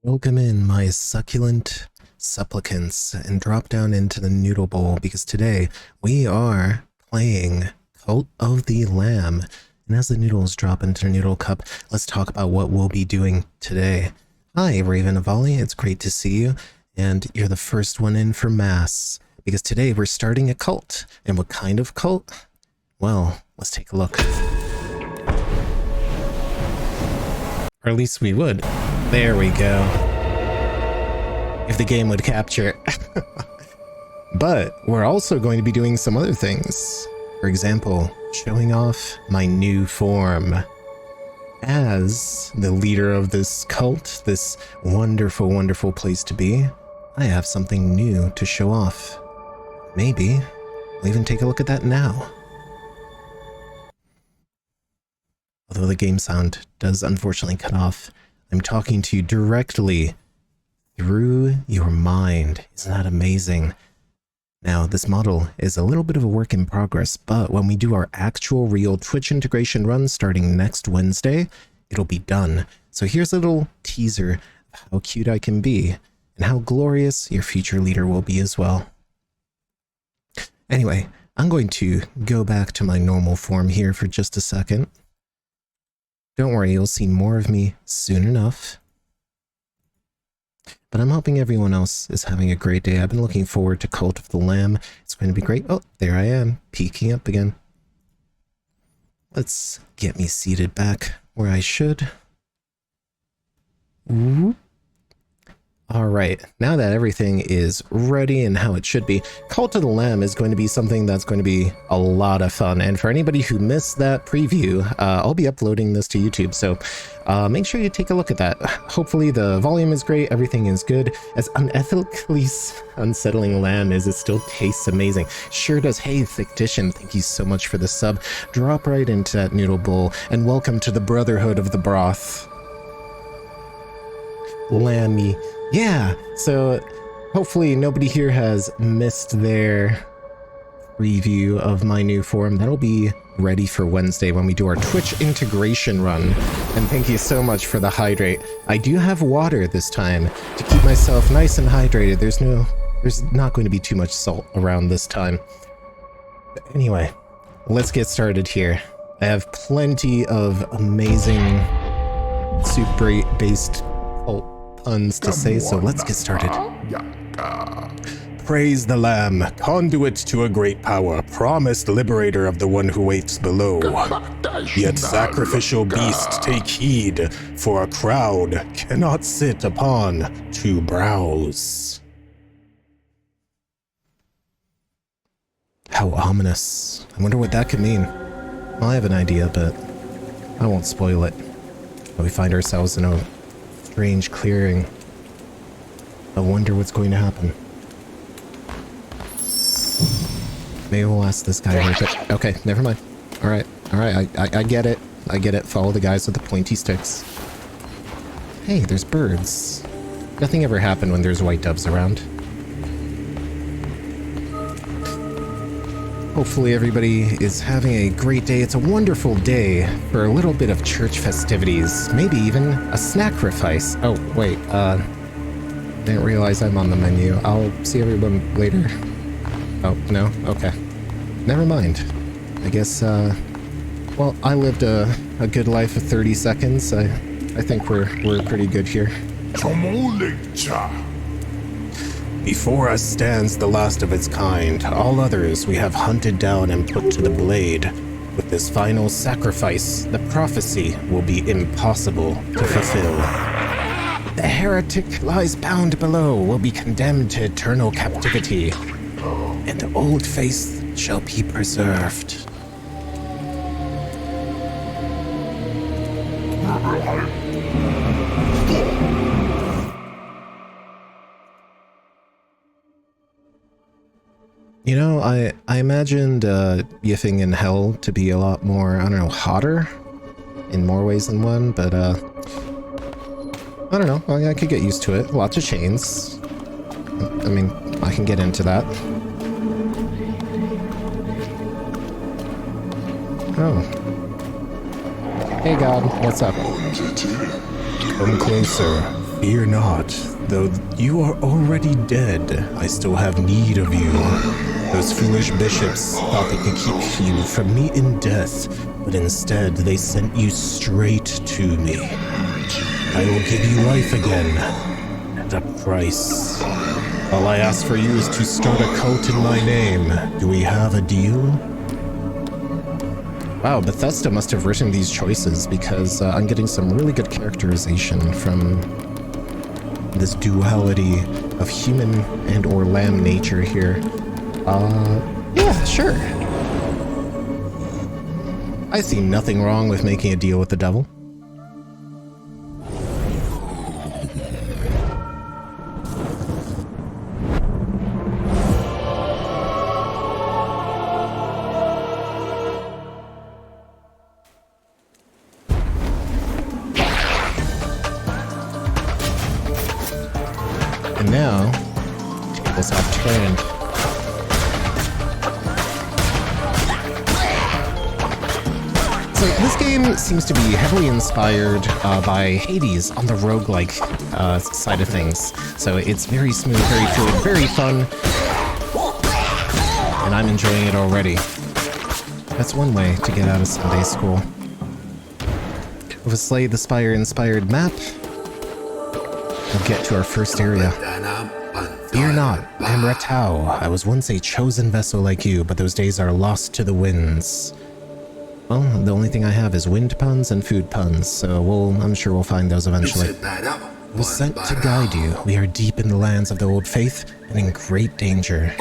Welcome in, my succulent supplicants, and drop down into the noodle bowl, because today we are playing Cult of the Lamb. And as the noodles drop into the noodle cup, let's talk about what we'll be doing today. Hi, Raven Avali, it's great to see you, and you're the first one in for mass, because today we're starting a cult. And what kind of cult? Well, let's take a look. Or at least we would. There we go. If the game would capture it. But we're also going to be doing some other things. For example, showing off my new form. As the leader of this cult, this wonderful, wonderful place to be, I have something new to show off. Maybe we'll even take a look at that now. Although the game sound does unfortunately cut off, I'm talking to you directly through your mind. Isn't that amazing? Now, this model is a little bit of a work in progress, but when we do our actual real Twitch integration run starting next Wednesday, it'll be done. So here's a little teaser of how cute I can be and how glorious your future leader will be as well. Anyway, I'm going to go back to my normal form here for just a second. Don't worry, you'll see more of me soon enough. But I'm hoping everyone else is having a great day. I've been looking forward to Cult of the Lamb. It's going to be great. Oh, there I am, peeking up again. Let's get me seated back where I should. Whoop. Alright, now that everything is ready and how it should be, Cult of the Lamb is going to be something that's going to be a lot of fun. And for anybody who missed that preview, I'll be uploading this to YouTube, so make sure you take a look at that. Hopefully the volume is great, everything is good. As unethically unsettling lamb is, it still tastes amazing. Sure does. Hey, Fictition, thank you so much for the sub. Drop right into that noodle bowl, and welcome to the Brotherhood of the Broth. Lammy. Yeah, so hopefully nobody here has missed their preview of my new form. That'll be ready for Wednesday when we do our Twitch integration run. And thank you so much for the hydrate. I do have water this time to keep myself nice and hydrated. There's not going to be too much salt around this time. But anyway, let's get started here. I have plenty of amazing soup-based cult puns to say, so let's get started. Praise the Lamb, conduit to a great power, promised liberator of the one who waits below. Yet sacrificial beast, take heed, for a crowd cannot sit upon two brows. How ominous. I wonder what that could mean. Well, I have an idea, but I won't spoil it. We find ourselves in a strange clearing. I wonder what's going to happen. Maybe we'll ask this guy real quick. Okay, never mind. Alright, I get it. I get it. Follow the guys with the pointy sticks. Hey, there's birds. Nothing ever happened when there's white doves around. Hopefully everybody is having a great day. It's a wonderful day for a little bit of church festivities. Maybe even a sacrifice. Oh, wait, didn't realize I'm on the menu. I'll see everyone later. Oh, no? Okay. Never mind. I guess, well, I lived a good life of 30 seconds. I think we're pretty good here. Before us stands the last of its kind. All others we have hunted down and put to the blade. With this final sacrifice, the prophecy will be impossible to fulfill. The heretic lies bound below, will be condemned to eternal captivity, and the old faith shall be preserved. You know, I imagined Yiffing in Hell to be a lot more, I don't know, hotter in more ways than one, but I don't know, I could get used to it. Lots of chains. I mean, I can get into that. Oh. Hey God, what's up? Come closer, Fear not, though you are already dead, I still have need of you. Those foolish bishops thought they could keep you from me in death, but instead they sent you straight to me. I will give you life again, at a price. All I ask for you is to start a cult in my name. Do we have a deal? Wow, Bethesda must have written these choices because I'm getting some really good characterization from this duality of human and or lamb nature here. Yeah, sure. I see nothing wrong with making a deal with the devil. And now, tables have turned. So this game seems to be heavily inspired by Hades on the roguelike side of things. So it's very smooth, very fluid, very fun. And I'm enjoying it already. That's one way to get out of Sunday school. With a Slay the Spire inspired map, we'll get to our first area. Fear not, I am Ratau. I was once a chosen vessel like you, but those days are lost to the winds. Well, the only thing I have is wind puns and food puns, so I'm sure we'll find those eventually. I was sent to guide you. We are deep in the lands of the old faith and in great danger.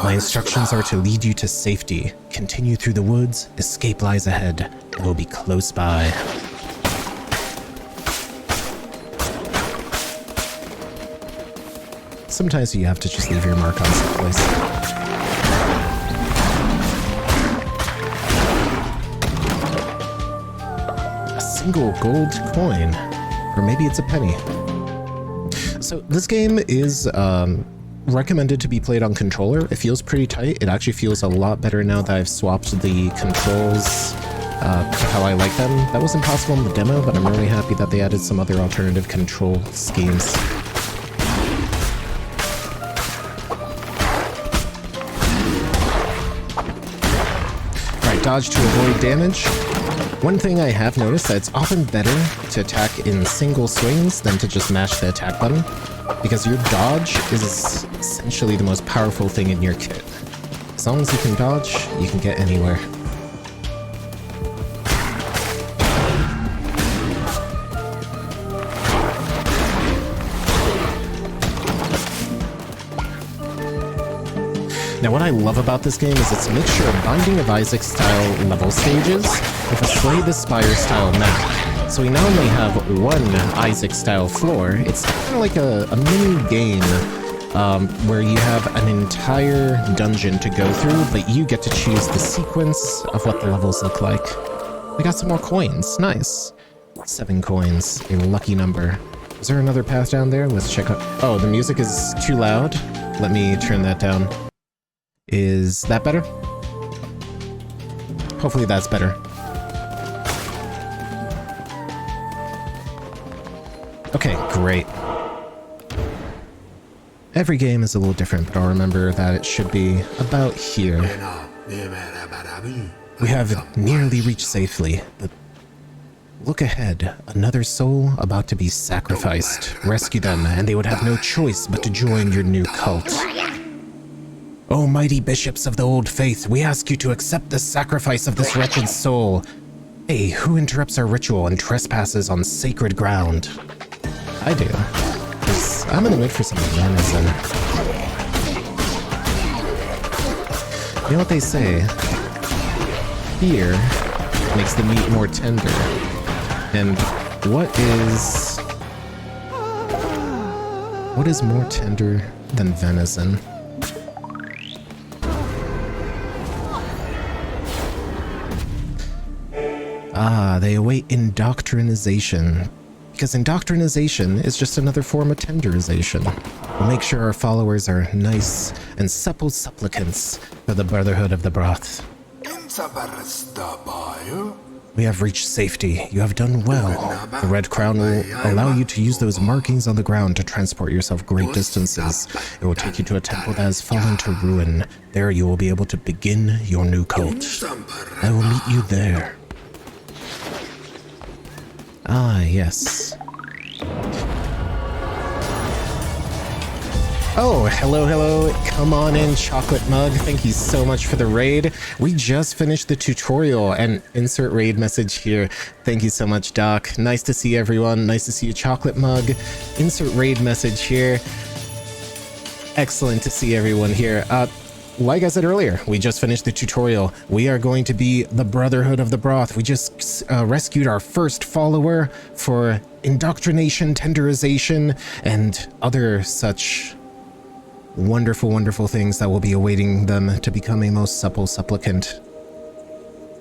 My instructions are to lead you to safety. Continue through the woods, escape lies ahead. I will be close by. Sometimes you have to just leave your mark on some place. Single gold coin, or maybe it's a penny. So this game is recommended to be played on controller. It feels pretty tight. It actually feels a lot better now that I've swapped the controls to how I like them. That wasn't possible in the demo, but I'm really happy that they added some other alternative control schemes. Alright, dodge to avoid damage. One thing I have noticed that it's often better to attack in single swings than to just mash the attack button, because your dodge is essentially the most powerful thing in your kit. As long as you can dodge, you can get anywhere. Now what I love about this game is its mixture of Binding of Isaac style level stages with a Slay the Spire style map. So we not only have one Isaac style floor, it's kind of like a mini game where you have an entire dungeon to go through, but you get to choose the sequence of what the levels look like. We got some more coins, nice. 7 coins, a lucky number. Is there another path down there? Let's check out. Oh, the music is too loud. Let me turn that down. Is that better? Hopefully that's better. Okay, great. Every game is a little different, but I'll remember that it should be about here. We have nearly reached safely, but look ahead. Another soul about to be sacrificed. Rescue them, and they would have no choice but to join your new cult. O mighty bishops of the old faith, we ask you to accept the sacrifice of this wretched soul. Hey, who interrupts our ritual and trespasses on sacred ground? I do. 'Cause I'm in the mood for some venison. You know what they say? Fear makes the meat more tender. And what is more tender than venison? Ah, they await indoctrinization. Because indoctrinization is just another form of tenderization. We'll make sure our followers are nice and supple supplicants for the Brotherhood of the Broth. We have reached safety. You have done well. The red crown will allow you to use those markings on the ground to transport yourself great distances. It will take you to a temple that has fallen to ruin. There you will be able to begin your new cult. I will meet you there. Ah, yes. Oh, hello. Come on in, Chocolate Mug. Thank you so much for the raid. We just finished the tutorial and insert raid message here. Thank you so much, Doc. Nice to see everyone. Nice to see you, Chocolate Mug. Insert raid message here. Excellent to see everyone here. Like I said earlier, we just finished the tutorial. We are going to be the Brotherhood of the Broth. We just rescued our first follower for indoctrination, tenderization, and other such wonderful things that will be awaiting them to become a most supple supplicant.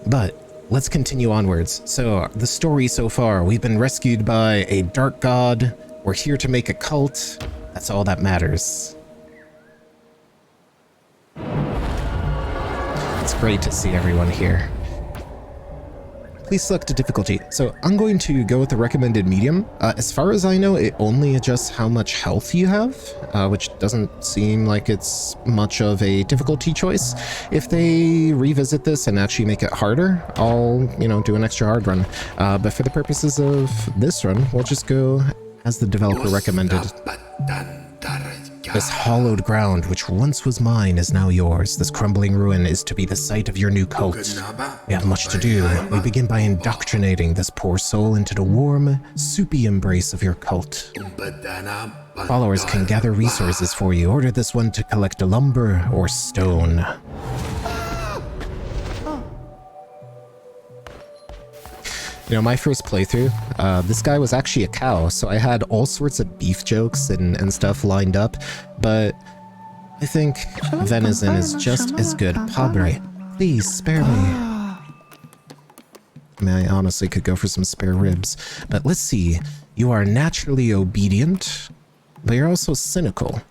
But let's continue onwards. So the story so far, we've been rescued by a dark god. We're here to make a cult. That's all that matters. It's great to see everyone here. Please select a difficulty. So I'm going to go with the recommended medium. As far as I know, it only adjusts how much health you have, which doesn't seem like it's much of a difficulty choice. If they revisit this and actually make it harder, I'll, do an extra hard run. But for the purposes of this run, we'll just go as the developer recommended. This hollowed ground, which once was mine, is now yours. This crumbling ruin is to be the site of your new cult. We have much to do. We begin by indoctrinating this poor soul into the warm, soupy embrace of your cult. Followers can gather resources for you. Order this one to collect lumber or stone. My first playthrough, this guy was actually a cow, so I had all sorts of beef jokes and stuff lined up, but I think venison is just as good. Padre, please spare me. I mean, I honestly could go for some spare ribs, but let's see. You are naturally obedient, but you're also cynical.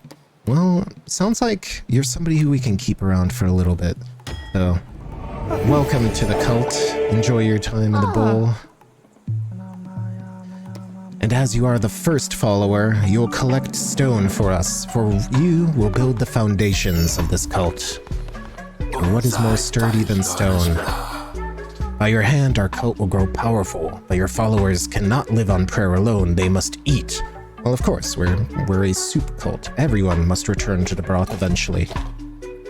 Well, sounds like you're somebody who we can keep around for a little bit. So, welcome to the cult. Enjoy your time in the bowl. And as you are the first follower, you'll collect stone for us, for you will build the foundations of this cult. And what is more sturdy than stone? By your hand, our cult will grow powerful, but your followers cannot live on prayer alone, they must eat. Well, of course, we're a soup cult. Everyone must return to the broth eventually.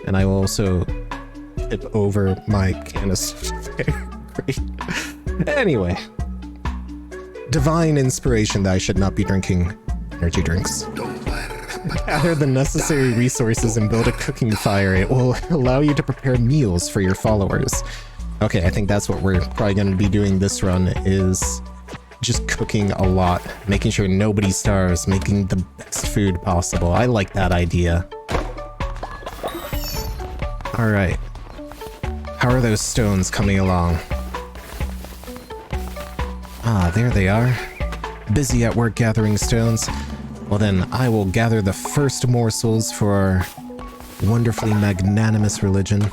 And I will also tip over my canister. Great. Anyway. Divine inspiration that I should not be drinking energy drinks. Gather the necessary resources and build a cooking fire. It will allow you to prepare meals for your followers. Okay, I think that's what we're probably going to be doing this run, is just cooking a lot, making sure nobody starves, making the best food possible. I like that idea. Alright. How are those stones coming along? Ah, there they are. Busy at work gathering stones. Well then, I will gather the first morsels for our wonderfully magnanimous religion.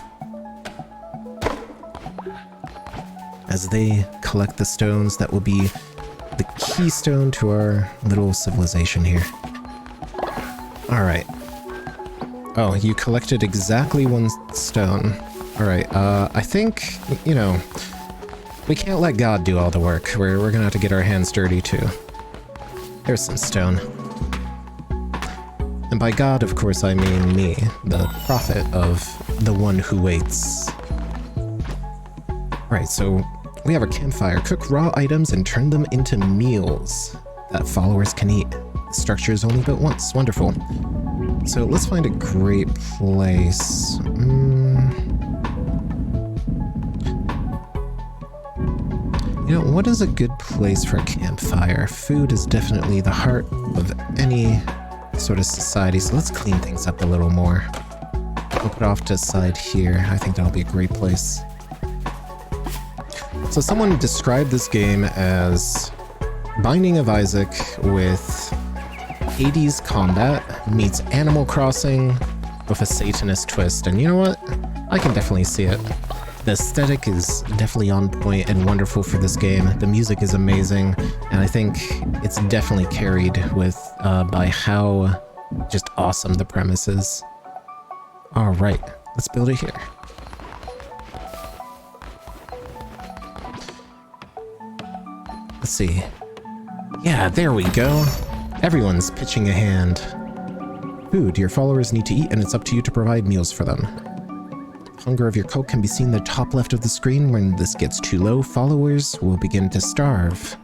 As they collect the stones, that will be the keystone to our little civilization here. Alright. Oh, you collected exactly one stone. Alright, I think, we can't let God do all the work. We're gonna have to get our hands dirty too. There's some stone. And by God, of course, I mean me, the prophet of the one who waits. Alright, so we have a campfire. Cook raw items and turn them into meals that followers can eat. The structure is only built once. Wonderful. So let's find a great place. What is a good place for a campfire? Food is definitely the heart of any sort of society, so let's clean things up a little more. We'll put it off to the side here. I think that'll be a great place. So someone described this game as Binding of Isaac with Hades combat meets Animal Crossing with a Satanist twist, and you know what? I can definitely see it. The aesthetic is definitely on point and wonderful for this game. The music is amazing, and I think it's definitely carried with by how just awesome the premise is. All right, let's build it here. Let's see. Yeah, there we go. Everyone's pitching a hand. Food. Your followers need to eat, and it's up to you to provide meals for them. Hunger of your cult can be seen in the top left of the screen. When this gets too low, followers will begin to starve.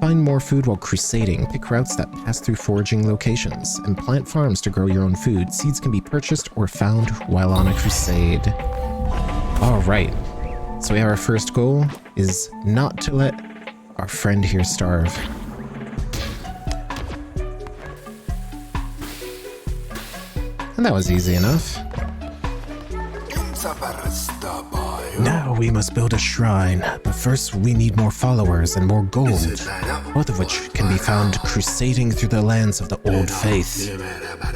Find more food while crusading. Pick routes that pass through foraging locations, and plant farms to grow your own food. Seeds can be purchased or found while on a crusade. All right. So we have our first goal is not to let our friend here starve. And that was easy enough. Now we must build a shrine, but first we need more followers and more gold, both of which can be found crusading through the lands of the Old Faith.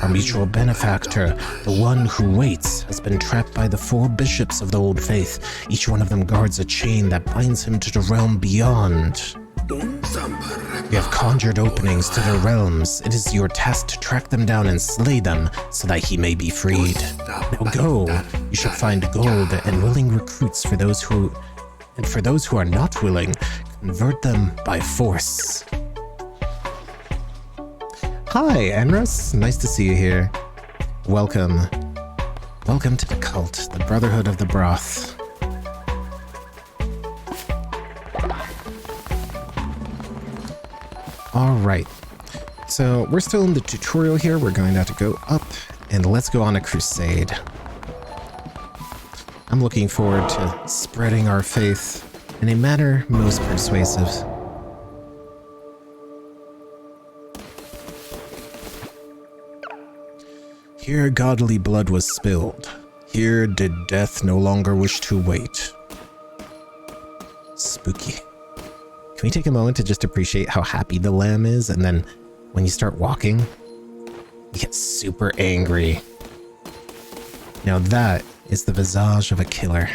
Our mutual benefactor, the one who waits, has been trapped by the 4 bishops of the Old Faith. Each one of them guards a chain that binds him to the realm beyond. We have conjured openings to the realms. It is your task to track them down and slay them so that he may be freed. Now go. You shall find gold and willing recruits for those who... And for those who are not willing, convert them by force. Hi, Enros. Nice to see you here. Welcome. Welcome to the cult, the Brotherhood of the Broth. Alright, so we're still in the tutorial here. We're going to have to go up and let's go on a crusade. I'm looking forward to spreading our faith in a manner most persuasive. Here godly blood was spilled. Here did death no longer wish to wait. Spooky. Can we take a moment to just appreciate how happy the lamb is, and then when you start walking, you get super angry. Now that is the visage of a killer.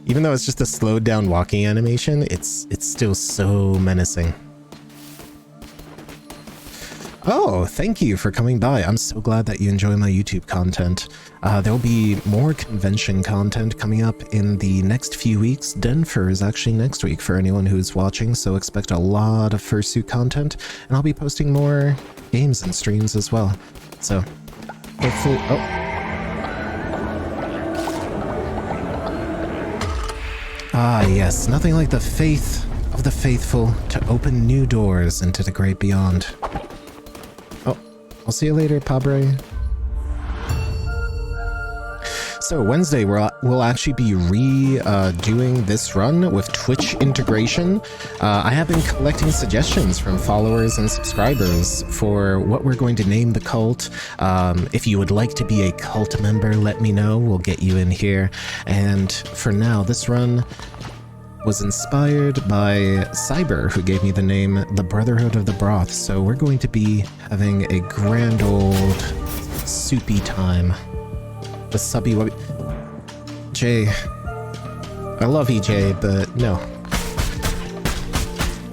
Even though it's just a slowed down walking animation, it's still so menacing. Oh, thank you for coming by. I'm so glad that you enjoy my YouTube content. There'll be more convention content coming up in the next few weeks. Denver is actually next week for anyone who's watching, so expect a lot of fursuit content, and I'll be posting more games and streams as well. So, hopefully... Oh. Ah, yes, nothing like the faith of the faithful to open new doors into the great beyond. I'll see you later, Pabre. So Wednesday, we'll actually be doing this run with Twitch integration. I have been collecting suggestions from followers and subscribers for what we're going to name the cult. If you would like to be a cult member, let me know. We'll get you in here. And for now, this run was inspired by Cyber, who gave me the name the Brotherhood of the Broth. So we're going to be having a grand old soupy time. The subby Jay. I love EJ, but no.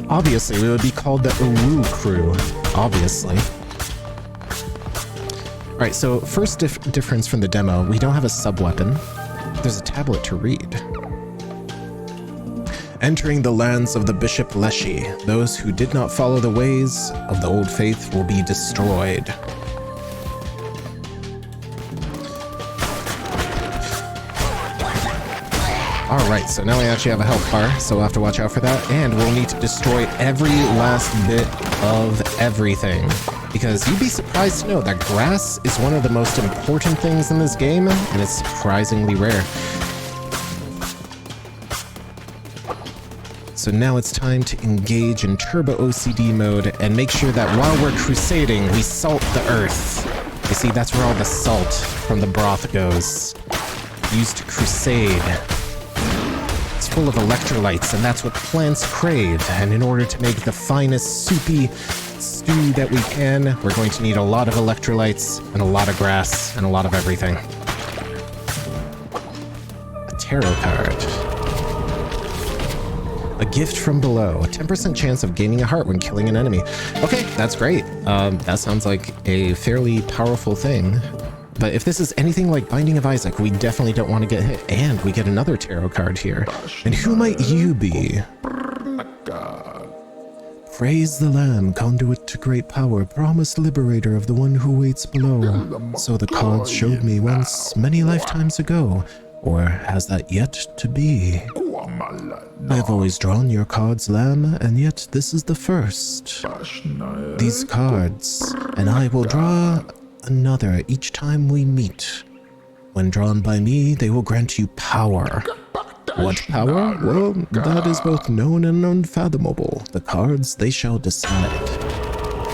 Obviously, we would be called the Uwu crew. Obviously. Alright, so first difference from the demo, we don't have a sub-weapon. There's a tablet to read. Entering the lands of the Bishop Leshy, those who did not follow the ways of the Old Faith will be destroyed. Alright, so now we actually have a health bar, so we'll have to watch out for that, and we'll need to destroy every last bit of everything. Because you'd be surprised to know that grass is one of the most important things in this game, and it's surprisingly rare. So now it's time to engage in Turbo OCD mode and make sure that while we're crusading, we salt the earth. You see, that's where all the salt from the broth goes. Used to crusade. It's full of electrolytes, and that's what plants crave. And in order to make the finest soupy stew that we can. We're going to need a lot of electrolytes and a lot of grass and a lot of everything. A tarot card. A gift from below. A 10% chance of gaining a heart when killing an enemy. Okay, that's great. That sounds like a fairly powerful thing. But if this is anything like Binding of Isaac, we definitely don't want to get hit. And we get another tarot card here. And who might you be? Praise the Lamb, conduit to great power, promised liberator of the one who waits below. So the cards showed me once, many lifetimes ago. Or has that yet to be? I have always drawn your cards, Lamb, and yet this is the first. These cards, and I will draw another each time we meet. When drawn by me, they will grant you power. What power? Well, that is both known and unfathomable. The cards, they shall decide.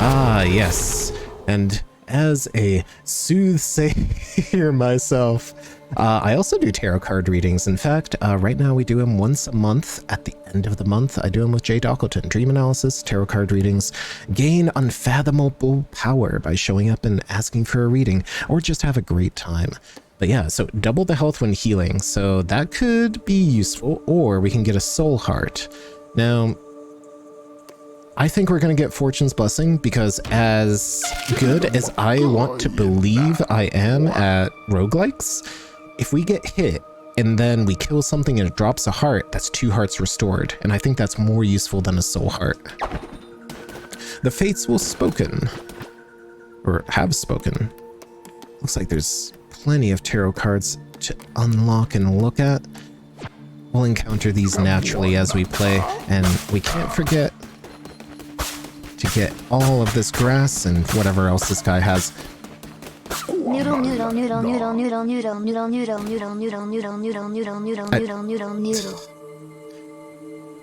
Ah, yes. And as a soothsayer myself, I also do tarot card readings. In fact, right now we do them once a month. At the end of the month, I do them with Jay Dockleton. Dream analysis, tarot card readings. Gain unfathomable power by showing up and asking for a reading, or just have a great time. But yeah, so double the health when healing. So that could be useful, or we can get a soul heart. Now, I think we're going to get Fortune's Blessing, because as good as I want to believe I am at roguelikes, if we get hit and then we kill something and it drops a heart, that's 2 hearts restored. And I think that's more useful than a soul heart. The fates will spoken, or have spoken. Looks like there's plenty of tarot cards to unlock and look at. We'll encounter these naturally as we play, and we can't forget to get all of this grass and whatever else this guy has. Noodle, noodle, noodle, noodle, noodle, noodle, noodle, noodle, noodle, noodle, noodle, noodle, noodle, noodle, noodle, noodle, noodle.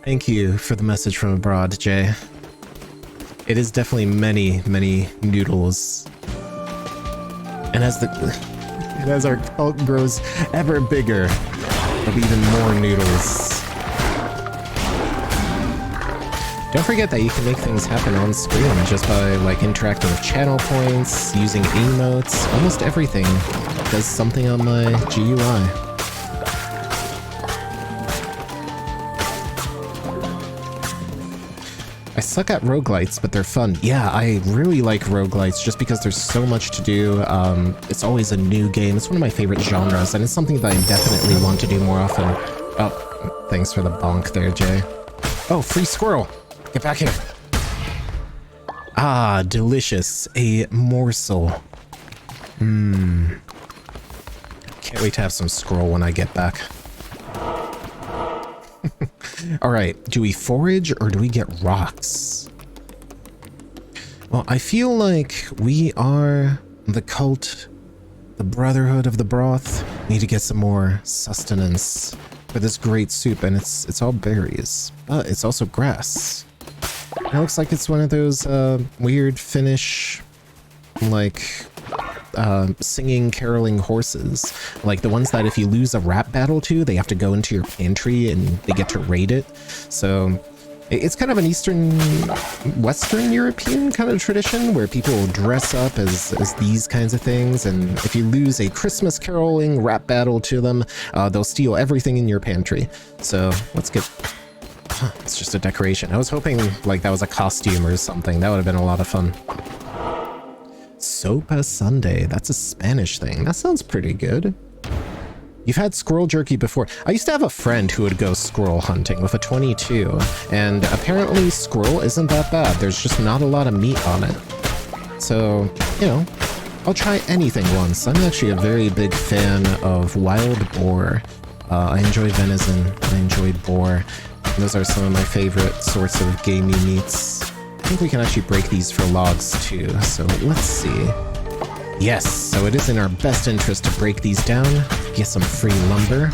Thank you for the message from abroad, Jay. It is definitely many, many noodles. And as our cult grows ever bigger, there'll be even more noodles. Don't forget that you can make things happen on screen just by like interacting with channel points, using emotes. Almost everything does something on my GUI. I suck at roguelites, but they're fun. Yeah, I really like roguelites just because there's so much to do. It's always a new game. It's one of my favorite genres, and it's something that I definitely want to do more often. Oh, thanks for the bonk there, Jay. Oh, free squirrel! Get back here! Ah, delicious. A morsel. Can't wait to have some squirrel when I get back. Alright, do we forage or do we get rocks? Well, I feel like we are the cult, the Brotherhood of the Broth. We need to get some more sustenance for this great soup, and it's all berries. But it's also grass. It looks like it's one of those weird Finnish, like, singing, caroling horses. Like the ones that if you lose a rap battle to, they have to go into your pantry and they get to raid it. So it's kind of an Western European kind of tradition where people dress up as these kinds of things. And if you lose a Christmas caroling rap battle to them, they'll steal everything in your pantry. So let's get... it's just a decoration. I was hoping like that was a costume or something. That would have been a lot of fun. Sopa Sunday. That's a Spanish thing. That sounds pretty good. You've had squirrel jerky before. I used to have a friend who would go squirrel hunting with a 22, and apparently squirrel isn't that bad. There's just not a lot of meat on it. So, you know, I'll try anything once. I'm actually a very big fan of wild boar. I enjoy venison. I enjoy boar. Those are some of my favorite sorts of gamey meats. I think we can actually break these for logs too, so let's see. Yes, so it is in our best interest to break these down, get some free lumber.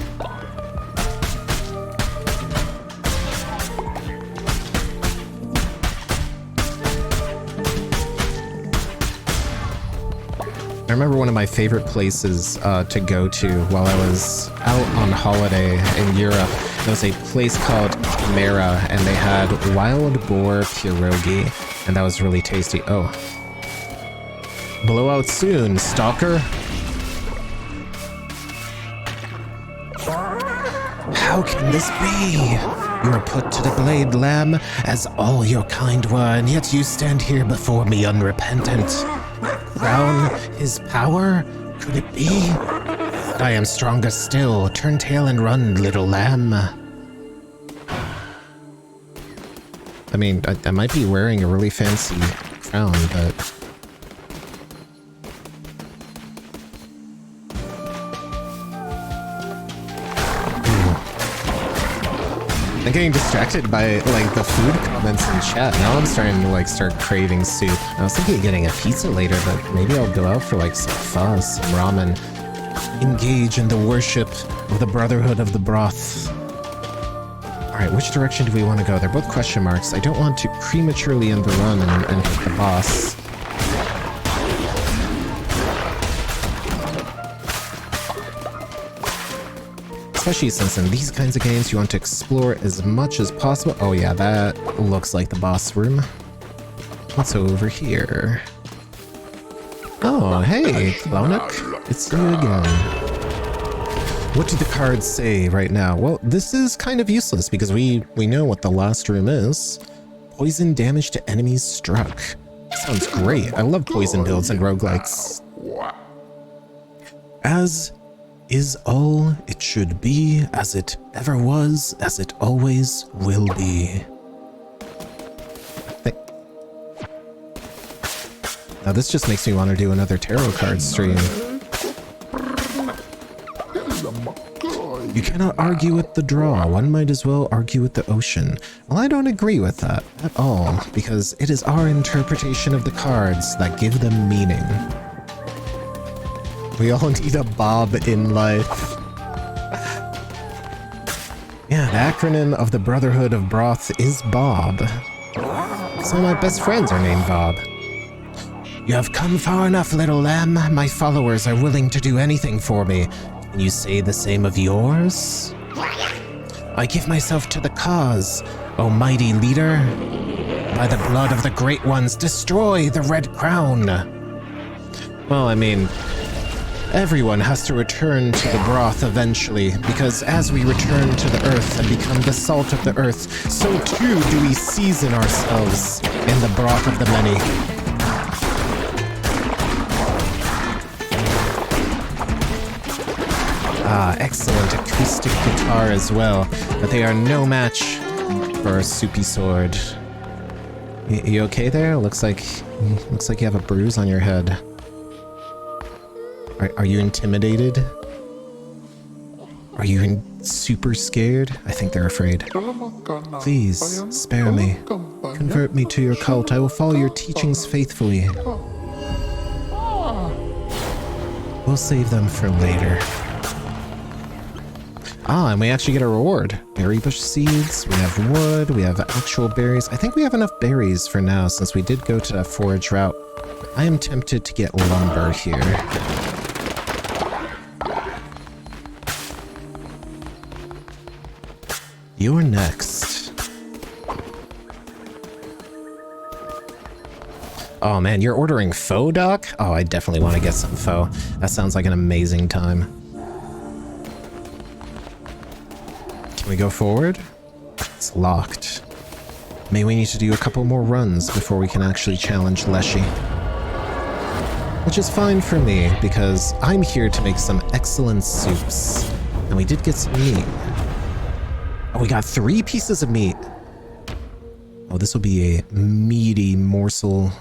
remember one of my favorite places to go to while I was out on holiday in Europe. There was a place called Chimera, and they had wild boar pierogi, and that was really tasty. Oh. Blowout soon, stalker. How can this be? You are put to the blade, lamb, as all your kind were, and yet you stand here before me unrepentant. Crown his power? Could it be? I am stronger still. Turn tail and run, little lamb. I mean, I might be wearing a really fancy crown, but... I'm getting distracted by, like, the food comments in chat. Now I'm starting to, like, start craving soup. I was thinking of getting a pizza later, but maybe I'll go out for, like, some pho, some ramen. Engage in the worship of the Brotherhood of the Broth. Alright, which direction do we want to go? They're both question marks. I don't want to prematurely end the run and hit the boss. Especially since in these kinds of games you want to explore as much as possible. Oh yeah, that looks like the boss room. What's over here? Oh, hey, Clownook. It's you again. What do the cards say right now? Well, this is kind of useless because we know what the last room is. Poison damage to enemies struck. Sounds great. I love poison builds and roguelikes. As is all it should be, as it ever was, as it always will be. Now this just makes me want to do another tarot card stream. You cannot argue with the draw. One might as well argue with the ocean. Well, I don't agree with that at all, because it is our interpretation of the cards that give them meaning. We all need a Bob in life. Yeah, the acronym of the Brotherhood of Broth is Bob. Some of my best friends are named Bob. You have come far enough, little lamb. My followers are willing to do anything for me. Can you say the same of yours? I give myself to the cause, O mighty leader. By the blood of the great ones, destroy the Red Crown. Well, I mean, everyone has to return to the broth eventually, because as we return to the earth and become the salt of the earth, so too do we season ourselves in the broth of the many. Ah, excellent acoustic guitar as well, but they are no match for a soupy sword. You okay there? Looks like you have a bruise on your head. Are you intimidated? Are you super scared? I think they're afraid. Please, spare me. Convert me to your cult. I will follow your teachings faithfully. We'll save them for later. Ah, and we actually get a reward. Berry bush seeds, we have wood, we have actual berries. I think we have enough berries for now since we did go to that forage route. I am tempted to get lumber here. You're next. Oh man, you're ordering pho, Doc? Oh, I definitely want to get some pho. That sounds like an amazing time. Can we go forward? It's locked. May we need to do a couple more runs before we can actually challenge Leshy. Which is fine for me, because I'm here to make some excellent soups. And we did get some meat. Oh, we got 3 pieces of meat. Oh, this will be a meaty morsel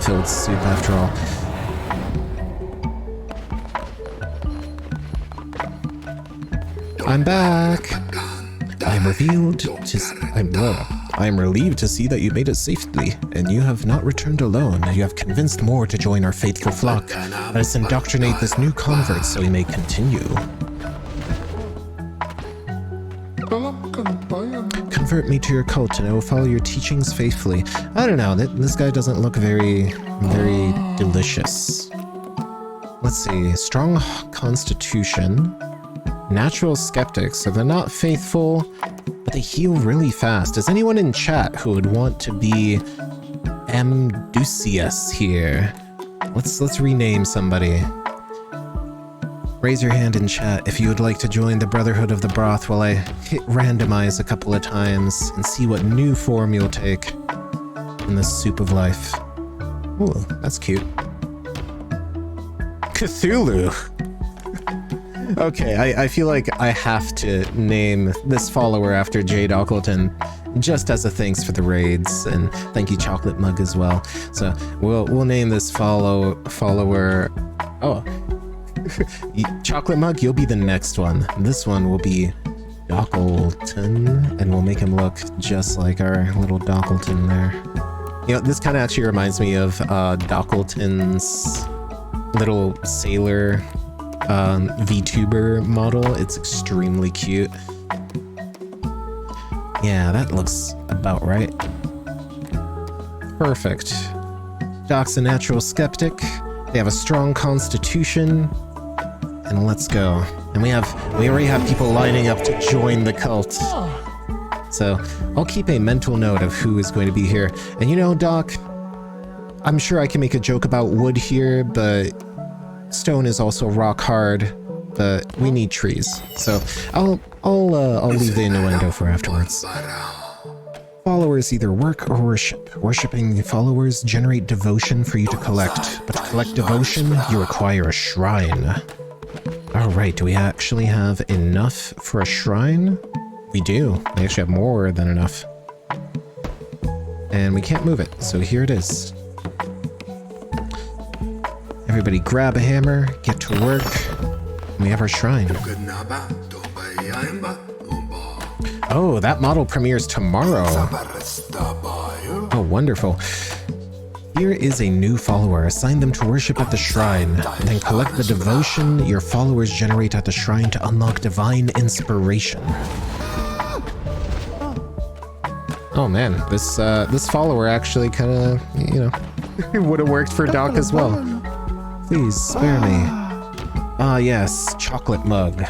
filled soup after all. I'm back. I am relieved to see that you made it safely, and you have not returned alone. You have convinced more to join our faithful flock. Let us indoctrinate this new convert so he may continue. Convert me to your cult, and I will follow your teachings faithfully. I don't know. This guy doesn't look very delicious. let's see, strong constitution, natural skeptics, so they're not faithful, but they heal really fast. Is anyone in chat who would want to be Amdusius here? Let's rename somebody. Raise your hand in chat if you would like to join the Brotherhood of the Broth while I hit randomize a couple of times and see what new form you'll take in the soup of life. Ooh, that's cute. Cthulhu! Okay, I feel like I have to name this follower after Jade Ockleton, just as a thanks for the raids, and thank you Chocolate Mug as well. So we'll name this follower. Oh, Chocolate Mug, you'll be the next one. This one will be Dockleton, and we'll make him look just like our little Dockleton there. You know, this kind of actually reminds me of Dockleton's little sailor VTuber model. It's extremely cute. Yeah, that looks about right. Perfect. Doc's a natural skeptic. They have a strong constitution. And let's go. And we already have people lining up to join the cult. So I'll keep a mental note of who is going to be here. And you know, Doc, I'm sure I can make a joke about wood here, but stone is also rock hard. But we need trees. So I'll leave the innuendo for afterwards. Followers either work or worship. Worshipping followers generate devotion for you to collect. But to collect devotion, you require a shrine. Alright, do we actually have enough for a shrine? We do. We actually have more than enough. And we can't move it, so here it is. Everybody grab a hammer, get to work, and we have our shrine. Oh, that model premieres tomorrow. Oh, wonderful. Here is a new follower. Assign them to worship at the shrine. Then collect the devotion your followers generate at the shrine to unlock divine inspiration. Oh man, this follower actually kind of, you know, would have worked for Doc as well. Please spare me. Ah yes, Chocolate Mug.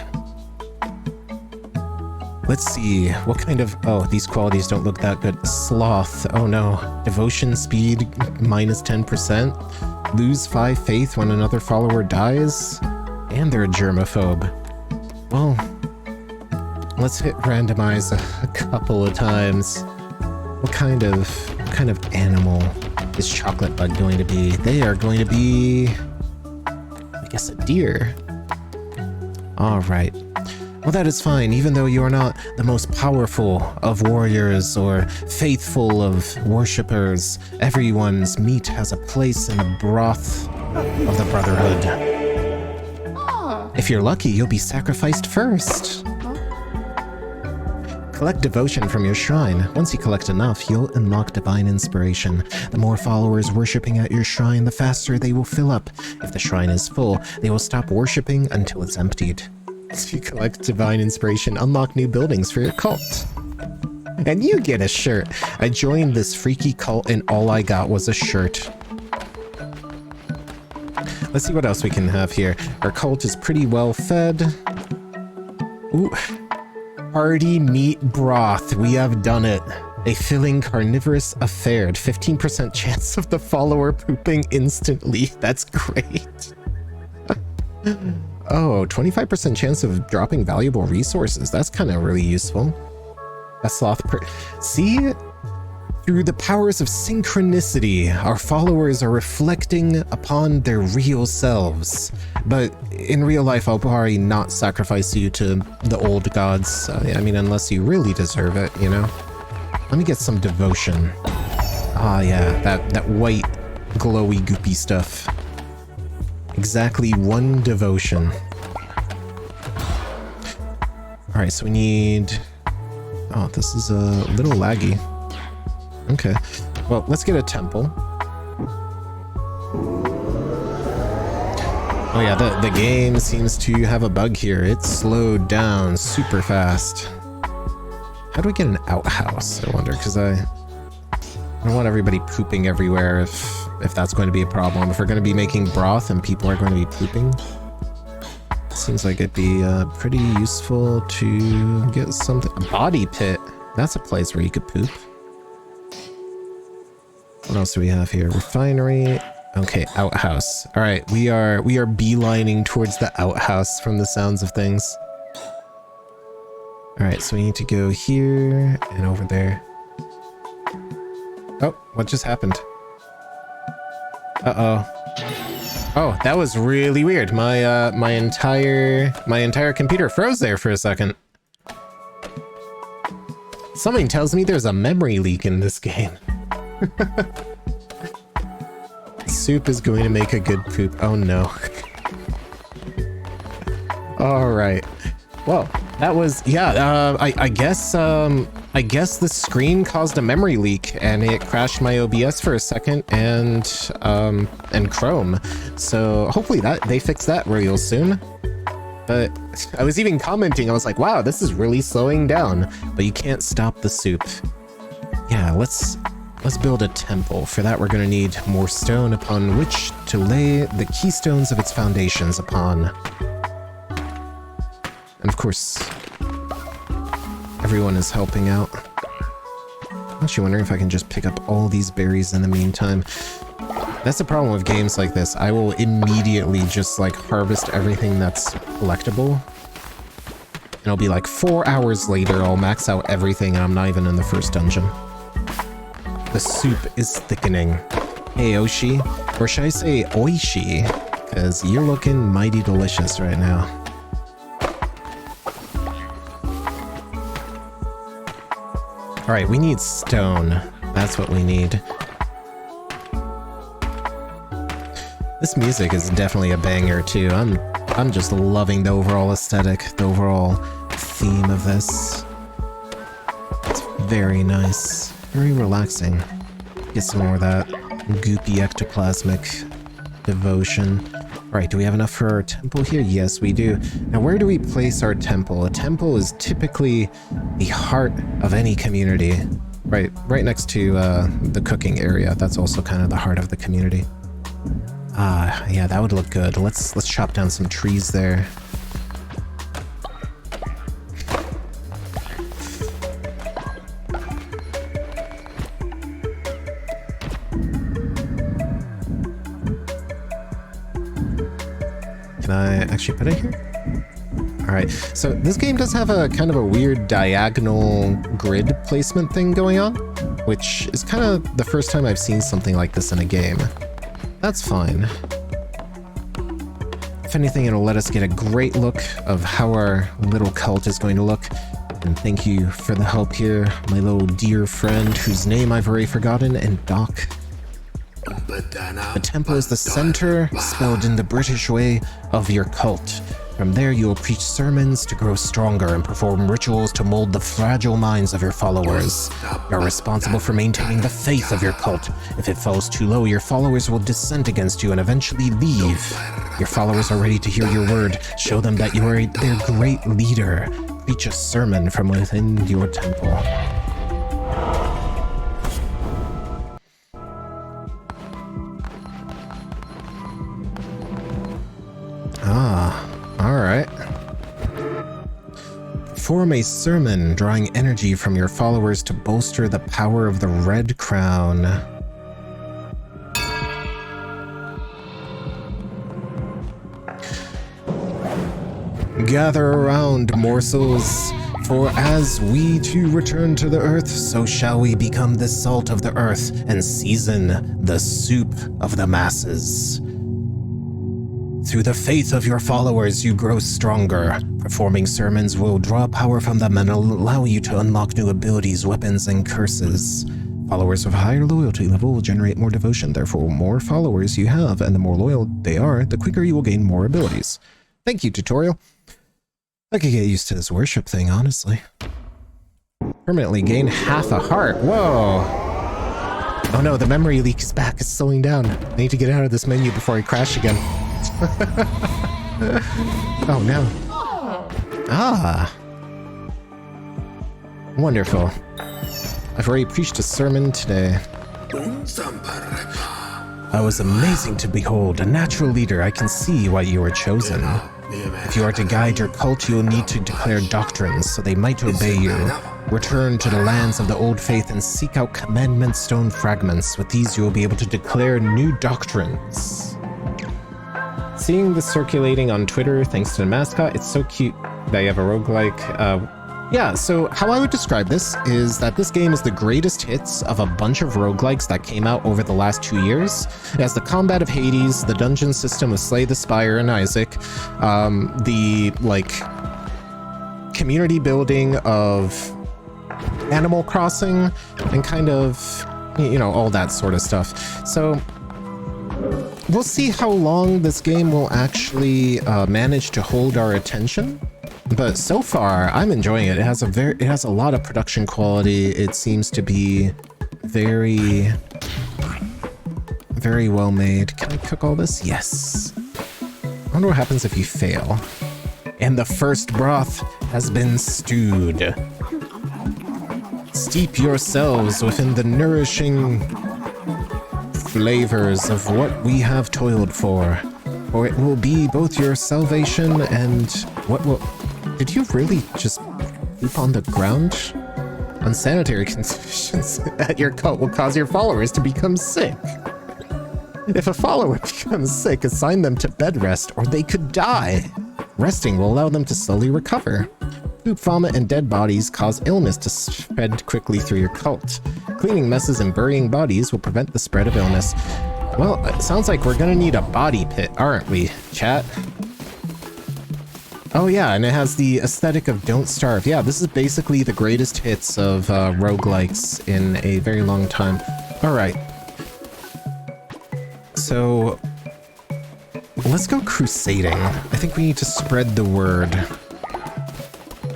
Let's see, what kind of... Oh, these qualities don't look that good. Sloth. Oh no. Devotion speed minus 10%. Lose 5 faith when another follower dies. And they're a germaphobe. Well, let's hit randomize a couple of times. What kind of animal is Chocolate Bug going to be? They are going to be... I guess a deer. Alright. Well, that is fine, even though you are not the most powerful of warriors or faithful of worshippers. Everyone's meat has a place in the broth of the Brotherhood. If you're lucky, you'll be sacrificed first. Collect devotion from your shrine. Once you collect enough, you'll unlock divine inspiration. The more followers worshipping at your shrine, the faster they will fill up. If the shrine is full, they will stop worshipping until it's emptied. If you collect divine inspiration, unlock new buildings for your cult. And you get a shirt. I joined this freaky cult and all I got was a shirt. Let's see what else we can have here. Our cult is pretty well fed. Ooh. Hearty meat broth. We have done it. A filling carnivorous affair. 15% chance of the follower pooping instantly. That's great. Oh, 25% chance of dropping valuable resources. That's kind of really useful. A sloth See? Through the powers of synchronicity, our followers are reflecting upon their real selves. But in real life, I'll probably not sacrifice you to the old gods. I mean, unless you really deserve it, you know? Let me get some devotion. Ah, yeah, that white, glowy, goopy stuff. Exactly 1 devotion. Alright, so we need... Oh, this is a little laggy. Okay, well, let's get a temple. Oh yeah, the game seems to have a bug here. It's slowed down super fast. How do we get an outhouse, I wonder? Because I don't want everybody pooping everywhere if if that's going to be a problem. If we're going to be making broth and people are going to be pooping, seems like it'd be pretty useful to get something. A body pit. That's a place where you could poop. What else do we have here? Refinery. Okay, outhouse. All right, we are beelining towards the outhouse from the sounds of things. All right, so we need to go here and over there. Oh, what just happened? Uh-oh. Oh, that was really weird. My entire computer froze there for a second. Something tells me there's a memory leak in this game. Soup is going to make a good poop. Oh no. All right. Well, that was, yeah, I guess the screen caused a memory leak and it crashed my OBS for a second and Chrome. So hopefully they fix that real soon. But I was even commenting, I was like, wow, this is really slowing down, but you can't stop the soup. Yeah, let's build a temple. For that, we're going to need more stone upon which to lay the keystones of its foundations upon. And of course, everyone is helping out. I'm actually wondering if I can just pick up all these berries in the meantime. That's the problem with games like this. I will immediately just like harvest everything that's collectible. And it'll be like 4 hours later, I'll max out everything and I'm not even in the first dungeon. The soup is thickening. Hey, Oshi. Or should I say Oishi? Because you're looking mighty delicious right now. Alright, we need stone. That's what we need. This music is definitely a banger too. I'm just loving the overall aesthetic, the overall theme of this. It's very nice. Very relaxing. Get some more of that goopy ectoplasmic devotion. Alright, do we have enough for our temple here? Yes, we do. Now, where do we place our temple? A temple is typically the heart of any community. Right next to the cooking area. That's also kind of the heart of the community. Ah, yeah, that would look good. Let's chop down some trees there. Can I actually put it here? Alright, so this game does have a kind of a weird diagonal grid placement thing going on, which is kind of the first time I've seen something like this in a game. That's fine. If anything, it'll let us get a great look of how our little cult is going to look. And thank you for the help here, my little dear friend, whose name I've already forgotten, and Doc. The temple is the center, spelled in the British way, of your cult. From there you will preach sermons to grow stronger and perform rituals to mold the fragile minds of your followers. You are responsible for maintaining the faith of your cult. If it falls too low, your followers will dissent against you and eventually leave. Your followers are ready to hear your word. Show them that you are their great leader. Preach a sermon from within your temple. Alright. Perform a sermon, drawing energy from your followers to bolster the power of the Red Crown. Gather around, morsels, for as we too return to the earth, so shall we become the salt of the earth and season the soup of the masses. Through the faith of your followers, you grow stronger. Performing sermons will draw power from them and allow you to unlock new abilities, weapons, and curses. Followers of higher loyalty level will generate more devotion. Therefore, the more followers you have and the more loyal they are, the quicker you will gain more abilities. Thank you, tutorial. I could get used to this worship thing, honestly. Permanently gain half a heart. Whoa! Oh no, the memory leak is back. It's slowing down. I need to get out of this menu before I crash again. Oh no. Ah. Wonderful. I've already preached a sermon today. I was amazing to behold, a natural leader. I can see why you were chosen. If you are to guide your cult, you will need to declare doctrines so they might obey you. Return to the lands of the old faith and seek out Commandment Stone fragments. With these, you will be able to declare new doctrines. Seeing this circulating on Twitter, thanks to the mascot, it's so cute that you have a roguelike. Yeah, so how I would describe this is that this game is the greatest hits of a bunch of roguelikes that came out over the last 2 years. It has the combat of Hades, the dungeon system of Slay the Spire and Isaac, the, like, community building of Animal Crossing, and kind of, you know, all that sort of stuff. So we'll see how long this game will actually manage to hold our attention. But so far, I'm enjoying it. It has a lot of production quality. It seems to be very, very well made. Can I cook all this? Yes. I wonder what happens if you fail. And the first broth has been stewed. Steep yourselves within the nourishing flavors of what we have toiled for it will be both your salvation and what will... Did you really just poop on the ground? Unsanitary conditions at your cult will cause your followers to become sick. If a follower becomes sick, assign them to bed rest or they could die. Resting will allow them to slowly recover. Poop, vomit, and dead bodies cause illness to spread quickly through your cult. Cleaning messes and burying bodies will prevent the spread of illness. Well, it sounds like we're gonna need a body pit, aren't we, chat? Oh yeah, and it has the aesthetic of Don't Starve. Yeah, this is basically the greatest hits of roguelikes in a very long time. Alright. So... let's go crusading. I think we need to spread the word.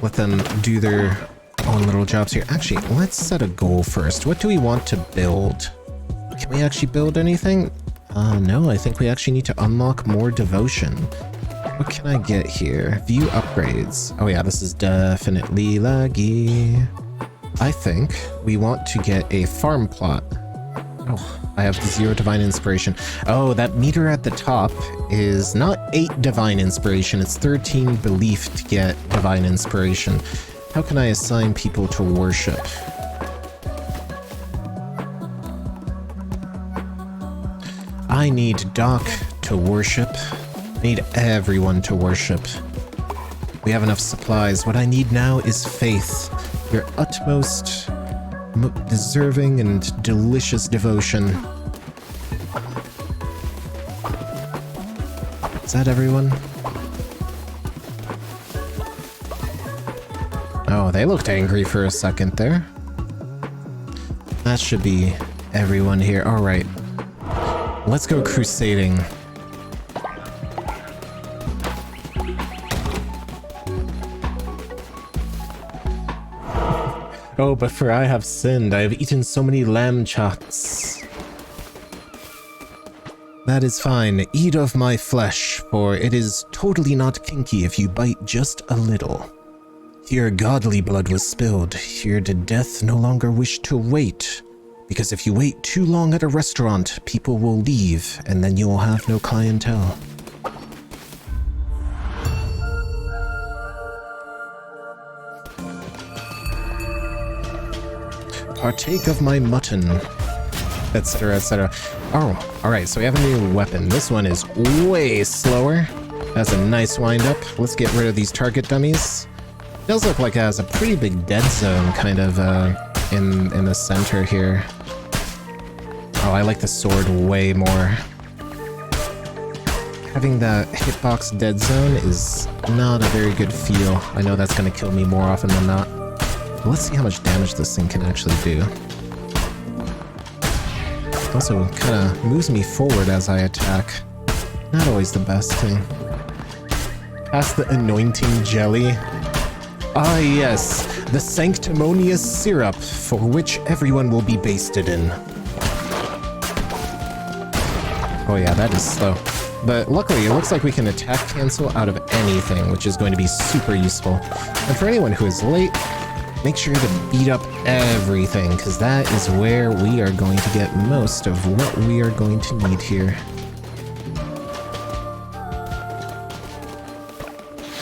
Let them do their own little jobs here. Actually, let's set a goal first. What do we want to build? Can we actually build anything? No, I think we actually need to unlock more devotion. What can I get here? View upgrades. Oh yeah, this is definitely laggy. I think we want to get a farm plot. Oh, I have 0 divine inspiration. Oh, that meter at the top is not 8 divine inspiration, it's 13 belief to get divine inspiration. How can I assign people to worship? I need Doc to worship. I need everyone to worship. We have enough supplies. What I need now is faith. Your utmost deserving and delicious devotion. Is that everyone? Oh, they looked angry for a second there. That should be everyone here. Alright. Let's go crusading. Oh, but for I have sinned, I have eaten so many lamb chops. That is fine. Eat of my flesh, for it is totally not kinky if you bite just a little. Here godly blood was spilled. Here did death no longer wish to wait. Because if you wait too long at a restaurant, people will leave, and then you will have no clientele. Partake of my mutton, etc., etc. Oh, alright, so we have a new weapon. This one is way slower. Has a nice wind-up. Let's get rid of these target dummies. Does look like it has a pretty big dead zone, kind of, in the center here. Oh, I like the sword way more. Having that hitbox dead zone is not a very good feel. I know that's gonna kill me more often than not. But let's see how much damage this thing can actually do. Also, kind of moves me forward as I attack. Not always the best thing. Pass the anointing jelly. Ah yes, the sanctimonious syrup, for which everyone will be basted in. Oh yeah, that is slow. But luckily, it looks like we can attack cancel out of anything, which is going to be super useful. And for anyone who is late, make sure to beat up everything, because that is where we are going to get most of what we are going to need here.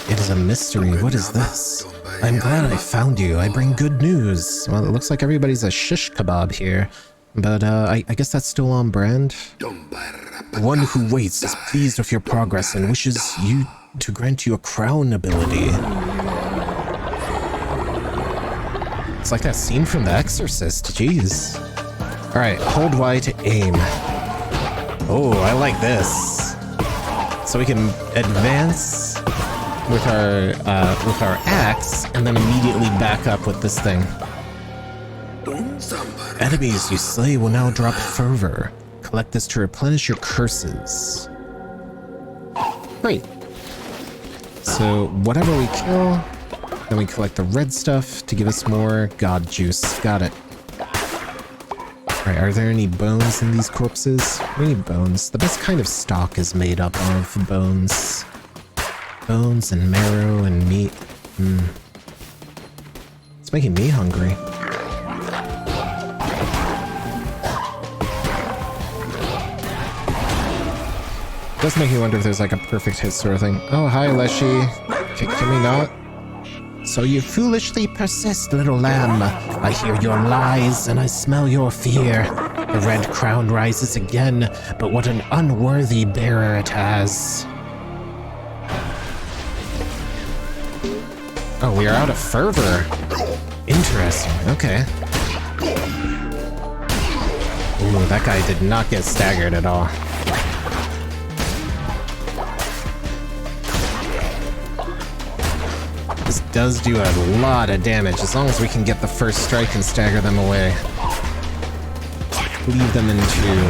It is a mystery. What is this? I'm glad I found you. I bring good news. Well, it looks like everybody's a shish kebab here. But, I guess that's still on brand. The one who waits is pleased with your progress and wishes you to grant you a crown ability. It's like that scene from The Exorcist. Jeez. Alright, hold Y to aim. Oh, I like this. So we can advance with our axe, and then immediately back up with this thing. Enemies you slay will now drop fervor. Collect this to replenish your curses. Great. So whatever we kill, then we collect the red stuff to give us more god juice. Got it. Alright, are there any bones in these corpses? We need bones. The best kind of stock is made up of bones. Bones and marrow and meat. It's making me hungry. Does make me wonder if there's like a perfect hit sort of thing. Oh, hi, Leshy. Can we not? So you foolishly persist, little lamb. I hear your lies and I smell your fear. The red crown rises again, but what an unworthy bearer it has. Oh, we are out of fervor. Interesting, okay. Ooh, that guy did not get staggered at all. This does do a lot of damage, as long as we can get the first strike and stagger them away. Leave them in two.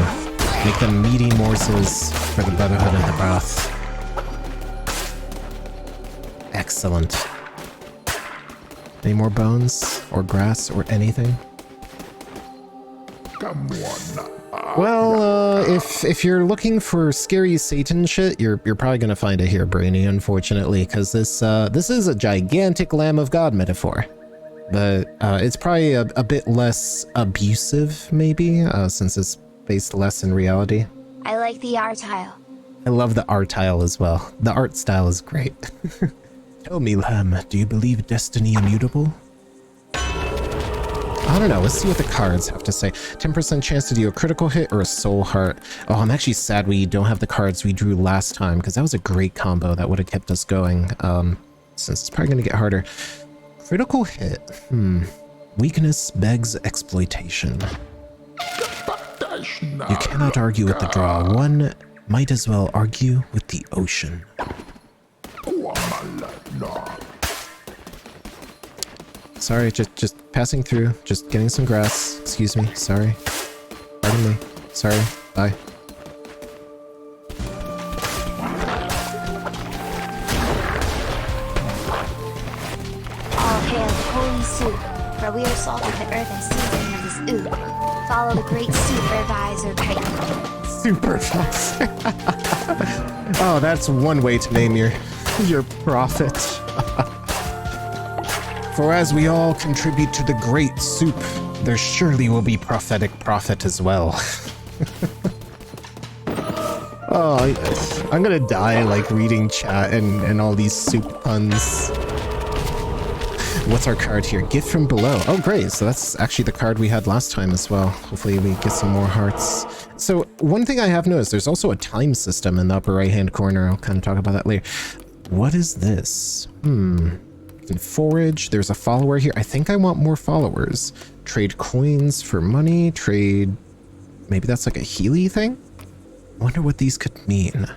Make them meaty morsels for the Brotherhood of the Broth. Excellent. Any more bones? Or grass? Or anything? Well, if you're looking for scary Satan shit, you're probably gonna find it here, Brainy, unfortunately, because this is a gigantic Lamb of God metaphor. But it's probably a bit less abusive, maybe, since it's based less in reality. I like the art tile. I love the art tile as well. The art style is great. Tell me, Lamb, do you believe destiny immutable? I don't know, let's see what the cards have to say. 10% chance to do a critical hit or a soul heart. Oh, I'm actually sad we don't have the cards we drew last time, because that was a great combo that would have kept us going. Since it's probably going to get harder. Critical hit. Weakness begs exploitation. You cannot argue with the draw. One might as well argue with the ocean. Sorry, just passing through. Just getting some grass. Excuse me. Sorry. Pardon me. Sorry. Bye. All hail the holy soup, for we are salted the earth and seasoning of this ooze. Follow the great supervisor Pilgrim. Supervisor. Oh, that's one way to name your prophet. For as we all contribute to the great soup, there surely will be prophetic prophet as well. Oh, I'm gonna die like reading chat and all these soup puns. What's our card here? Gift from below. Oh, great. So that's actually the card we had last time as well. Hopefully we get some more hearts. So one thing I have noticed, there's also a time system in the upper right-hand corner. I'll kind of talk about that later. What is this? Forage. There's a follower here. I think I want more followers. Trade coins for money. Trade... Maybe that's like a Healy thing? I wonder what these could mean.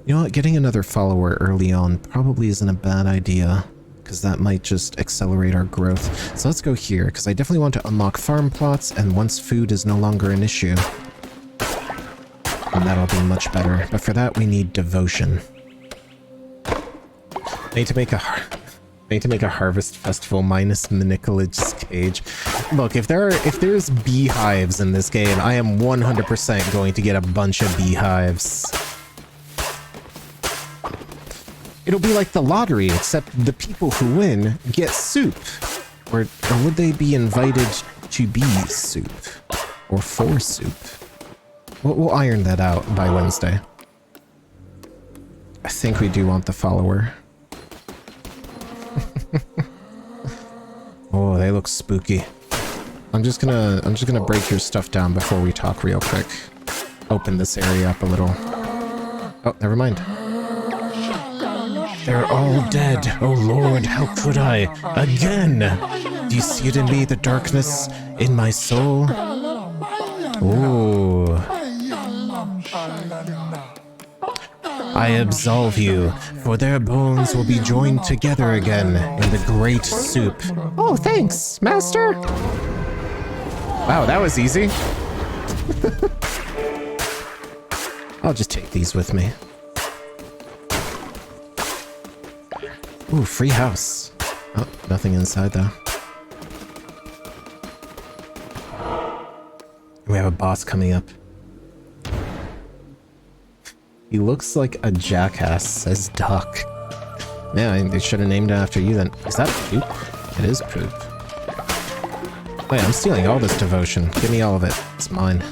You know what? Getting another follower early on probably isn't a bad idea, because that might just accelerate our growth. So let's go here, because I definitely want to unlock farm plots, and once food is no longer an issue. And that'll be much better. But for that, we need devotion. I need to make a harvest festival minus Nicolas Cage. Look, if there's beehives in this game, I am 100% going to get a bunch of beehives. It'll be like the lottery, except the people who win get soup. Or would they be invited to be soup? Or for soup? We'll iron that out by Wednesday. I think we do want the follower. Oh, they look spooky. I'm just gonna break your stuff down before we talk real quick. Open this area up a little. Oh, never mind. They're all dead. Oh Lord, how could I? Again! Do you see it in me, the darkness in my soul? Ooh. I absolve you, for their bones will be joined together again in the great soup. Oh, thanks, master! Wow, that was easy. I'll just take these with me. Ooh, free house. Oh, nothing inside though. We have a boss coming up. He looks like a jackass, says Duck. Yeah, they should have named it after you then. Is that poop? It is poop. Wait, I'm stealing all this devotion. Give me all of it. It's mine.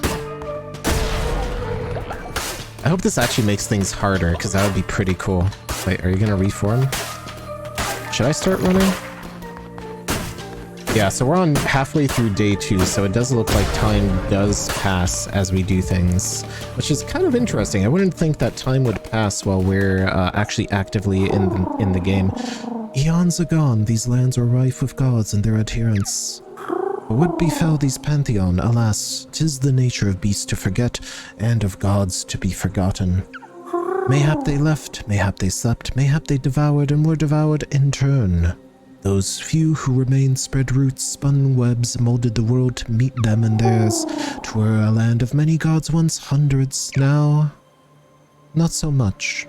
I hope this actually makes things harder, because that would be pretty cool. Wait, are you gonna reform? Should I start running? Yeah, so we're on halfway through day 2, so it does look like time does pass as we do things, which is kind of interesting. I wouldn't think that time would pass while we're actually actively in the game. Eons agone, these lands were rife with gods and their adherents. But what befell these pantheon? Alas, 'tis the nature of beasts to forget, and of gods to be forgotten. Mayhap they left, mayhap they slept, mayhap they devoured and were devoured in turn. Those few who remained spread roots, spun webs, molded the world to meet them and theirs. 'Twere a land of many gods once, hundreds, now not so much.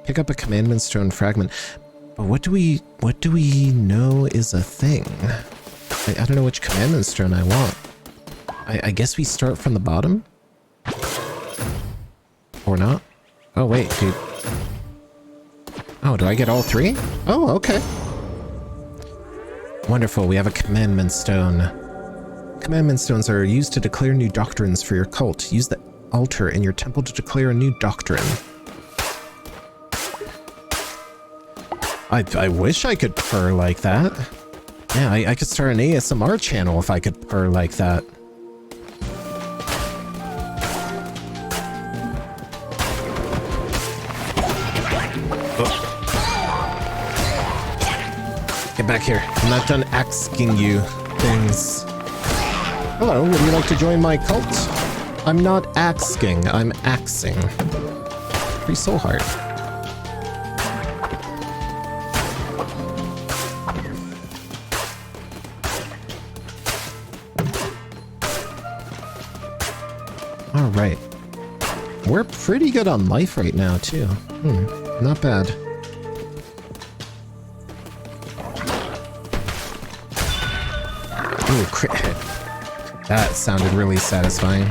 Pick up a Commandment Stone fragment. But what do we know is a thing? I don't know which Commandment Stone I want. I guess we start from the bottom? Or not? Oh wait, dude. Oh, do I get all 3? Oh, okay. Wonderful, we have a Commandment Stone. Commandment Stones are used to declare new doctrines for your cult. Use the altar in your temple to declare a new doctrine. I wish I could purr like that. Yeah, I could start an ASMR channel if I could purr like that. Get back here. I'm not done asking you things. Hello, would you like to join my cult? I'm not asking, I'm axing. Free soul heart. Alright. We're pretty good on life right now, too. Not bad. Ooh, crit hit. That sounded really satisfying.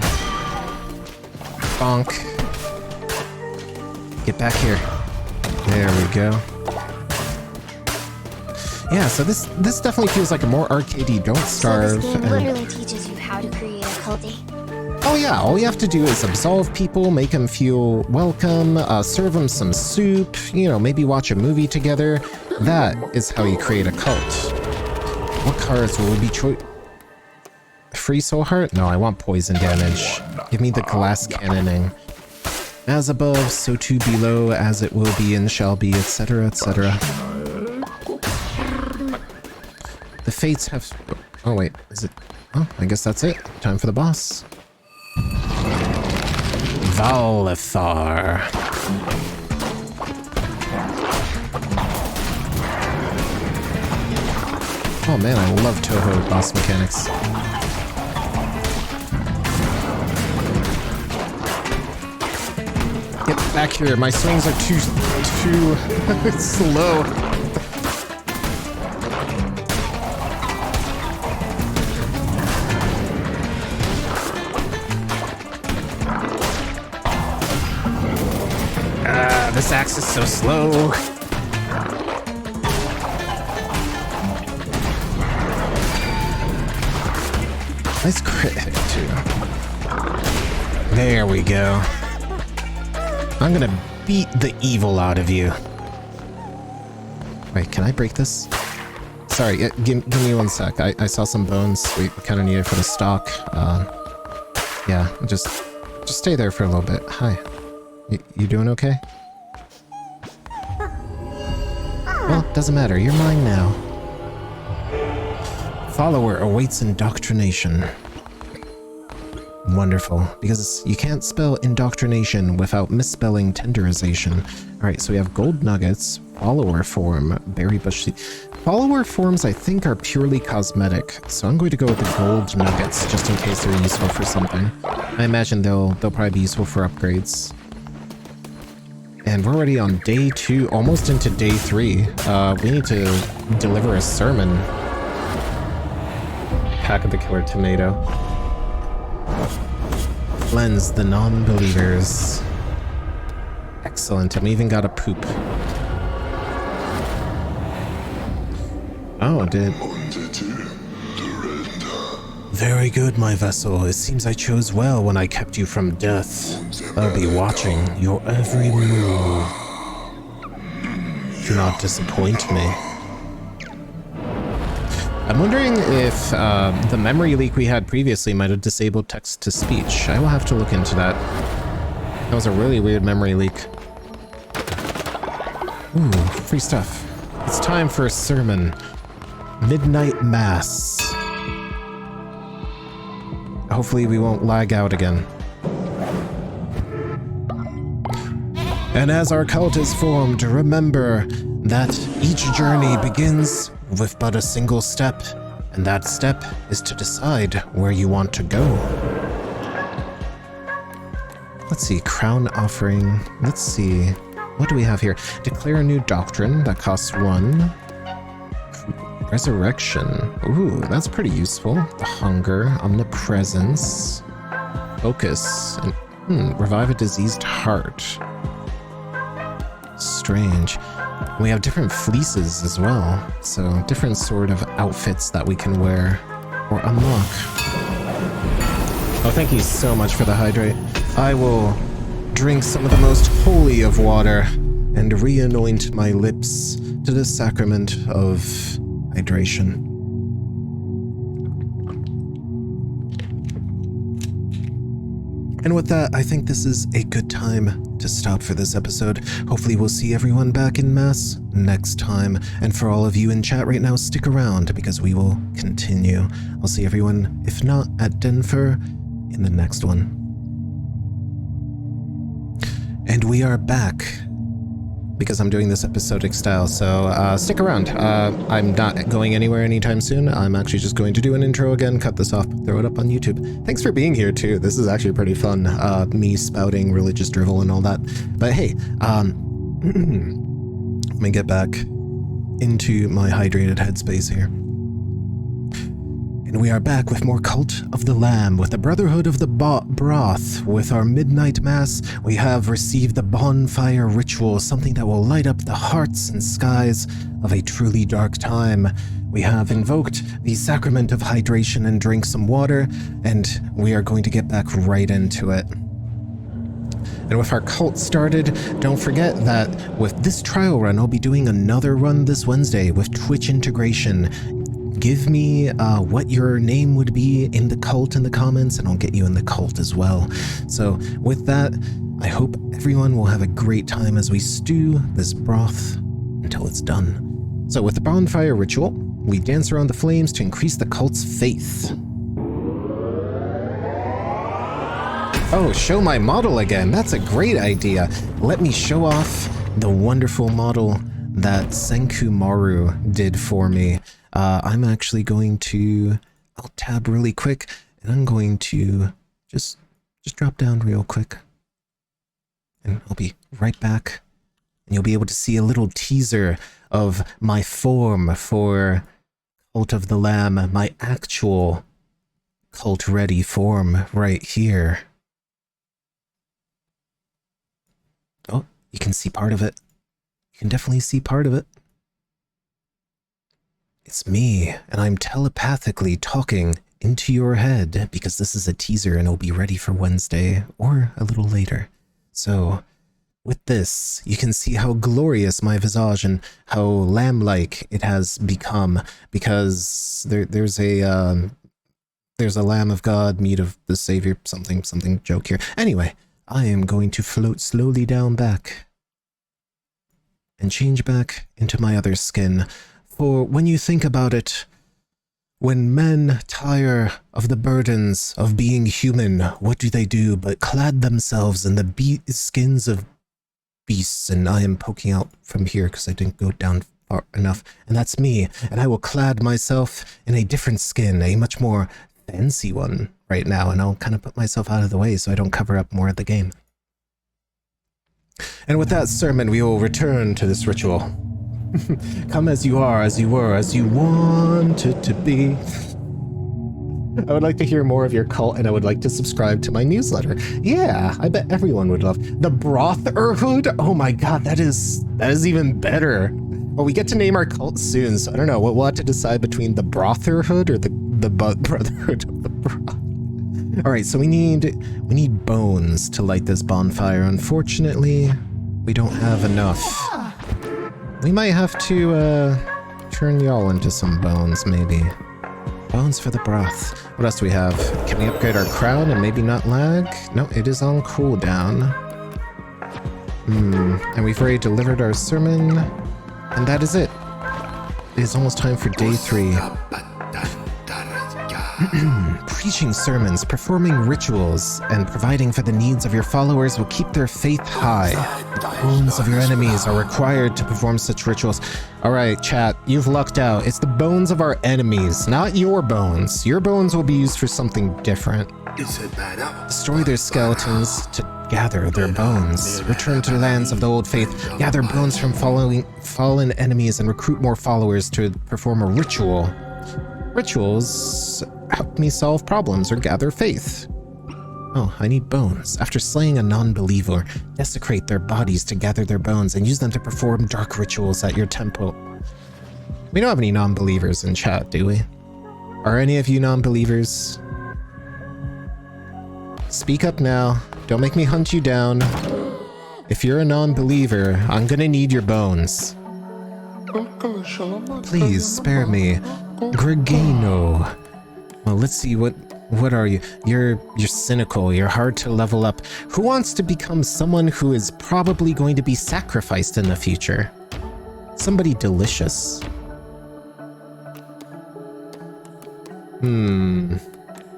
Bonk. Get back here. There we go. Yeah, so this definitely feels like a more arcadey Don't Starve. So this game literally teaches you how to create a culty. Oh yeah, all you have to do is absolve people, make them feel welcome, serve them some soup, you know, maybe watch a movie together. That is how you create a cult. What cards will be Free soul heart? No, I want poison damage. Give me the glass cannoning. As above, so too below, as it will be and shall be, etc., etc. The fates have... Oh wait, is it... Oh, I guess that's it. Time for the boss. Valithar. Oh man, I love Toho boss mechanics. Get back here, my swings are too slow. this axe is so slow. Nice crit hit, too. There we go. I'm gonna beat the evil out of you. Wait, can I break this? Sorry, give me 1 sec. I saw some bones we kind of needed for the stock. Yeah, just stay there for a little bit. Hi. You doing okay? Well, doesn't matter. You're mine now. Follower awaits indoctrination. Wonderful, because you can't spell indoctrination without misspelling tenderization. Alright, so we have gold nuggets, follower form, berry bush seed. Follower forms I think are purely cosmetic, so I'm going to go with the gold nuggets just in case they're useful for something. I imagine they'll probably be useful for upgrades. And we're already on day 2, almost into day 3. We need to deliver a sermon. Pack of the Killer Tomato. Cleanse the non-believers. Excellent, and we even got a poop. Oh, Very good, my vessel. It seems I chose well when I kept you from death. I'll be watching your every move. Do not disappoint me. I'm wondering if the memory leak we had previously might have disabled text-to-speech. I will have to look into that. That was a really weird memory leak. Ooh, free stuff. It's time for a sermon. Midnight Mass. Hopefully we won't lag out again. And as our cult is formed, remember that each journey begins with but a single step, and that step is to decide where you want to go. Let's see, crown offering. Let's see, what do we have here? Declare a new doctrine, that costs 1. Resurrection, ooh, that's pretty useful. The hunger, omnipresence, focus, and revive a diseased heart. Strange. We have different fleeces as well, so different sort of outfits that we can wear or unlock. Oh, thank you so much for the hydrate. I will drink some of the most holy of water and re-anoint my lips to the sacrament of hydration. And with that, I think this is a good time to stop for this episode. Hopefully we'll see everyone back in Mass next time. And for all of you in chat right now, stick around because we will continue. I'll see everyone, if not at Denver, in the next one. And we are back because I'm doing this episodic style, so stick around. I'm not going anywhere anytime soon. I'm actually just going to do an intro again, cut this off, throw it up on YouTube. Thanks for being here too. This is actually pretty fun, me spouting religious drivel and all that. But hey, let me get back into my hydrated headspace here. And we are back with more Cult of the Lamb, with the Brotherhood of the Broth. With our Midnight Mass, we have received the Bonfire Ritual, something that will light up the hearts and skies of a truly dark time. We have invoked the Sacrament of Hydration and drank some water, and we are going to get back right into it. And with our cult started, don't forget that with this trial run, I'll be doing another run this Wednesday with Twitch integration. Give me what your name would be in the cult in the comments, and I'll get you in the cult as well. So with that, I hope everyone will have a great time as we stew this broth until it's done. So with the Bonfire Ritual, we dance around the flames to increase the cult's faith. Oh, show my model again. That's a great idea. Let me show off the wonderful model that Senkumaru did for me. I'm actually going to, I'll tab really quick, and I'm going to just drop down real quick. And I'll be right back. And you'll be able to see a little teaser of my form for Cult of the Lamb, my actual cult-ready form right here. Oh, You can see part of it. You can definitely see part of it. It's me, and I'm telepathically talking into your head because this is a teaser and it'll be ready for Wednesday or a little later. So, with this, you can see how glorious my visage and how lamb-like it has become, because there's a Lamb of God, meat of the Savior, something joke here. Anyway, I am going to float slowly down back and change back into my other skin. For when you think about it, when men tire of the burdens of being human, what do but clad themselves in the skins of beasts? And I am poking out from here because I didn't go down far enough. And that's me. And I will clad myself in a different skin, a much more fancy one right now. And I'll kind of put myself out of the way so I don't cover up more of the game. And with that sermon, we will return to this ritual. Come as you are, as you were, as you wanted to be. I would like to hear more of your cult, and I would like to subscribe to my newsletter. Yeah, I bet everyone would love the Brotherhood. Oh my god, that is even better. Well, we get to name our cult soon, so I don't know. We'll have to decide between the Brotherhood or the Brotherhood of the Broth. All right, so we need bones to light this bonfire. Unfortunately, we don't have enough. We might have to turn y'all into some bones, maybe. Bones for the broth. What else do we have? Can we upgrade our crown and maybe not lag? No, it is on cooldown. And we've already delivered our sermon. And that is it. It is almost time for day 3. Preaching sermons, performing rituals, and providing for the needs of your followers will keep their faith high. The bones of your enemies are required to perform such rituals. Alright, chat, you've lucked out. It's the bones of our enemies, not your bones. Your bones will be used for something different. Destroy their skeletons to gather their bones. Return to the lands of the old faith. Gather bones from fallen enemies and recruit more followers to perform a ritual. Rituals help me solve problems or gather faith. Oh, I need bones. After slaying a non-believer, desecrate their bodies to gather their bones and use them to perform dark rituals at your temple. We don't have any non-believers in chat, do we? Are any of you non-believers? Speak up now. Don't make me hunt you down. If you're a non-believer, I'm gonna need your bones. Please spare me. Gregano. Well, let's see, what are you? You're cynical, you're hard to level up. Who wants to become someone who is probably going to be sacrificed in the future? Somebody delicious. You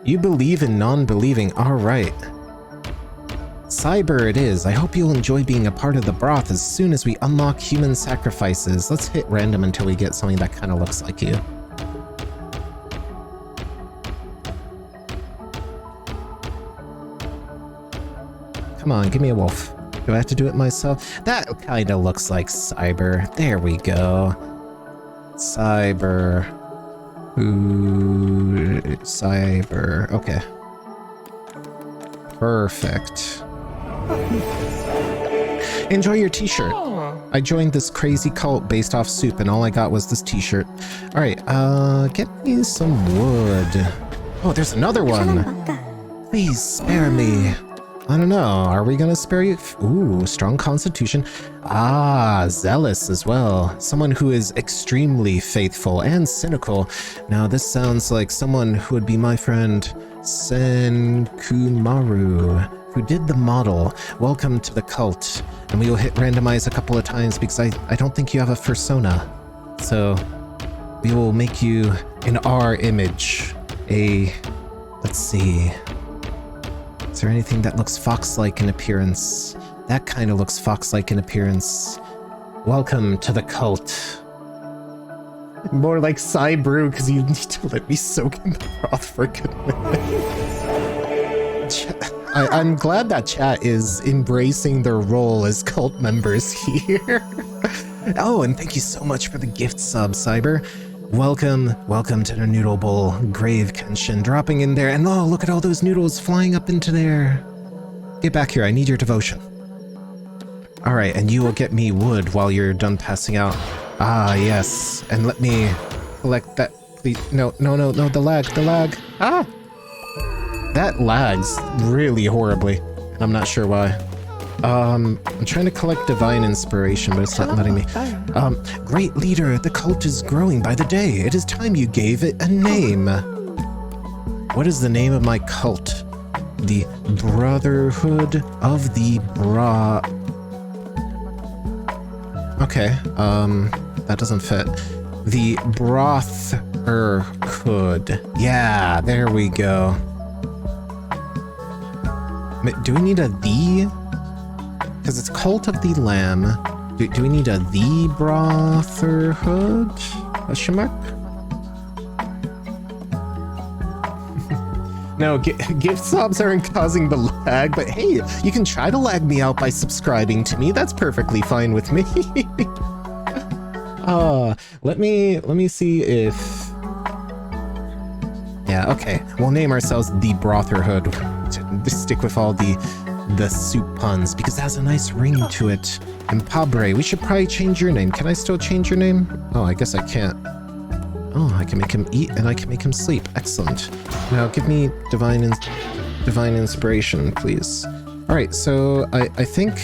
believe in non-believing, alright. Cyber it is. I hope you'll enjoy being a part of the broth as soon as we unlock human sacrifices. Let's hit random until we get something that kind of looks like you. Come on, give me a wolf. Do I have to do it myself? That kind of looks like Cyber. There we go. Cyber. Ooh, Cyber. Okay. Perfect. Enjoy your t-shirt. I joined this crazy cult based off soup and all I got was this t-shirt. Alright, get me some wood. Oh, there's another one. Please spare me. I don't know, are we gonna spare you? Ooh, strong constitution. Ah, zealous as well. Someone who is extremely faithful and cynical. Now this sounds like someone who would be my friend Senkumaru, who did the model. Welcome to the cult. And we will hit randomize a couple of times because I don't think you have a persona. So we will make you in our image. Let's see. Is there anything that looks fox-like in appearance? That kind of looks fox-like in appearance. Welcome to the cult. More like Cybrew, because you need to let me soak in the broth for a good minute. I'm glad that chat is embracing their role as cult members here. Oh, and thank you so much for the gift sub, Cyber. Welcome to the Noodle Bowl. Grave Kenshin dropping in there, and oh, look at all those noodles flying up into there. Get back here, I need your devotion. Alright, and you will get me wood while you're done passing out. Ah, yes. And let me collect that, please. No, the lag. Ah! That lags really horribly. I'm not sure why. I'm trying to collect divine inspiration, but it's not letting me. Great leader, the cult is growing by the day. It is time you gave it a name. What is the name of my cult? The Brotherhood of the Okay, that doesn't fit. The Brotherhood. Yeah, there we go. Do we need a the? Because it's Cult of the Lamb. Do we need a the Brotherhood? Question mark? No, gift subs aren't causing the lag, but hey, you can try to lag me out by subscribing to me. That's perfectly fine with me. Let me see if... Yeah, okay. We'll name ourselves the Brotherhood. Stick with all the soup puns, because it has a nice ring to it. And Pabre, we should probably change your name. Can I still change your name? Oh, I guess I can't. Oh, I can make him eat and I can make him sleep. Excellent. Now give me divine inspiration, please. All right, so I think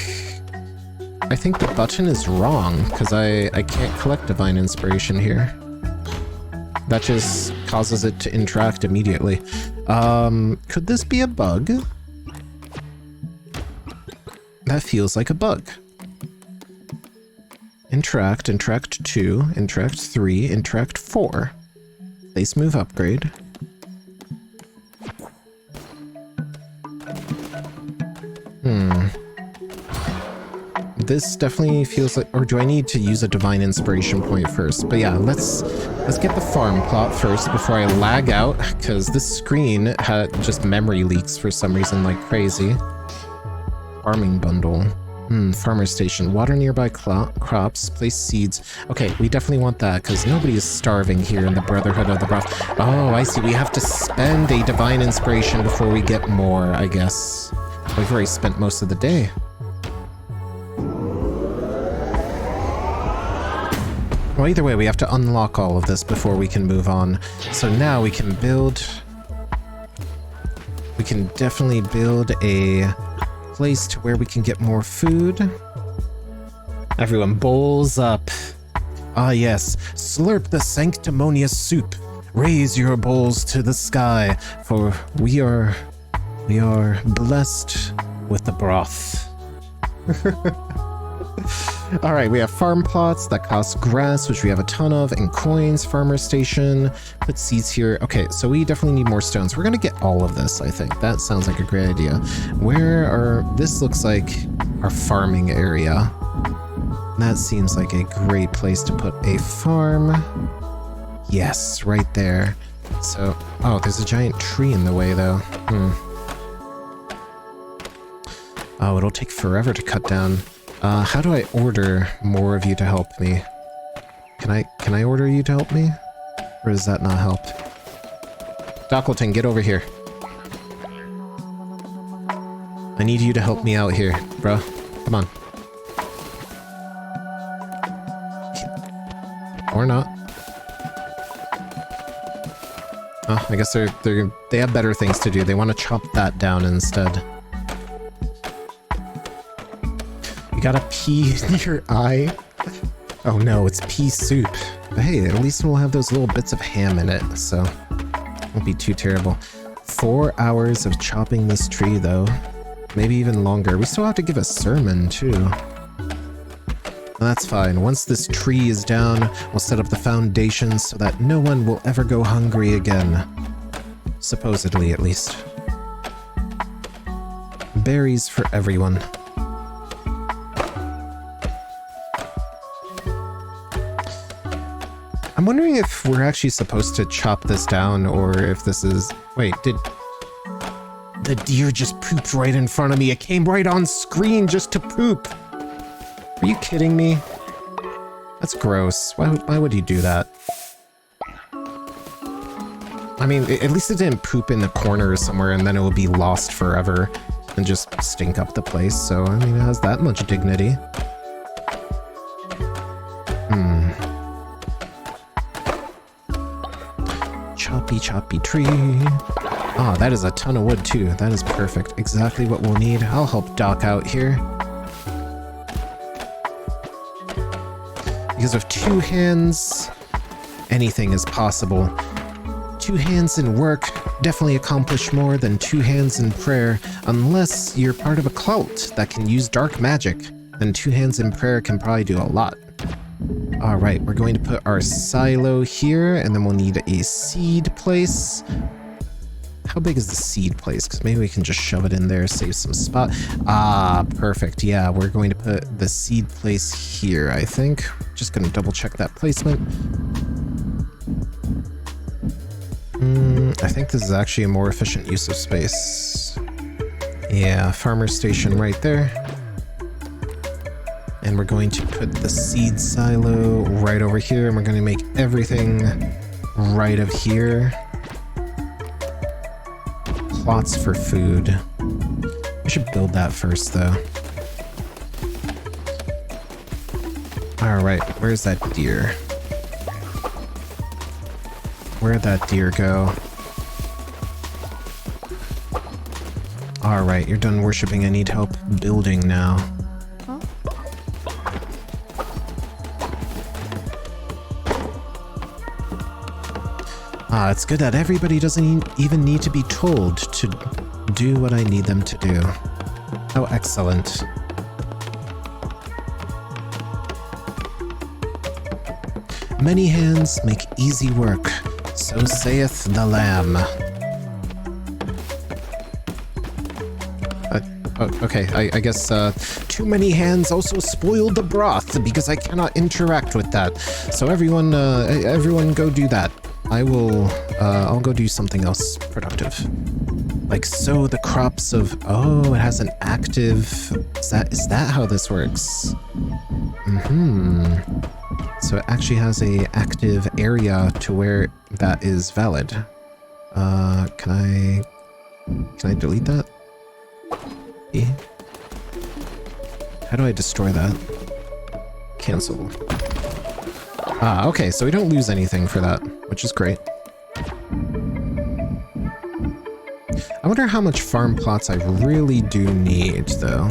the button is wrong because I can't collect divine inspiration here. That just causes it to interact immediately. Could this be a bug? That feels like a bug. Interact 2, interact 3, interact 4. Place move upgrade. This definitely feels like, or do I need to use a divine inspiration point first? But yeah, let's get the farm plot first before I lag out, because this screen had just memory leaks for some reason like crazy. Farming bundle. Farmer station. Water nearby crops. Place seeds. Okay, we definitely want that because nobody is starving here in the Brotherhood of the Broth. Oh, I see. We have to spend a divine inspiration before we get more, I guess. We've already spent most of the day. Well, either way, we have to unlock all of this before we can move on. So now we can build... We can definitely build a place to where we can get more food. Everyone, bowls up. Ah yes, slurp the sanctimonious soup. Raise your bowls to the sky, for we are blessed with the broth. All right, we have farm plots that cost grass, which we have a ton of, and coins, farmer station, put seeds here. Okay, so we definitely need more stones. We're gonna get all of this, I think. That sounds like a great idea. This looks like our farming area. That seems like a great place to put a farm. Yes, right there. So, oh, there's a giant tree in the way though. Oh, it'll take forever to cut down. How do I order more of you to help me? Can I order you to help me? Or does that not help? Dockleton, get over here. I need you to help me out here, bro. Come on. Or not. Oh, I guess they have better things to do. They want to chop that down instead. Got a pea in your eye? Oh no, it's pea soup. But hey, at least we'll have those little bits of ham in it, so it won't be too terrible. 4 hours of chopping this tree, though. Maybe even longer. We still have to give a sermon, too. That's fine. Once this tree is down, we'll set up the foundations so that no one will ever go hungry again. Supposedly, at least. Berries for everyone. I'm wondering if we're actually supposed to chop this down, or if this is... Wait, did... The deer just pooped right in front of me. It came right on screen just to poop. Are you kidding me? That's gross. Why would you do that? I mean, at least it didn't poop in the corner somewhere and then it would be lost forever and just stink up the place. So, I mean, it has that much dignity. choppy, choppy tree. Ah, that is a ton of wood too. That is perfect. Exactly what we'll need. I'll help Doc out here. Because with 2 hands, anything is possible. 2 hands in work definitely accomplish more than 2 hands in prayer, unless you're part of a cult that can use dark magic. Then 2 hands in prayer can probably do a lot. Alright, we're going to put our silo here, and then we'll need a seed place. How big is the seed place? Because maybe we can just shove it in there, save some spot. Ah, perfect. Yeah, we're going to put the seed place here, I think. Just going to double check that placement. I think this is actually a more efficient use of space. Yeah, farmer station right there. And we're going to put the seed silo right over here, and we're going to make everything right of here. Plots for food. I should build that first, though. Alright, where's that deer? Where'd that deer go? Alright, you're done worshipping. I need help building now. Ah, it's good that everybody doesn't even need to be told to do what I need them to do. How excellent. Many hands make easy work, so saith the Lamb. Okay, I guess too many hands also spoiled the broth because I cannot interact with that. So everyone go do that. I'll go do something else productive. Like sow the crops of, oh, it has an active, is that how this works? So it actually has a active area to where that is valid. Can I delete that? Yeah. How do I destroy that? Cancel. Ah, okay, so we don't lose anything for that, which is great. I wonder how much farm plots I really do need, though.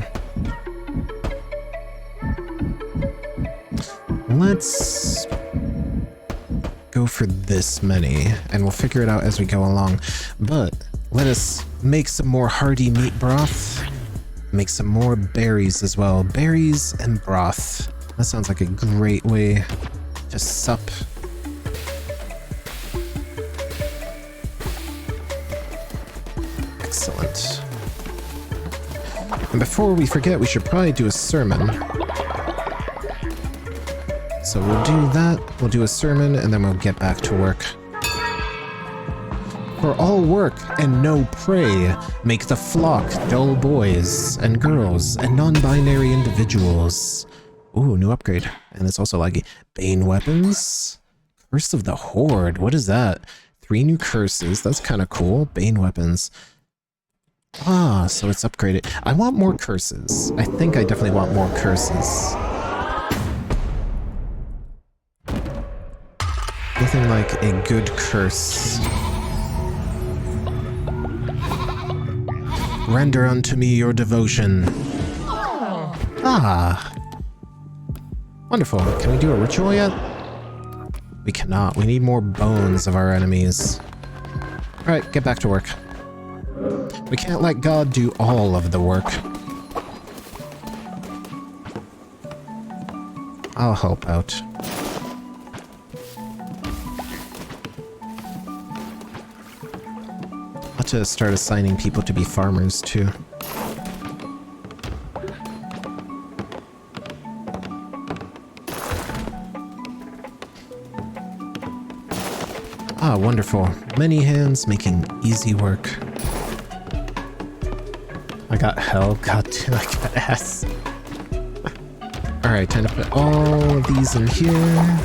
Let's go for this many, and we'll figure it out as we go along. But let us make some more hearty meat broth. Make some more berries as well. Berries and broth. That sounds like a great way to sup. Excellent. And before we forget, we should probably do a sermon. So we'll do that, we'll do a sermon, and then we'll get back to work. For all work and no prey, make the flock dull boys and girls and non-binary individuals. Ooh, new upgrade. And it's also laggy. Bane weapons? Curse of the Horde, what is that? 3 new curses, that's kind of cool. Bane weapons. Ah, so it's upgraded. I want more curses. I think I definitely want more curses. Anything like a good curse. Render unto me your devotion. Ah. Wonderful. Can we do a ritual yet? We cannot. We need more bones of our enemies. Alright, get back to work. We can't let God do all of the work. I'll help out. I'll have to start assigning people to be farmers too. Ah, wonderful. Many hands making easy work. I got hell. God damn, I got ass. Alright, time to put all of these in here.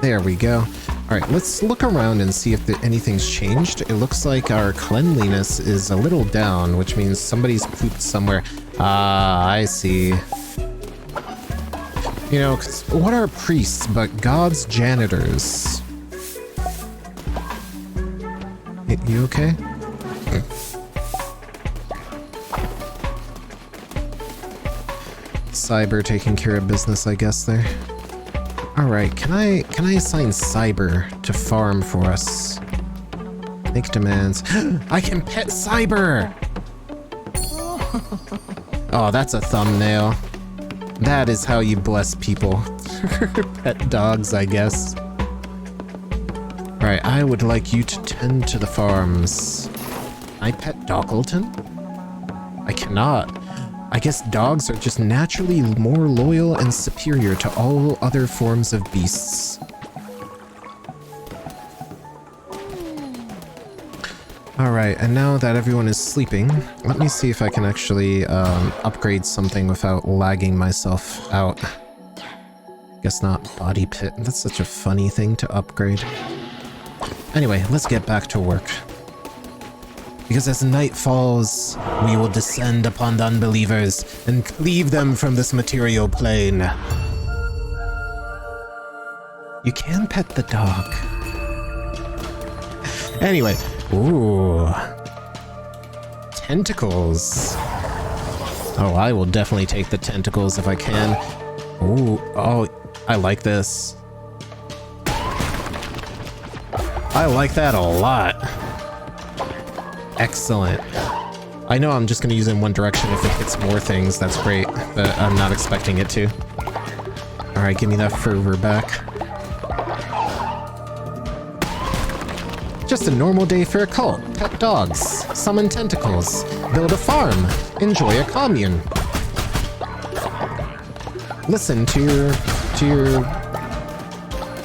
There we go. Alright, let's look around and see if anything's changed. It looks like our cleanliness is a little down, which means somebody's pooped somewhere. Ah, I see. You know, 'cause what are priests but God's janitors? You okay? Cyber taking care of business, I guess, there. Alright, can I assign Cyber to farm for us? Make demands. I can pet Cyber! Oh, that's a thumbnail. That is how you bless people. Pet dogs, I guess. Alright, I would like you to tend to the farms. Can I pet Doggleton? I cannot. I guess dogs are just naturally more loyal and superior to all other forms of beasts. Alright, and now that everyone is sleeping, let me see if I can actually upgrade something without lagging myself out. Guess not. Body pit. That's such a funny thing to upgrade. Anyway, let's get back to work. Because as night falls, we will descend upon the unbelievers and cleave them from this material plane. You can pet the dog. Anyway, ooh. Tentacles. Oh, I will definitely take the tentacles if I can. Ooh, oh, I like this. I like that a lot. Excellent. I know I'm just going to use it in one direction. If it hits more things, that's great, but I'm not expecting it to. Alright, give me that fervor back. Just a normal day for a cult. Pet dogs, summon tentacles, build a farm, enjoy a commune. Listen to your...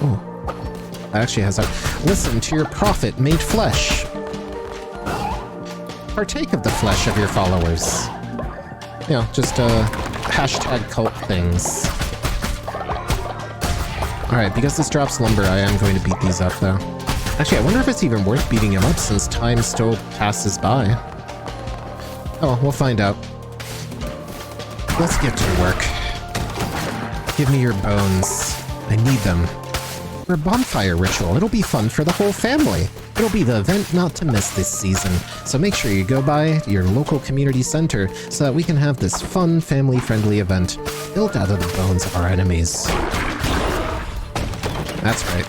Oh. That actually has that. Listen to your prophet made flesh. Partake of the flesh of your followers. You know, just hashtag cult things. Alright, because this drops lumber, I am going to beat these up though. Actually, I wonder if it's even worth beating him up since time still passes by. Oh, we'll find out. Let's get to work. Give me your bones. I need them. For a bonfire ritual, it'll be fun for the whole family. It'll be the event not to miss this season, so make sure you go by your local community center so that we can have this fun, family-friendly event built out of the bones of our enemies. That's right.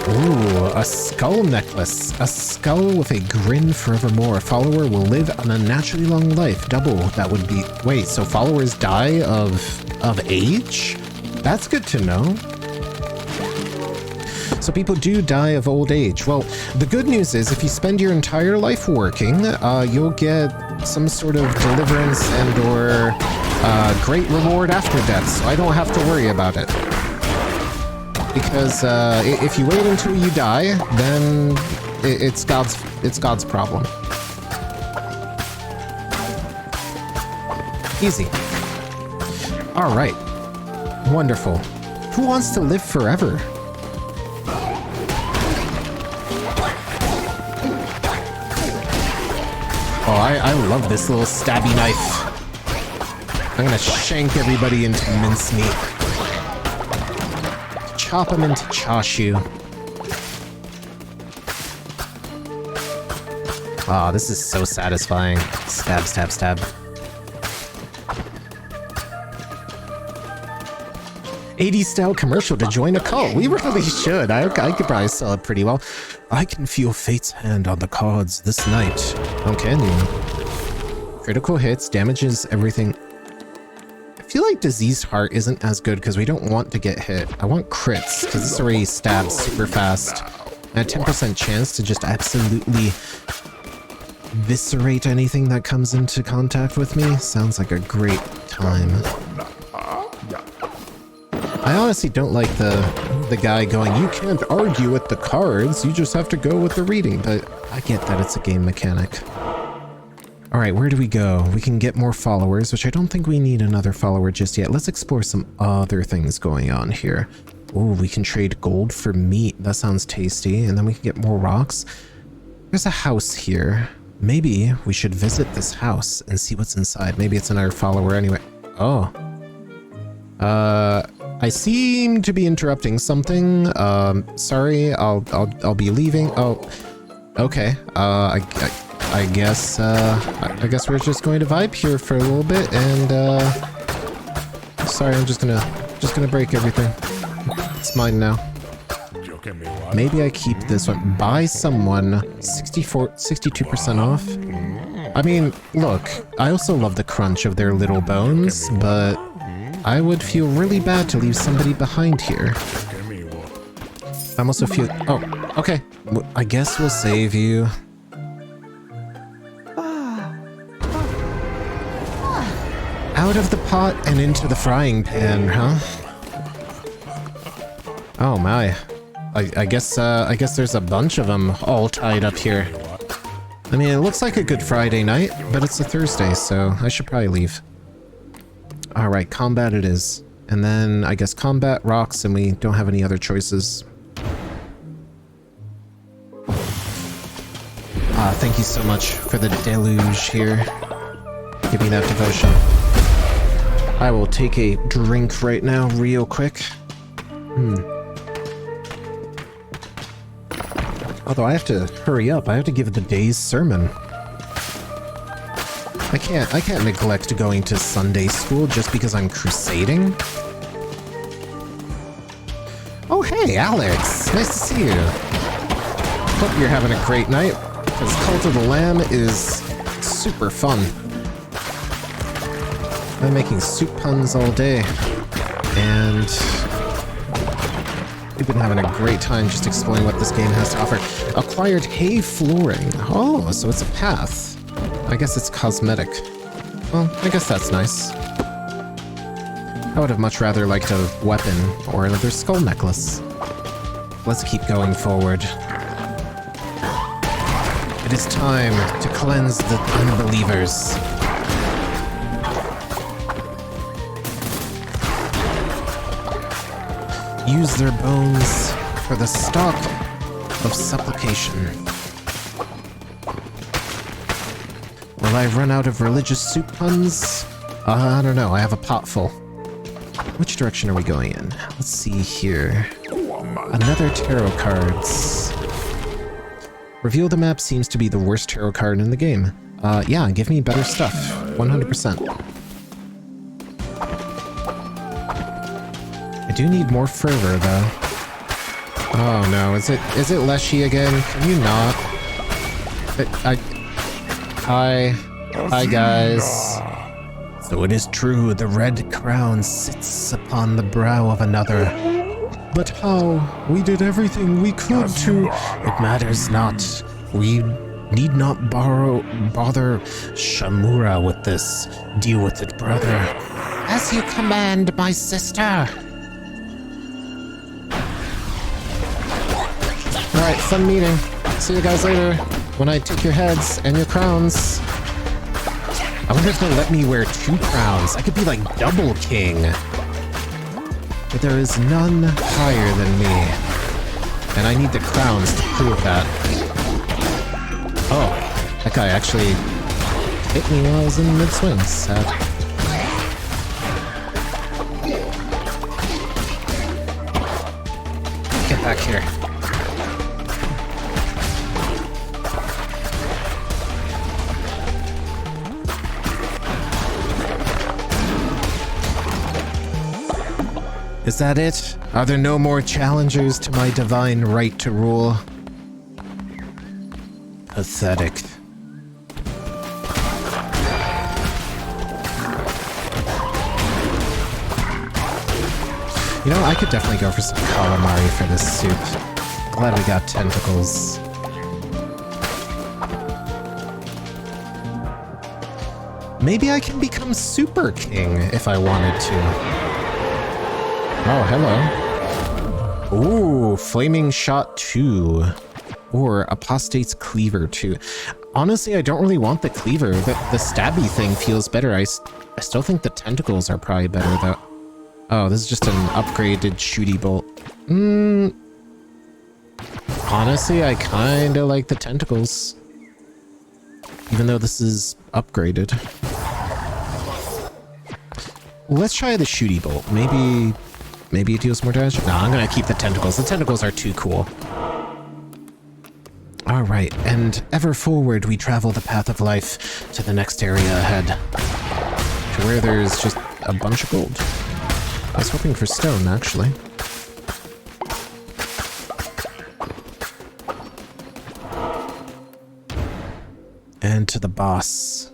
Ooh, a skull necklace. A skull with a grin forevermore. A follower will live an unnaturally long life. Double, that would be... Wait, so followers die of age? That's good to know. So people do die of old age. Well, the good news is if you spend your entire life working, you'll get some sort of deliverance and or great reward after death, so I don't have to worry about it. Because if you wait until you die, then it's God's problem. Easy. All right. Wonderful. Who wants to live forever? Oh, I love this little stabby knife. I'm gonna shank everybody into mincemeat. Chop them into chashu. Ah, this is so satisfying. Stab, stab, stab. 80s style commercial to join a cult. We really should. I could probably sell it pretty well. I can feel fate's hand on the cards this night. Oh, can you? Critical hits, damages everything. I feel like Diseased Heart isn't as good because we don't want to get hit. I want crits because this already stabs super fast. And a 10% chance to just absolutely eviscerate anything that comes into contact with me. Sounds like a great time. I honestly don't like the guy going, you can't argue with the cards, you just have to go with the reading, but I get that it's a game mechanic. Alright, where do we go? We can get more followers, which I don't think we need another follower just yet. Let's explore some other things going on here. Oh, we can trade gold for meat. That sounds tasty. And then we can get more rocks. There's a house here. Maybe we should visit this house and see what's inside. Maybe it's another follower anyway. Oh. I seem to be interrupting something. Sorry, I'll be leaving. Oh, okay. I guess we're just going to vibe here for a little bit, and sorry, I'm just gonna break everything. It's mine now. Maybe I keep this one. Buy someone 62% off. I mean, look, I also love the crunch of their little bones, but I would feel really bad to leave somebody behind here. I'm also feel. Oh, okay. I guess we'll save you. Out of the pot and into the frying pan, huh? Oh my. I guess there's a bunch of them all tied up here. I mean, it looks like a good Friday night, but it's a Thursday, so I should probably leave. Alright, combat it is. And then I guess combat rocks, and we don't have any other choices. Thank you so much for the deluge here. Give me that devotion. I will take a drink right now, real quick. Although I have to hurry up, I have to give the day's sermon. I can't neglect going to Sunday school just because I'm crusading. Oh hey, Alex! Nice to see you. Hope you're having a great night, because Cult of the Lamb is super fun. I'm making soup puns all day, and we've been having a great time just exploring what this game has to offer. Acquired hay flooring. Oh, so it's a path. I guess it's cosmetic. Well, I guess that's nice. I would have much rather liked a weapon or another skull necklace. Let's keep going forward. It is time to cleanse the unbelievers. Use their bones for the stock of supplication. Will I run out of religious soup puns? I don't know, I have a pot full. Which direction are we going in? Let's see here. Another tarot cards. Reveal the map seems to be the worst tarot card in the game. Yeah, give me better stuff. 100%. I do need more fervor, though. Oh no, is it Leshy again? Can you not? Hi guys. So it is true, the red crown sits upon the brow of another. But how? We did everything we could to... It matters not. We need not bother Shamura with this. Deal with it, brother. As you command, my sister. Alright, fun meeting. See you guys later, when I take your heads and your crowns. I wonder if they'll let me wear 2 crowns. I could be like double king. But there is none higher than me. And I need the crowns to prove that. Oh, that guy actually hit me while I was in mid-swing. Sad. Get back here. Is that it? Are there no more challengers to my divine right to rule? Pathetic. You know, I could definitely go for some calamari for this soup. Glad we got tentacles. Maybe I can become Super King if I wanted to. Oh, hello. Ooh, Flaming Shot 2. Or Apostate's Cleaver 2. Honestly, I don't really want the cleaver. The stabby thing feels better. I still think the tentacles are probably better, though. Oh, this is just an upgraded shooty bolt. Honestly, I kinda like the tentacles. Even though this is upgraded. Let's try the shooty bolt. Maybe Maybe it deals more damage? No, I'm gonna keep the tentacles. The tentacles are too cool. Alright, and ever forward we travel the path of life to the next area ahead. To where there's just a bunch of gold. I was hoping for stone, actually. And to the boss.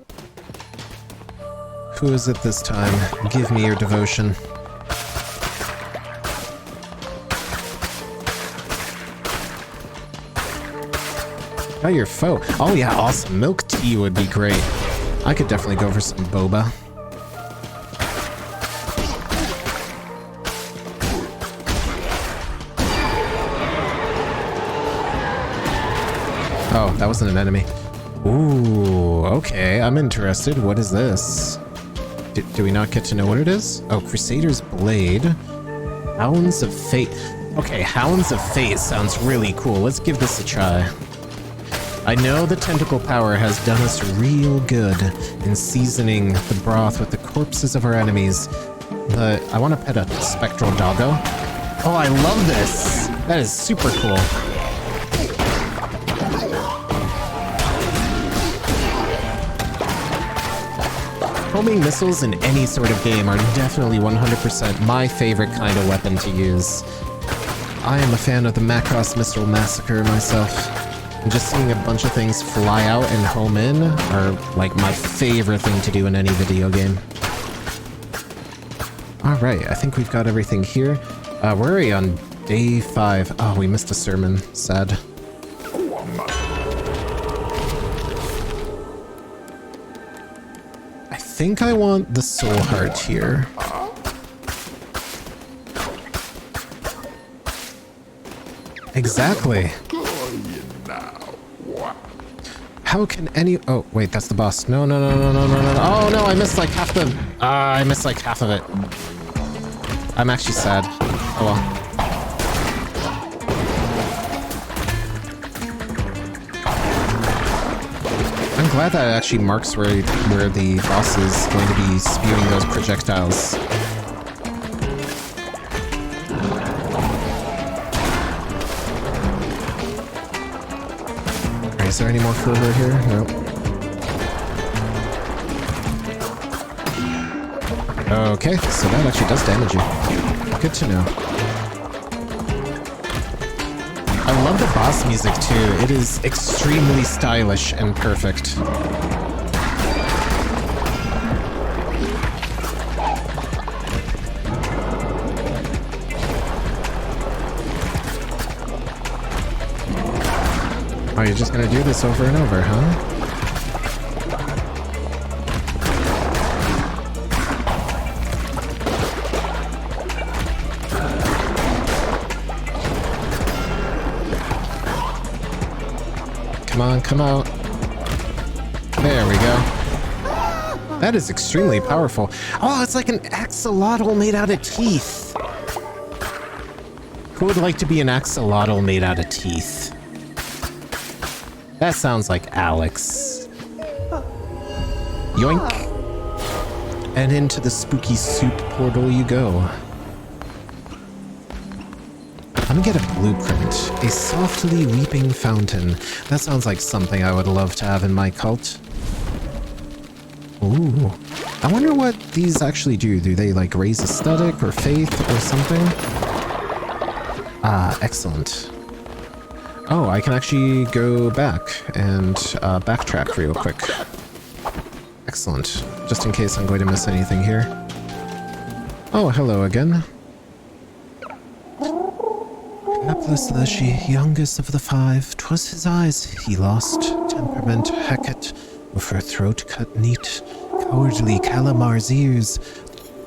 Who is it this time? Give me your devotion. Oh, your foe. Oh yeah, awesome. Milk tea would be great. I could definitely go for some boba. Oh, that wasn't an enemy. Ooh, okay, I'm interested. What is this? Do we not get to know what it is? Oh, Crusader's Blade. Hounds of Fate. Okay, Hounds of Fate sounds really cool. Let's give this a try. I know the tentacle power has done us real good in seasoning the broth with the corpses of our enemies, but I want to pet a spectral doggo. Oh, I love this! That is super cool. Homing missiles in any sort of game are definitely 100% my favorite kind of weapon to use. I am a fan of the Macross Missile Massacre myself. And just seeing a bunch of things fly out and home in are like my favorite thing to do in any video game. Alright, I think we've got everything here. Where are we on day 5? Oh, we missed a sermon. Sad. I think I want the soul heart here. Exactly. How can any... Oh, wait, that's the boss. No. Oh, no, I missed like half the... I missed like half of it. I'm actually sad. Oh, well. I'm glad that it actually marks where the boss is going to be spewing those projectiles. Is there any more further here? Nope. Okay, so that actually does damage you. Good to know. I love the boss music too. It is extremely stylish and perfect. Oh, you're just gonna do this over and over, huh? Come on, come out. There we go. That is extremely powerful. Oh, it's like an axolotl made out of teeth. Who would like to be an axolotl made out of teeth? That sounds like Alex. Yoink. And into the spooky soup portal you go. I'm gonna get a blueprint. A softly weeping fountain. That sounds like something I would love to have in my cult. Ooh. I wonder what these actually do. Do they like raise aesthetic or faith or something? Ah, excellent. Oh, I can actually go back and backtrack real quick. Excellent. Just in case I'm going to miss anything here. Oh, hello again. Hapless Leshy, youngest of the 5, 'twas his eyes he lost. Temperament Hecate, with her throat cut neat. Cowardly Calamar's ears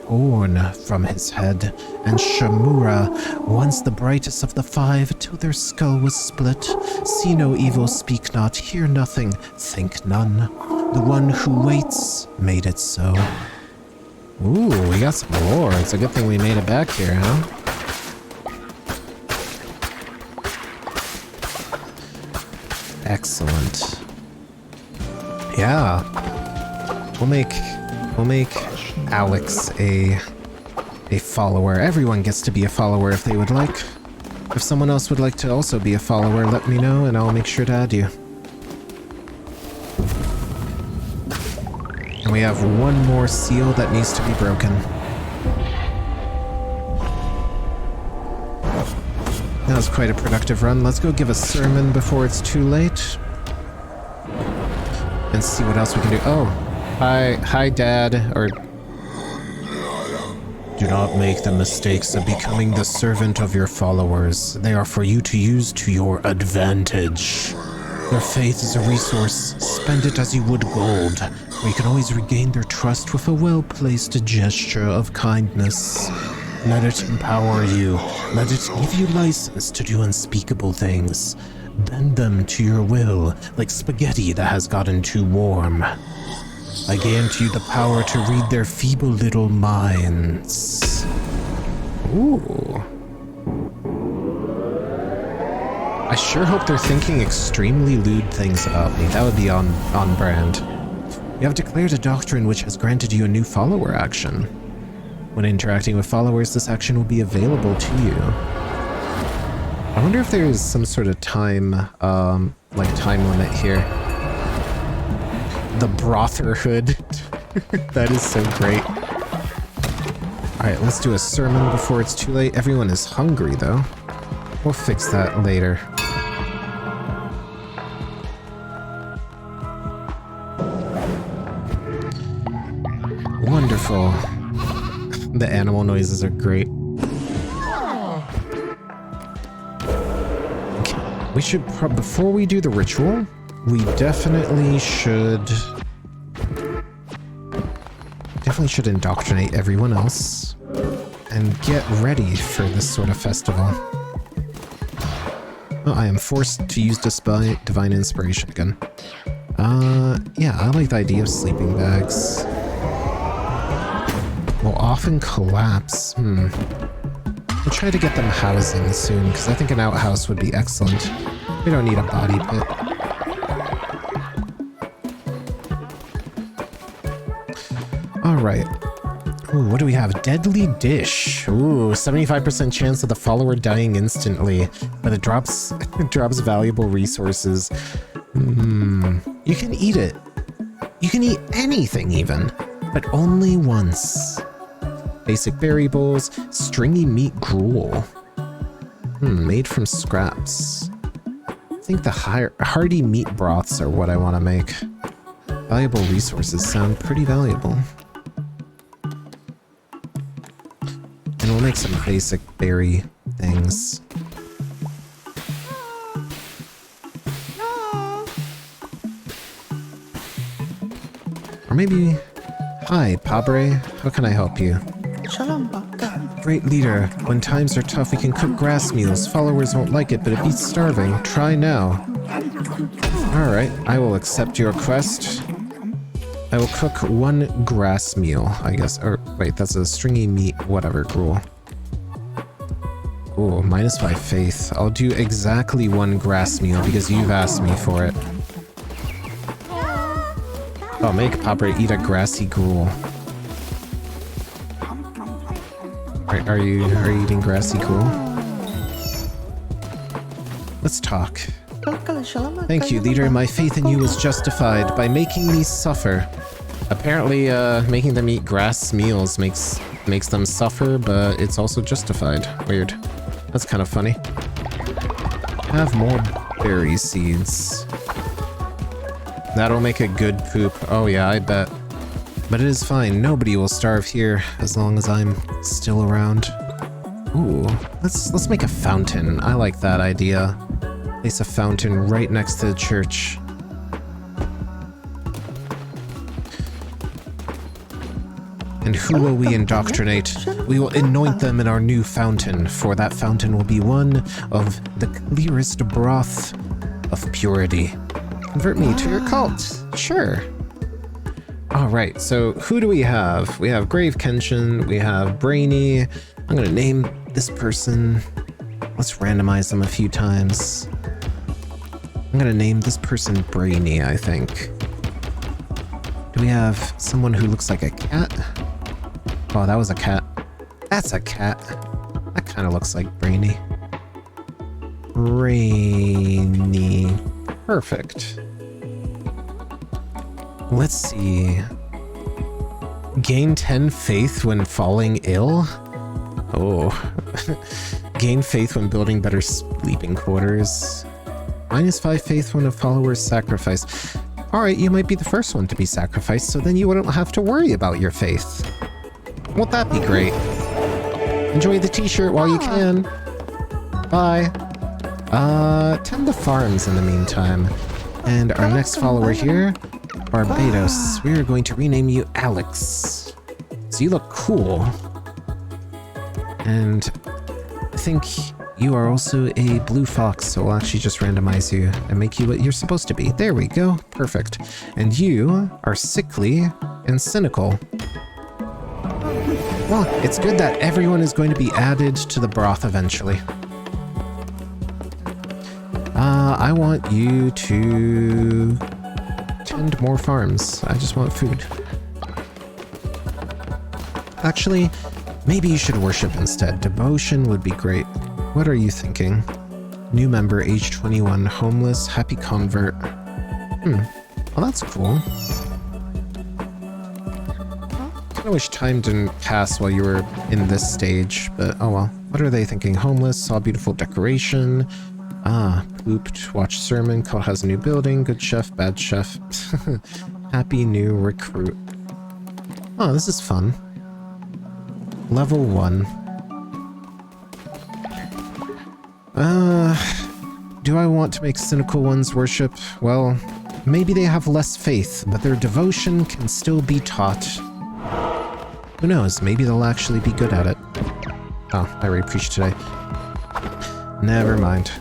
torn from his head, and Shamura, once the brightest of the 5, till their skull was split. See no evil, speak not, hear nothing, think none. The one who waits made it so. Ooh, we got some lore. It's a good thing we made it back here, huh? Excellent. Yeah. We'll make Alex a a follower. Everyone gets to be a follower if they would like. If someone else would like to also be a follower, let me know and I'll make sure to add you. And we have one more seal that needs to be broken. That was quite a productive run. Let's go give a sermon before it's too late. And see what else we can do. Oh, hi Dad, or... Do not make the mistakes of becoming the servant of your followers. They are for you to use to your advantage. Their faith is a resource. Spend it as you would gold, where you can always regain their trust with a well-placed gesture of kindness. Let it empower you. Let it give you license to do unspeakable things. Bend them to your will, like spaghetti that has gotten too warm. I guarantee you the power to read their feeble little minds. Ooh. I sure hope they're thinking extremely lewd things about me. That would be on brand. You have declared a doctrine which has granted you a new follower action. When interacting with followers, this action will be available to you. I wonder if there is some sort of time, like time limit here. The Brotherhood. That is so great. Alright, let's do a sermon before it's too late. Everyone is hungry, though. We'll fix that later. Wonderful. The animal noises are great. Okay, we should, before we do the ritual, we definitely should indoctrinate everyone else and get ready for this sort of festival. Oh, I am forced to use divine inspiration again. Yeah, I like the idea of sleeping bags. Will often collapse. We'll try to get them housing soon, because I think an outhouse would be excellent. We don't need a body pit. Alright. Ooh, what do we have? Deadly Dish. Ooh, 75% chance of the follower dying instantly, but it drops valuable resources. You can eat it. You can eat anything even, but only once. Basic berry bowls, stringy meat gruel. Made from scraps. I think the hearty meat broths are what I want to make. Valuable resources sound pretty valuable. And we'll make some basic berry things. Or maybe... Hi, Pabre. How can I help you? Great leader. When times are tough, we can cook grass meals. Followers won't like it, but it beats starving. Try now. Alright, I will accept your request. I will cook one grass meal, I guess. Or, wait, that's a stringy meat, whatever, gruel. Ooh, -5 faith. I'll do exactly one grass meal because you've asked me for it. Oh, make Papa eat a grassy gruel. Are you eating grassy gruel? Let's talk. Thank you, leader. My faith in you was justified by making me suffer. Apparently, making them eat grass meals makes them suffer, but it's also justified. Weird. That's kind of funny. Have more berry seeds. That'll make a good poop. Oh yeah, I bet. But it is fine. Nobody will starve here as long as I'm still around. Ooh, let's make a fountain. I like that idea. Place a fountain right next to the church. And who will we indoctrinate? We will anoint them in our new fountain, for that fountain will be one of the clearest broth of purity. Convert me to your cult. Sure. Alright, so who do we have? We have Grave Kenshin, we have Brainy. I'm gonna name this person. Let's randomize them a few times. I'm gonna name this person Brainy, I think. Do we have someone who looks like a cat? Oh, that was a cat. That's a cat. That kind of looks like Brainy. Brainy. Perfect. Let's see. Gain 10 faith when falling ill? Oh. Gain faith when building better sleeping quarters. -5 faith when a follower is sacrificed. Alright, you might be the first one to be sacrificed, so then you wouldn't have to worry about your faith. Won't that be great? Enjoy the t-shirt while you can. Bye. Tend the farms in the meantime. And our next follower here, Barbados. We are going to rename you Alex. So you look cool. And I think you are also a blue fox, so we'll actually just randomize you and make you what you're supposed to be. There we go. Perfect. And you are sickly and cynical. Well, it's good that everyone is going to be added to the broth eventually. I want you to tend more farms. I just want food. Actually, maybe you should worship instead. Devotion would be great. What are you thinking? New member, age 21, homeless, happy convert. Well, that's cool. I wish time didn't pass while you were in this stage, but oh well. What are they thinking? Homeless, saw beautiful decoration. Pooped, watched sermon, call has a new building, good chef, bad chef. Happy new recruit. Oh, this is fun. Level 1. Do I want to make cynical ones worship? Well, maybe they have less faith, but their devotion can still be taught. Who knows, maybe they'll actually be good at it. Oh, I already preached today. Never mind.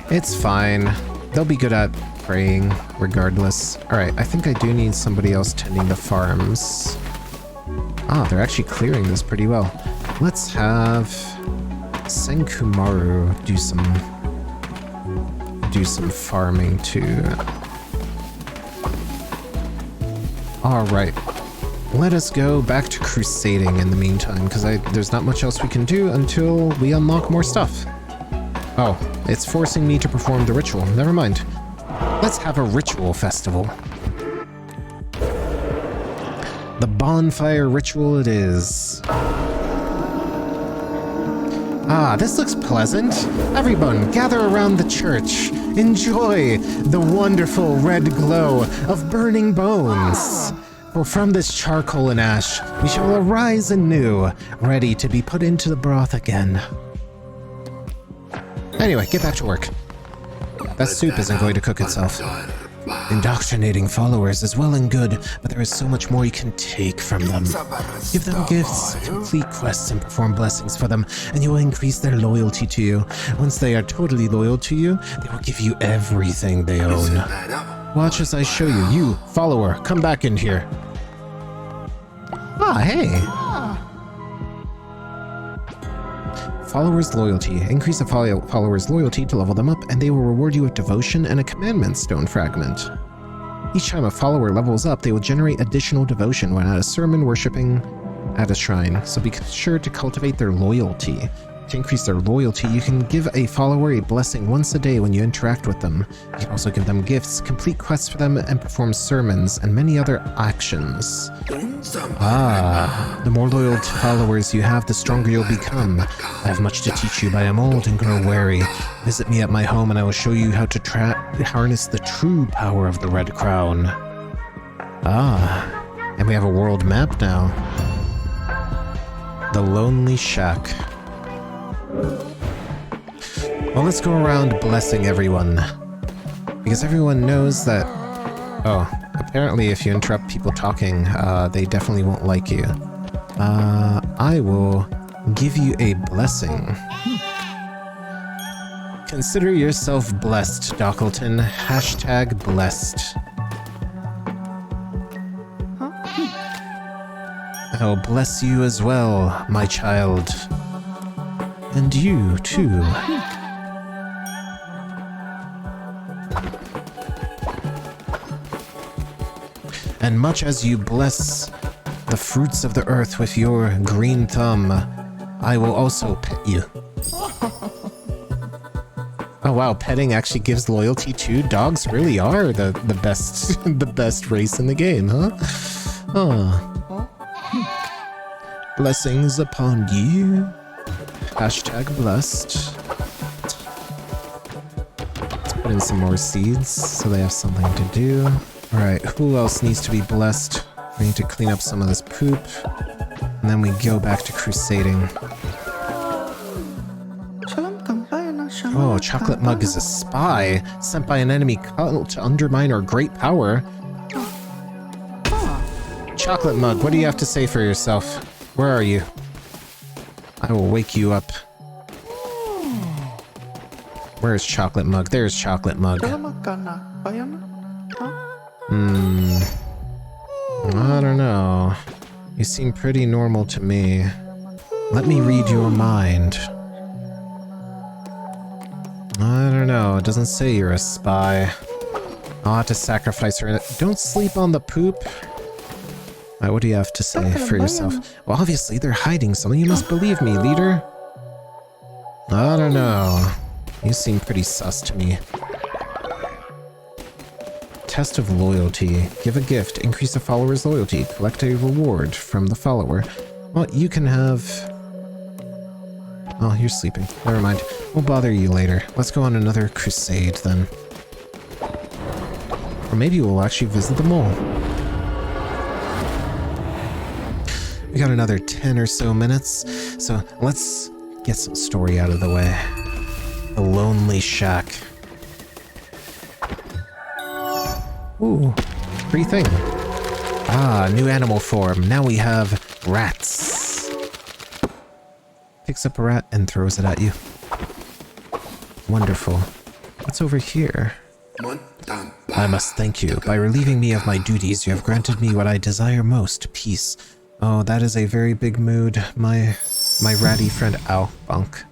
It's fine. They'll be good at praying, regardless. Alright, I think I do need somebody else tending the farms. They're actually clearing this pretty well. Let's have Senkumaru do some farming too. Alright. Let us go back to crusading in the meantime, because there's not much else we can do until we unlock more stuff. Oh, it's forcing me to perform the ritual. Never mind. Let's have a ritual festival. The Bonfire Ritual it is. This looks pleasant. Everyone, gather around the church. Enjoy the wonderful red glow of burning bones. For from this charcoal and ash, we shall arise anew, ready to be put into the broth again. Anyway, get back to work. That soup isn't going to cook itself. Indoctrinating followers is well and good, but there is so much more you can take from them. Give them gifts, complete quests, and perform blessings for them, and you will increase their loyalty to you. Once they are totally loyal to you, they will give you everything they own. Watch as I show you. You, follower, come back in here. Hey! Followers' loyalty. Increase a follower's loyalty to level them up, and they will reward you with devotion and a Commandment Stone fragment. Each time a follower levels up, they will generate additional devotion when at a sermon worshipping at a shrine, so be sure to cultivate their loyalty. To increase their loyalty, you can give a follower a blessing once a day when you interact with them. You can also give them gifts, complete quests for them, and perform sermons and many other actions. The more loyal followers you have, the stronger you'll become. I have much to teach you, but I am old and grow wary. Visit me at my home and I will show you how to harness the true power of the Red Crown. And we have a world map now. The Lonely Shack. Well, let's go around blessing everyone. Because everyone knows that... apparently if you interrupt people talking, they definitely won't like you. I will give you a blessing. Consider yourself blessed, Dockleton. Hashtag blessed. I will bless you as well, my child. And you, too. And much as you bless the fruits of the earth with your green thumb. I will also pet you. Oh wow, petting actually gives loyalty too? Dogs really are the best the best race in the game, huh? Oh. Blessings upon you. Hashtag blessed. Let's put in some more seeds so they have something to do. Alright, who else needs to be blessed? We need to clean up some of this poop. And then we go back to crusading. Oh, Chocolate Mug is a spy sent by an enemy cult to undermine our great power. Chocolate Mug, what do you have to say for yourself? Where are you? I will wake you up. Where's Chocolate Mug? There's Chocolate Mug. I don't know. You seem pretty normal to me. Let me read your mind. I don't know. It doesn't say you're a spy. I'll have to sacrifice her. Don't sleep on the poop. Alright, what do you have to say for yourself? Well, obviously they're hiding something. You must believe me, leader. I don't know. You seem pretty sus to me. Test of loyalty. Give a gift. Increase a follower's loyalty. Collect a reward from the follower. Well, you can have... Oh, you're sleeping. Never mind. We'll bother you later. Let's go on another crusade, then. Or maybe we'll actually visit the mole. We got another 10 or so minutes, so let's get some story out of the way. The Lonely Shack. Ooh, free thing. Ah, new animal form. Now we have rats. Picks up a rat and throws it at you. Wonderful. What's over here? I must thank you. By relieving me of my duties, you have granted me what I desire most, peace. Oh, that is a very big mood. My ratty friend. Ow, bonk.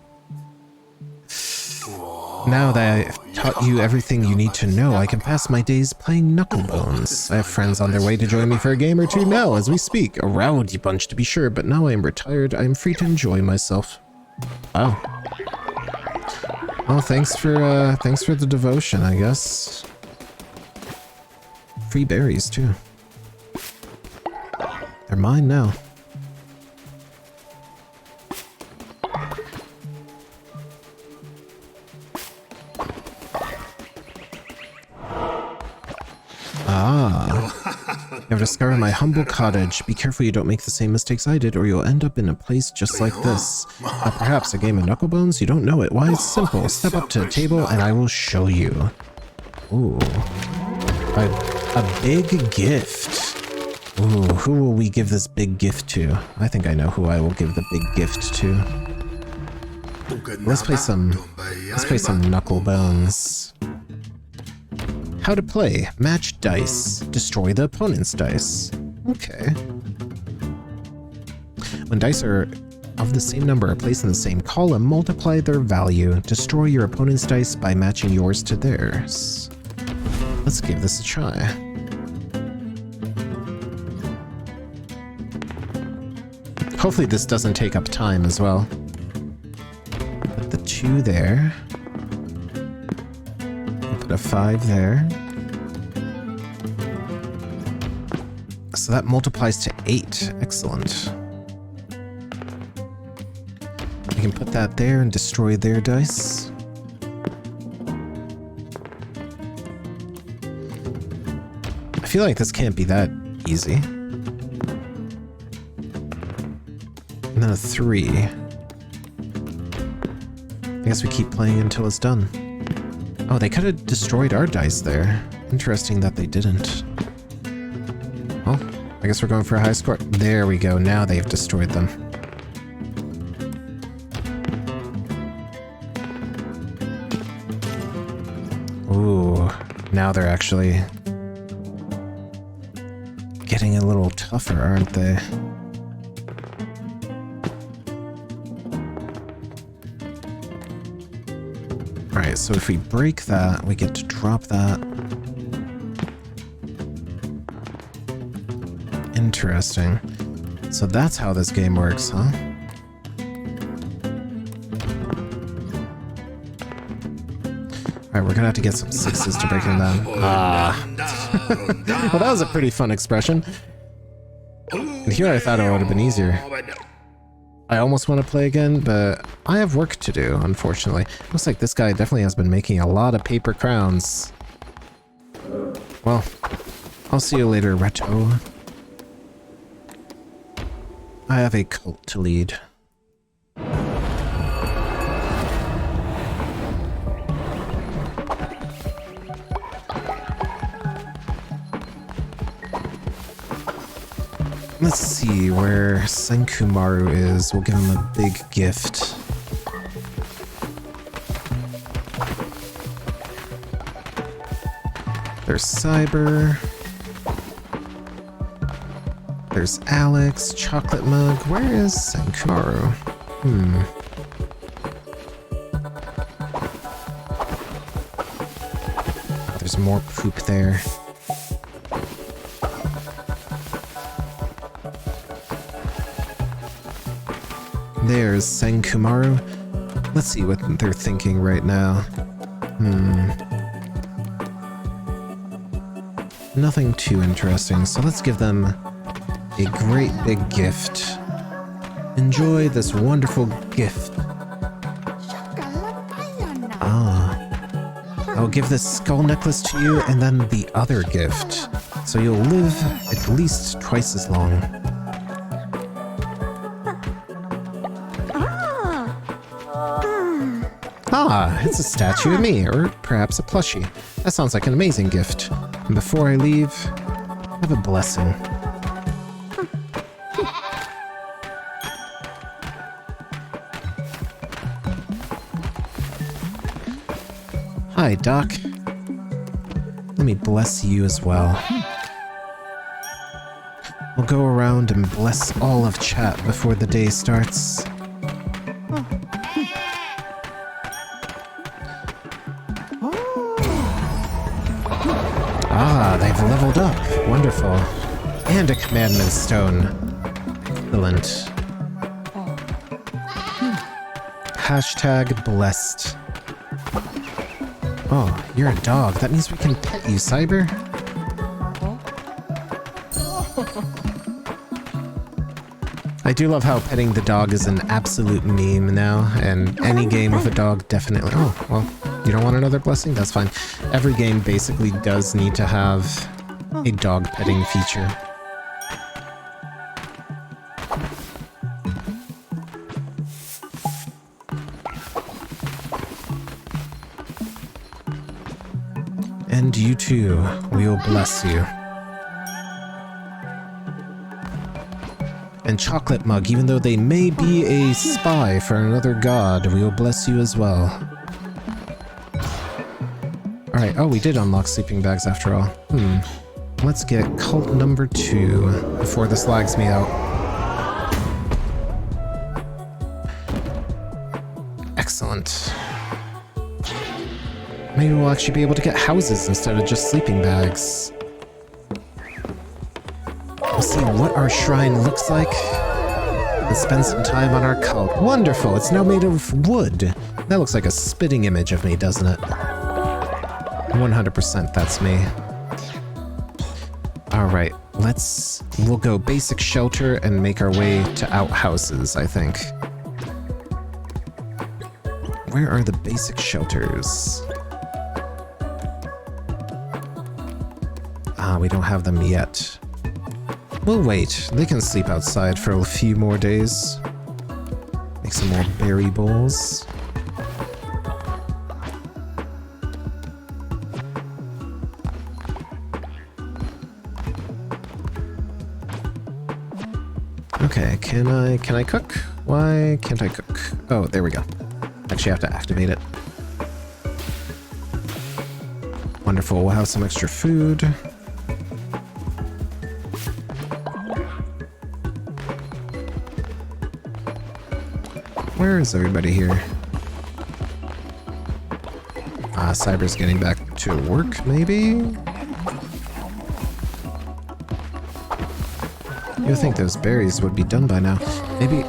Now that I've taught you everything you need to know, I can pass my days playing knucklebones. I have friends on their way to join me for a game or two now as we speak. A rowdy bunch to be sure, but now I am retired. I am free to enjoy myself. Wow. Oh, thanks for the devotion, I guess. Free berries, too. They're mine now. Ah. You have discovered my humble cottage. Be careful you don't make the same mistakes I did, or you'll end up in a place just like this. Perhaps a game of knucklebones? You don't know it. Why, it's simple. Step up to the table and I will show you. Ooh. A big gift. Ooh, who will we give this big gift to? I think I know who I will give the big gift to. Let's play some knucklebones. How to play. Match dice. Destroy the opponent's dice. Okay. When dice are of the same number are placed in the same column, multiply their value. Destroy your opponent's dice by matching yours to theirs. Let's give this a try. Hopefully this doesn't take up time as well. Put the 2 there. Put a 5 there. So that multiplies to 8. Excellent. We can put that there and destroy their dice. I feel like this can't be that easy. And then a 3. I guess we keep playing until it's done. Oh, they could have destroyed our dice there. Interesting that they didn't. Well, I guess we're going for a high score. There we go. Now they've destroyed them. Ooh, now they're actually getting a little tougher, aren't they? Alright, so if we break that, we get to drop that. Interesting. So that's how this game works, huh? Alright, we're gonna have to get some 6s to break him down. Well, that was a pretty fun expression. And here I thought it would have been easier. I almost want to play again, but I have work to do, unfortunately. Looks like this guy definitely has been making a lot of paper crowns. Well, I'll see you later, Reto. I have a cult to lead. Let's see where Senkumaru is. We'll give him a big gift. There's Cyber. There's Alex, Chocolate Mug. Where is Senkumaru? There's more poop there. There's Senkumaru. Let's see what they're thinking right now. Nothing too interesting, so let's give them a great big gift. Enjoy this wonderful gift. I'll give this skull necklace to you and then the other gift. So you'll live at least twice as long. It's a statue of me, or perhaps a plushie. That sounds like an amazing gift. And before I leave, have a blessing. Hi, Doc. Let me bless you as well. We'll go around and bless all of chat before the day starts. They've leveled up. Wonderful. And a Commandment Stone. Excellent. Hashtag blessed. Oh, you're a dog. That means we can pet you, Cyber. I do love how petting the dog is an absolute meme now, and any game with a dog definitely... Oh, well, you don't want another blessing? That's fine. Every game basically does need to have a dog petting feature. And you too, we will bless you. And Chocolate Mug, even though they may be a spy for another god, we will bless you as well. Alright, oh, we did unlock sleeping bags after all. Let's get cult number 2 before this lags me out. Excellent. Maybe we'll actually be able to get houses instead of just sleeping bags. We'll see what our shrine looks like and spend some time on our cult. Wonderful! It's now made of wood. That looks like a spitting image of me, doesn't it? 100% that's me. Alright, we'll go basic shelter and make our way to outhouses, I think. Where are the basic shelters? We don't have them yet. We'll wait. They can sleep outside for a few more days. Make some more berry bowls. Okay, can I cook? Why can't I cook? Oh, there we go. Actually have to activate it. Wonderful, we'll have some extra food. Where is everybody here? Cyber's getting back to work, maybe? You would think those berries would be done by now. Maybe...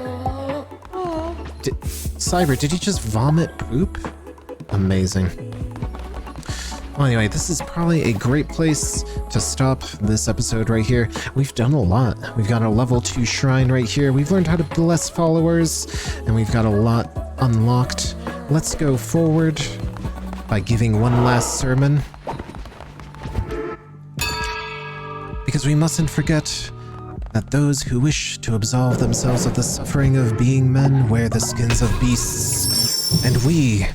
Cyber, did you just vomit poop? Amazing. Well, anyway, this is probably a great place to stop this episode right here. We've done a lot. We've got a level 2 shrine right here. We've learned how to bless followers, and we've got a lot unlocked. Let's go forward by giving one last sermon. Because we mustn't forget that those who wish to absolve themselves of the suffering of being men wear the skins of beasts. And we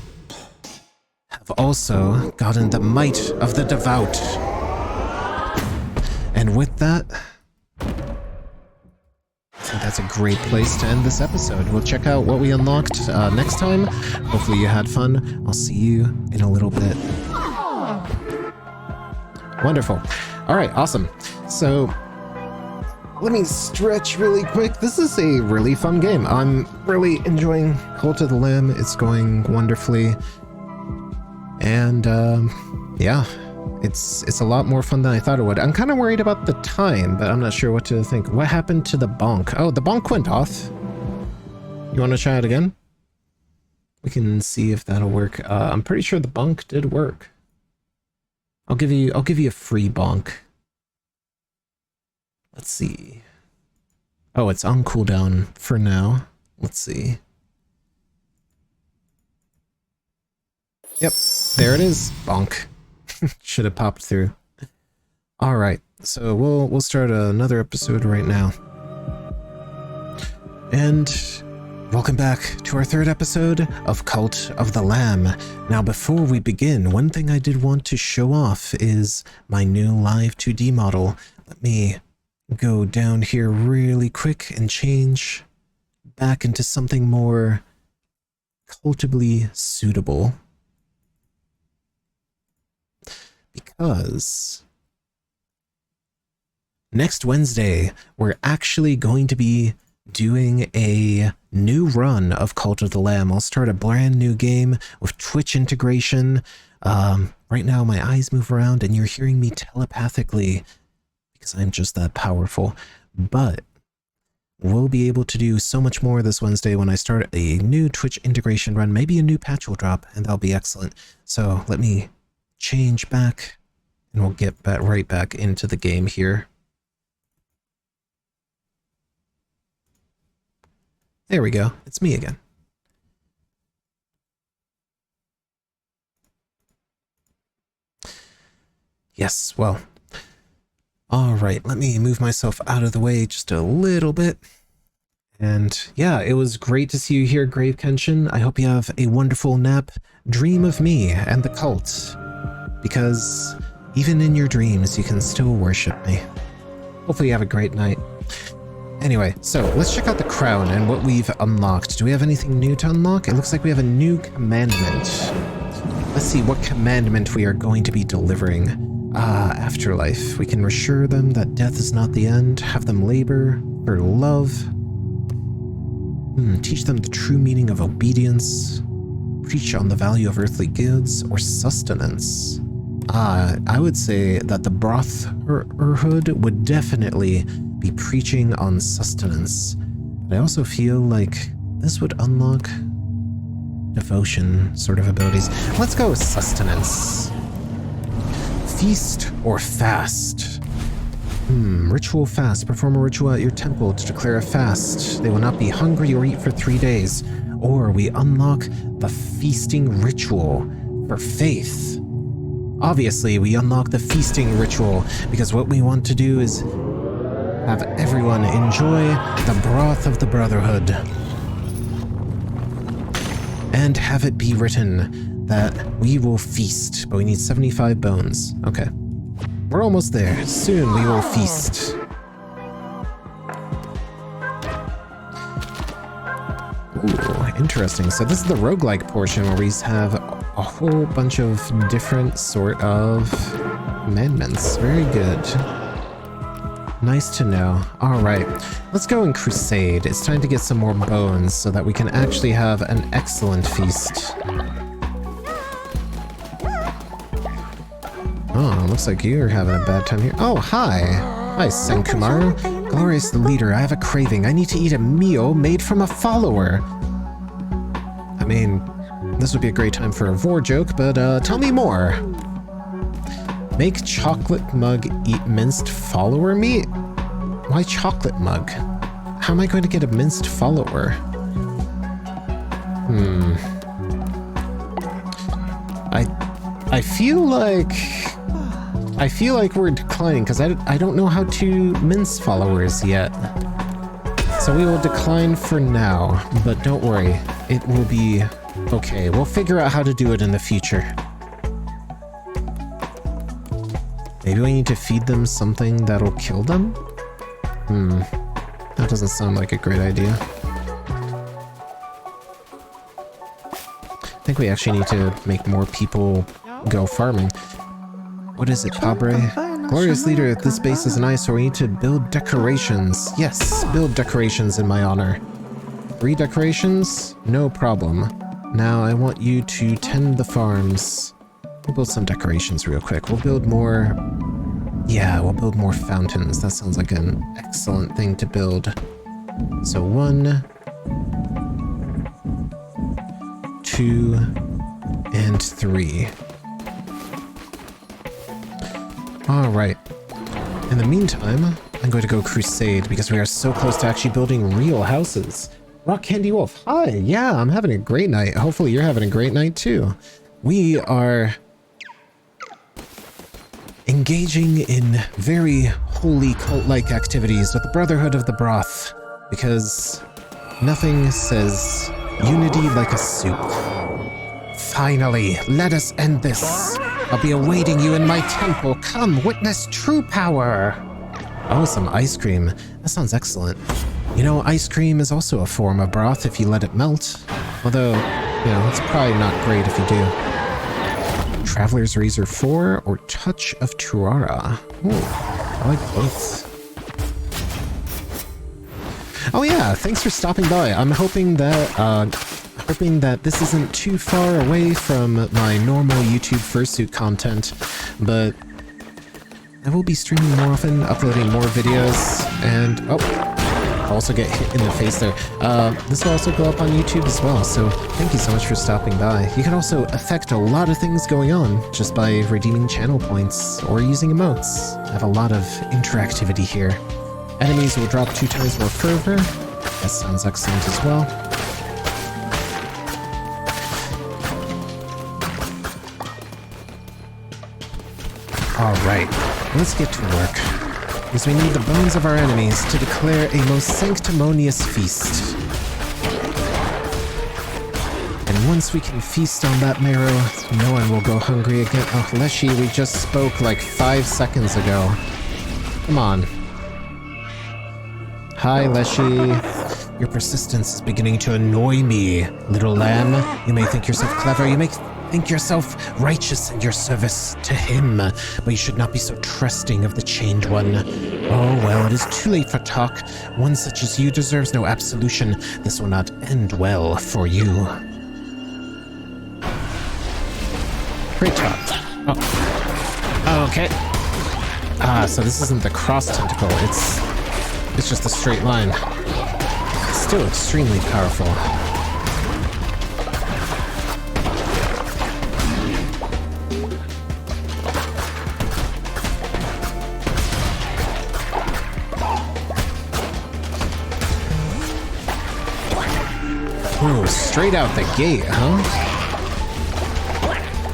have also gotten the might of the devout. And with that, I think that's a great place to end this episode. We'll check out what we unlocked next time. Hopefully you had fun. I'll see you in a little bit. Wonderful. All right, awesome. So let me stretch really quick. This is a really fun game. I'm really enjoying Cult of the Lamb. It's going wonderfully. And yeah, it's a lot more fun than I thought it would. I'm kind of worried about the time, but I'm not sure what to think. What happened to the bonk? Oh, the bonk went off. You want to try it again? We can see if that'll work. I'm pretty sure the bonk did work. I'll give you a free bonk. Let's see. Oh, it's on cooldown for now. Let's see. Yep, there it is. Bonk. Should have popped through. All right, so we'll start another episode right now. And welcome back to our third episode of Cult of the Lamb. Now, before we begin, one thing I did want to show off is my new live 2D model. Let me go down here really quick and change back into something more cultably suitable. Because next Wednesday, we're actually going to be doing a new run of Cult of the Lamb. I'll start a brand new game with Twitch integration. Right now, my eyes move around and you're hearing me telepathically because I'm just that powerful. But we'll be able to do so much more this Wednesday when I start a new Twitch integration run. Maybe a new patch will drop, and that'll be excellent. So let me change back, and we'll get right back into the game here. There we go. It's me again. Yes, well. All right, let me move myself out of the way just a little bit. And yeah, it was great to see you here, Grave Kenshin. I hope you have a wonderful nap. Dream of me and the cult. Because even in your dreams, you can still worship me. Hopefully you have a great night. Anyway, so let's check out the crown and what we've unlocked. Do we have anything new to unlock? It looks like we have a new commandment. Let's see what commandment we are going to be delivering. Afterlife. We can reassure them that death is not the end, have them labor for love, teach them the true meaning of obedience, preach on the value of earthly goods or sustenance. I would say that the Brotherhood would definitely be preaching on sustenance. But I also feel like this would unlock devotion sort of abilities. Let's go with sustenance. Feast or fast? Ritual fast. Perform a ritual at your temple to declare a fast. They will not be hungry or eat for 3 days. Or we unlock the feasting ritual for faith. Obviously, we unlock the feasting ritual because what we want to do is have everyone enjoy the broth of the Brotherhood. And have it be written that we will feast, but we need 75 bones. Okay. We're almost there. Soon we will feast. Ooh, interesting. So this is the roguelike portion where we have a whole bunch of different sort of commandments. Very good. Nice to know. Alright, let's go and crusade. It's time to get some more bones so that we can actually have an excellent feast. Oh, looks like you're having a bad time here. Oh, hi! Hi, Senkumaru. Glorious leader, I have a craving. I need to eat a meal made from a follower. I mean, this would be a great time for a vor joke, but tell me more. Make chocolate mug eat minced follower meat? Why chocolate mug? How am I going to get a minced follower? I feel like we're declining because I don't know how to mince followers yet. So we will decline for now, but don't worry, it will be okay. We'll figure out how to do it in the future. Maybe we need to feed them something that'll kill them? That doesn't sound like a great idea. I think we actually need to make more people go farming. What is it, Pabre? Glorious leader, this base is an eyesore. We need to build decorations. Yes, build decorations in my honor. 3 decorations? No problem. Now I want you to tend the farms. We'll build some decorations real quick. We'll build more... Yeah, we'll build more fountains. That sounds like an excellent thing to build. So 1, 2, and 3. Alright. In the meantime, I'm going to go crusade because we are so close to actually building real houses. Rock Candy Wolf, hi! Yeah, I'm having a great night. Hopefully you're having a great night too. We are engaging in very holy cult-like activities with the Brotherhood of the Broth because nothing says unity like a soup. Finally, let us end this. I'll be awaiting you in my temple. Come, witness true power. Oh, some ice cream. That sounds excellent. You know, ice cream is also a form of broth if you let it melt. Although, you know, it's probably not great if you do. Traveler's Razor 4 or Touch of Tuara. Ooh, I like both. Oh yeah, thanks for stopping by. I'm hoping that this isn't too far away from my normal YouTube fursuit content, but I will be streaming more often, uploading more videos, and I'll also get hit in the face there. This will also go up on YouTube as well, so thank you so much for stopping by. You can also affect a lot of things going on just by redeeming channel points or using emotes. I have a lot of interactivity here. Enemies will drop 2 times more fervor. That sounds excellent as well. Alright, let's get to work, because we need the bones of our enemies to declare a most sanctimonious feast. And once we can feast on that marrow, no one will go hungry again. Oh, Leshy, we just spoke like 5 seconds ago. Come on. Hi, Leshy. Your persistence is beginning to annoy me, little lamb. You may think yourself clever, you may think yourself righteous in your service to him, but you should not be so trusting of the Chained One. Oh well, it is too late for talk. One such as you deserves no absolution. This will not end well for you. Great talk. Oh, okay. So this isn't the cross tentacle, it's just a straight line. It's still extremely powerful. Ooh, straight out the gate, huh?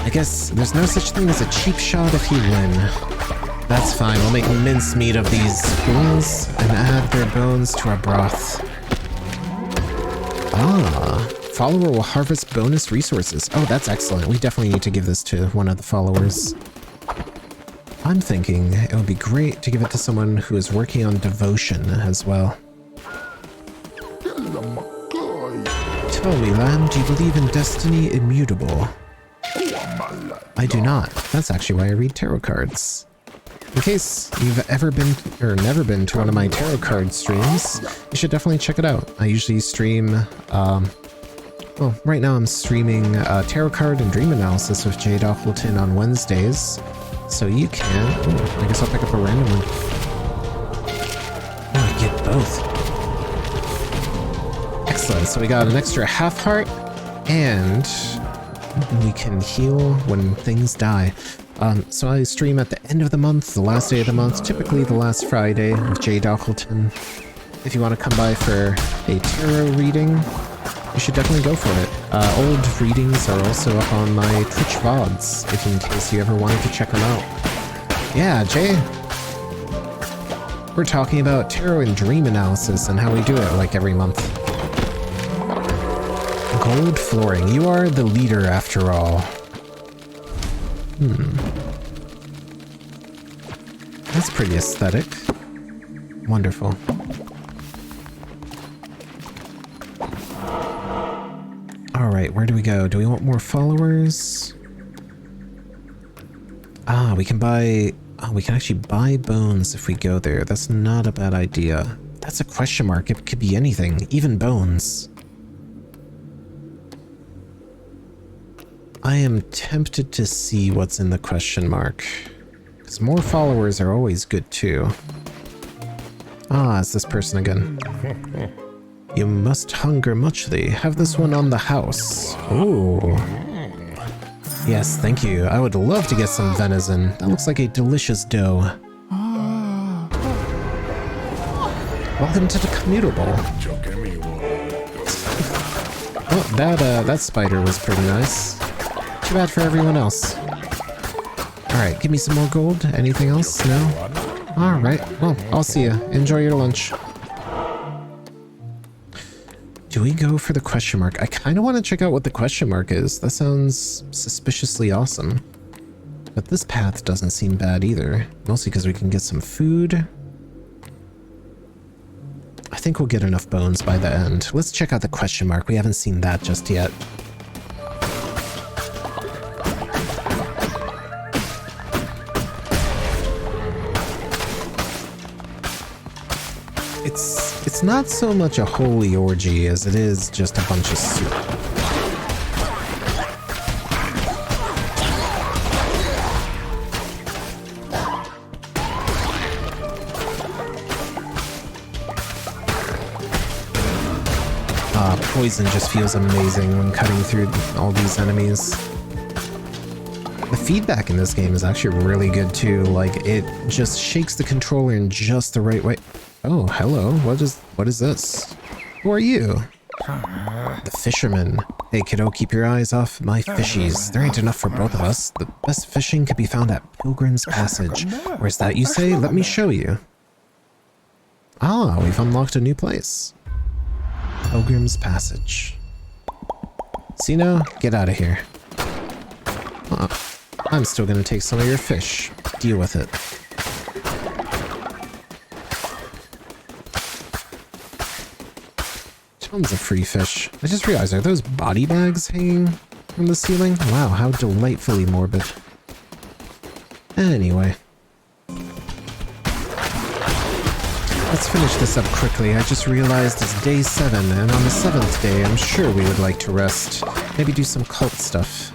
I guess there's no such thing as a cheap shot if you win. That's fine, we'll make mincemeat of these fools and add their bones to our broth. Ah, follower will harvest bonus resources. Oh, that's excellent. We definitely need to give this to one of the followers. I'm thinking it would be great to give it to someone who is working on devotion as well. Tell me, lamb, do you believe in destiny immutable? I do not. That's actually why I read tarot cards. In case you've ever been, or never been to one of my tarot card streams, you should definitely check it out. I usually stream, well, right now I'm streaming tarot card and dream analysis with Jade Appleton on Wednesdays. So you can, I guess I'll pick up a random one. both. Excellent. So we got an extra half heart, and we can heal when things die. So I stream at the end of the month, the last day of the month, typically the last Friday with Jay Dockleton. If you want to come by for a tarot reading, you should definitely go for it. Old readings are also up on my Twitch VODs, if in case you ever wanted to check them out. Yeah, Jay. We're talking about tarot and dream analysis and how we do it like every month. Gold flooring. You are the leader after all. That's pretty aesthetic. Wonderful. Alright, where do we go? Do we want more followers? Ah, we can buy... Oh, we can actually buy bones if we go there. That's not a bad idea. That's a question mark. It could be anything, even bones. I am tempted to see what's in the question mark. Because more followers are always good too. Ah, it's this person again. You must hunger muchly. Have this one on the house. Ooh. Yes, thank you. I would love to get some venison. That looks like a delicious dough. Welcome to the commuter bowl. Oh, that spider was pretty nice. Too bad for everyone else. Alright, give me some more gold. Anything else? No? Alright, well, I'll see ya. Enjoy your lunch. Do we go for the question mark? I kind of want to check out what the question mark is. That sounds suspiciously awesome. But this path doesn't seem bad either. Mostly because we can get some food. I think we'll get enough bones by the end. Let's check out the question mark. We haven't seen that just yet. It's not so much a holy orgy as it is just a bunch of soup. Poison just feels amazing when cutting through all these enemies. The feedback in this game is actually really good too, like it just shakes the controller in just the right way. Oh, hello. What is this? Who are you? The fisherman. Hey kiddo, keep your eyes off my fishies. There ain't enough for both of us. The best fishing can be found at Pilgrim's Passage. Where's that you say? Let me show you. Ah, we've unlocked a new place. Pilgrim's Passage. Sino, get out of here. I'm still gonna take some of your fish. Deal with it. Tons of free fish. I just realized, are those body bags hanging from the ceiling? Wow, how delightfully morbid. Anyway. Let's finish this up quickly. I just realized it's day 7, and on the 7th day, I'm sure we would like to rest. Maybe do some cult stuff.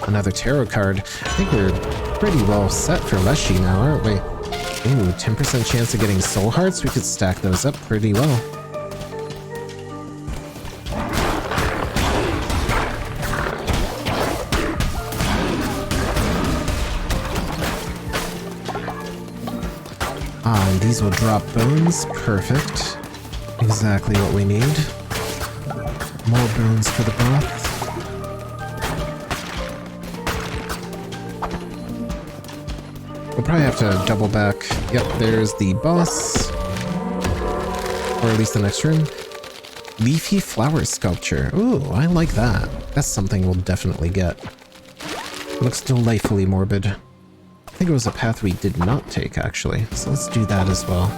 Another tarot card. I think we're pretty well set for Leshy now, aren't we? Ooh, 10% chance of getting soul hearts? We could stack those up pretty well. Ah, and these will drop bones. Perfect. Exactly what we need. More bones for the broth. We'll probably have to double back. Yep, there's the boss. Or at least the next room. Leafy flower sculpture. Ooh, I like that. That's something we'll definitely get. Looks delightfully morbid. I think it was a path we did not take, actually. So let's do that as well.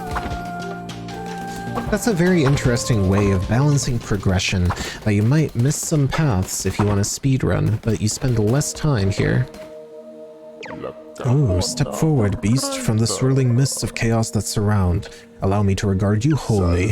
That's a very interesting way of balancing progression. You might miss some paths if you want to speedrun, but you spend less time here. Oh, step forward, beast, from the swirling mists of chaos that surround. Allow me to regard you wholly.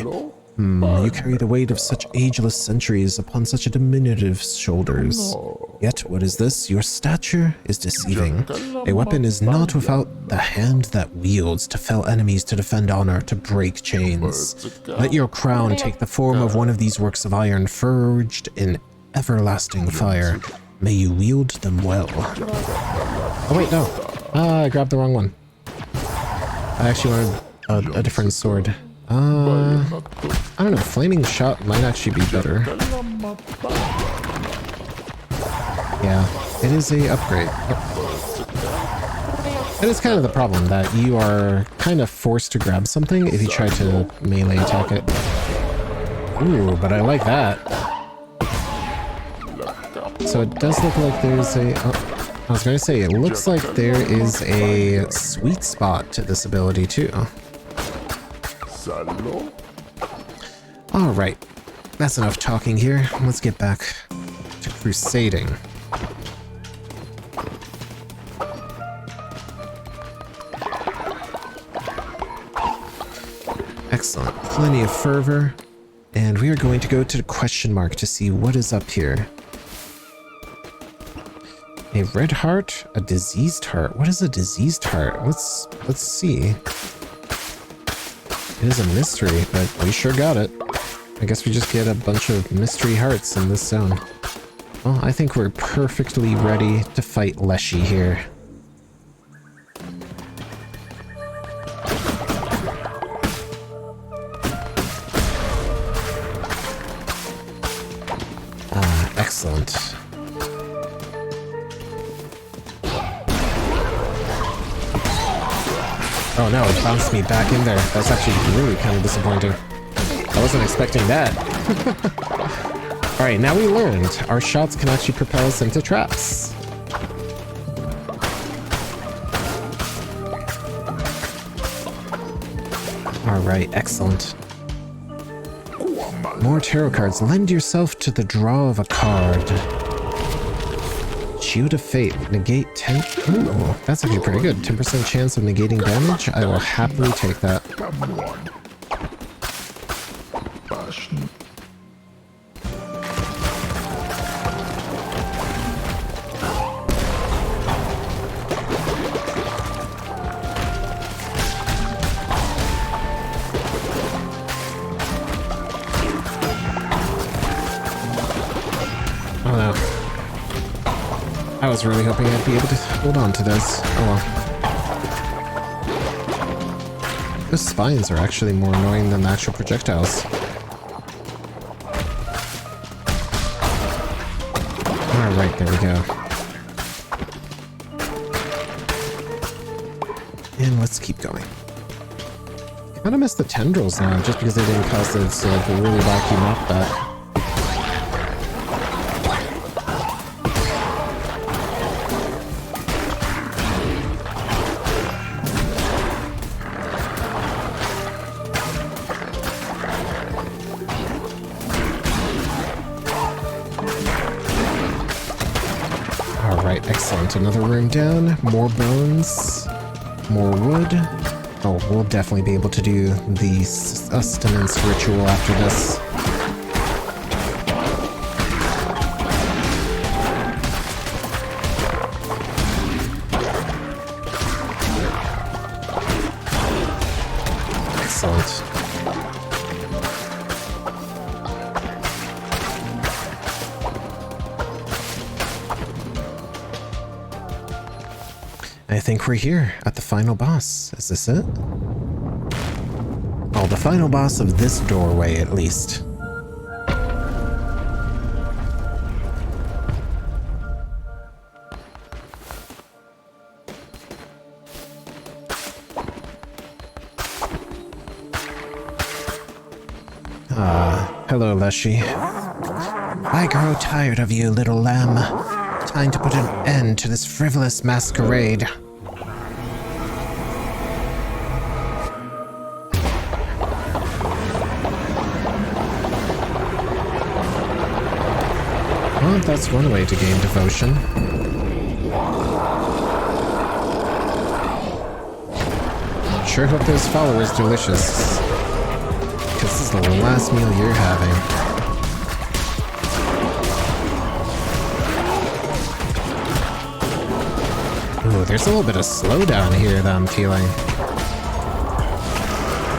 You carry the weight of such ageless centuries upon such a diminutive shoulders. Yet, what is this? Your stature is deceiving. A weapon is not without the hand that wields to fell enemies, to defend honor, to break chains. Let your crown take the form of one of these works of iron forged in everlasting fire. May you wield them well. Oh wait, no. I grabbed the wrong one. I actually wanted a different sword. I don't know, flaming shot might actually be better. Yeah, it is a upgrade. It is kind of the problem that you are kind of forced to grab something if you try to melee attack it. Ooh, but I like that. So it does look like there's a... Oh, I was going to say, it looks like there is a sweet spot to this ability too. Alright, that's enough talking here. Let's get back to crusading. Excellent, plenty of fervor. And we are going to go to the question mark to see what is up here. A red heart, a diseased heart. What is a diseased heart? Let's see. It is a mystery, but we sure got it. I guess we just get a bunch of mystery hearts in this zone. Well, I think we're perfectly ready to fight Leshy here. Ah, excellent. Oh no, it bounced me back in there. That's actually really kind of disappointing. I wasn't expecting that. Alright, now we learned. Our shots can actually propel us into traps. Alright, excellent. More tarot cards. Lend yourself to the draw of a card. Shield of Fate. Negate 10... Ooh, that's actually pretty good. 10% chance of negating damage. I will happily take that. Oh no. I was really hoping I'd be able to hold on to this. Oh well. Those spines are actually more annoying than the actual projectiles. Alright, there we go. And let's keep going. I kinda miss the tendrils now, just because they didn't cause this to like really wacky mop back. Alright, excellent. Another room down. More bones. More wood. Oh, we'll definitely be able to do the sustenance ritual after this. Excellent. I think we're here at the final boss. Is this it? Oh, the final boss of this doorway, at least. Hello, Leshy. I grow tired of you, little lamb. Time to put an end to this frivolous masquerade. Well, that's one way to gain devotion. Sure hope those followers delicious. Because this is the last meal you're having. Ooh, there's a little bit of slowdown here that I'm feeling.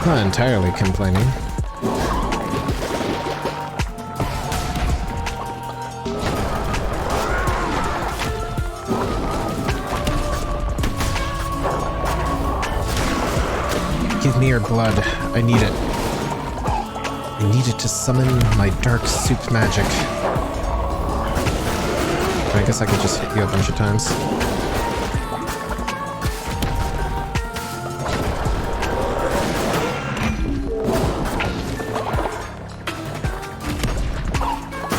Not entirely complaining. Give me your blood. I need it. I need it to summon my dark soup magic. I guess I could just hit you a bunch of times.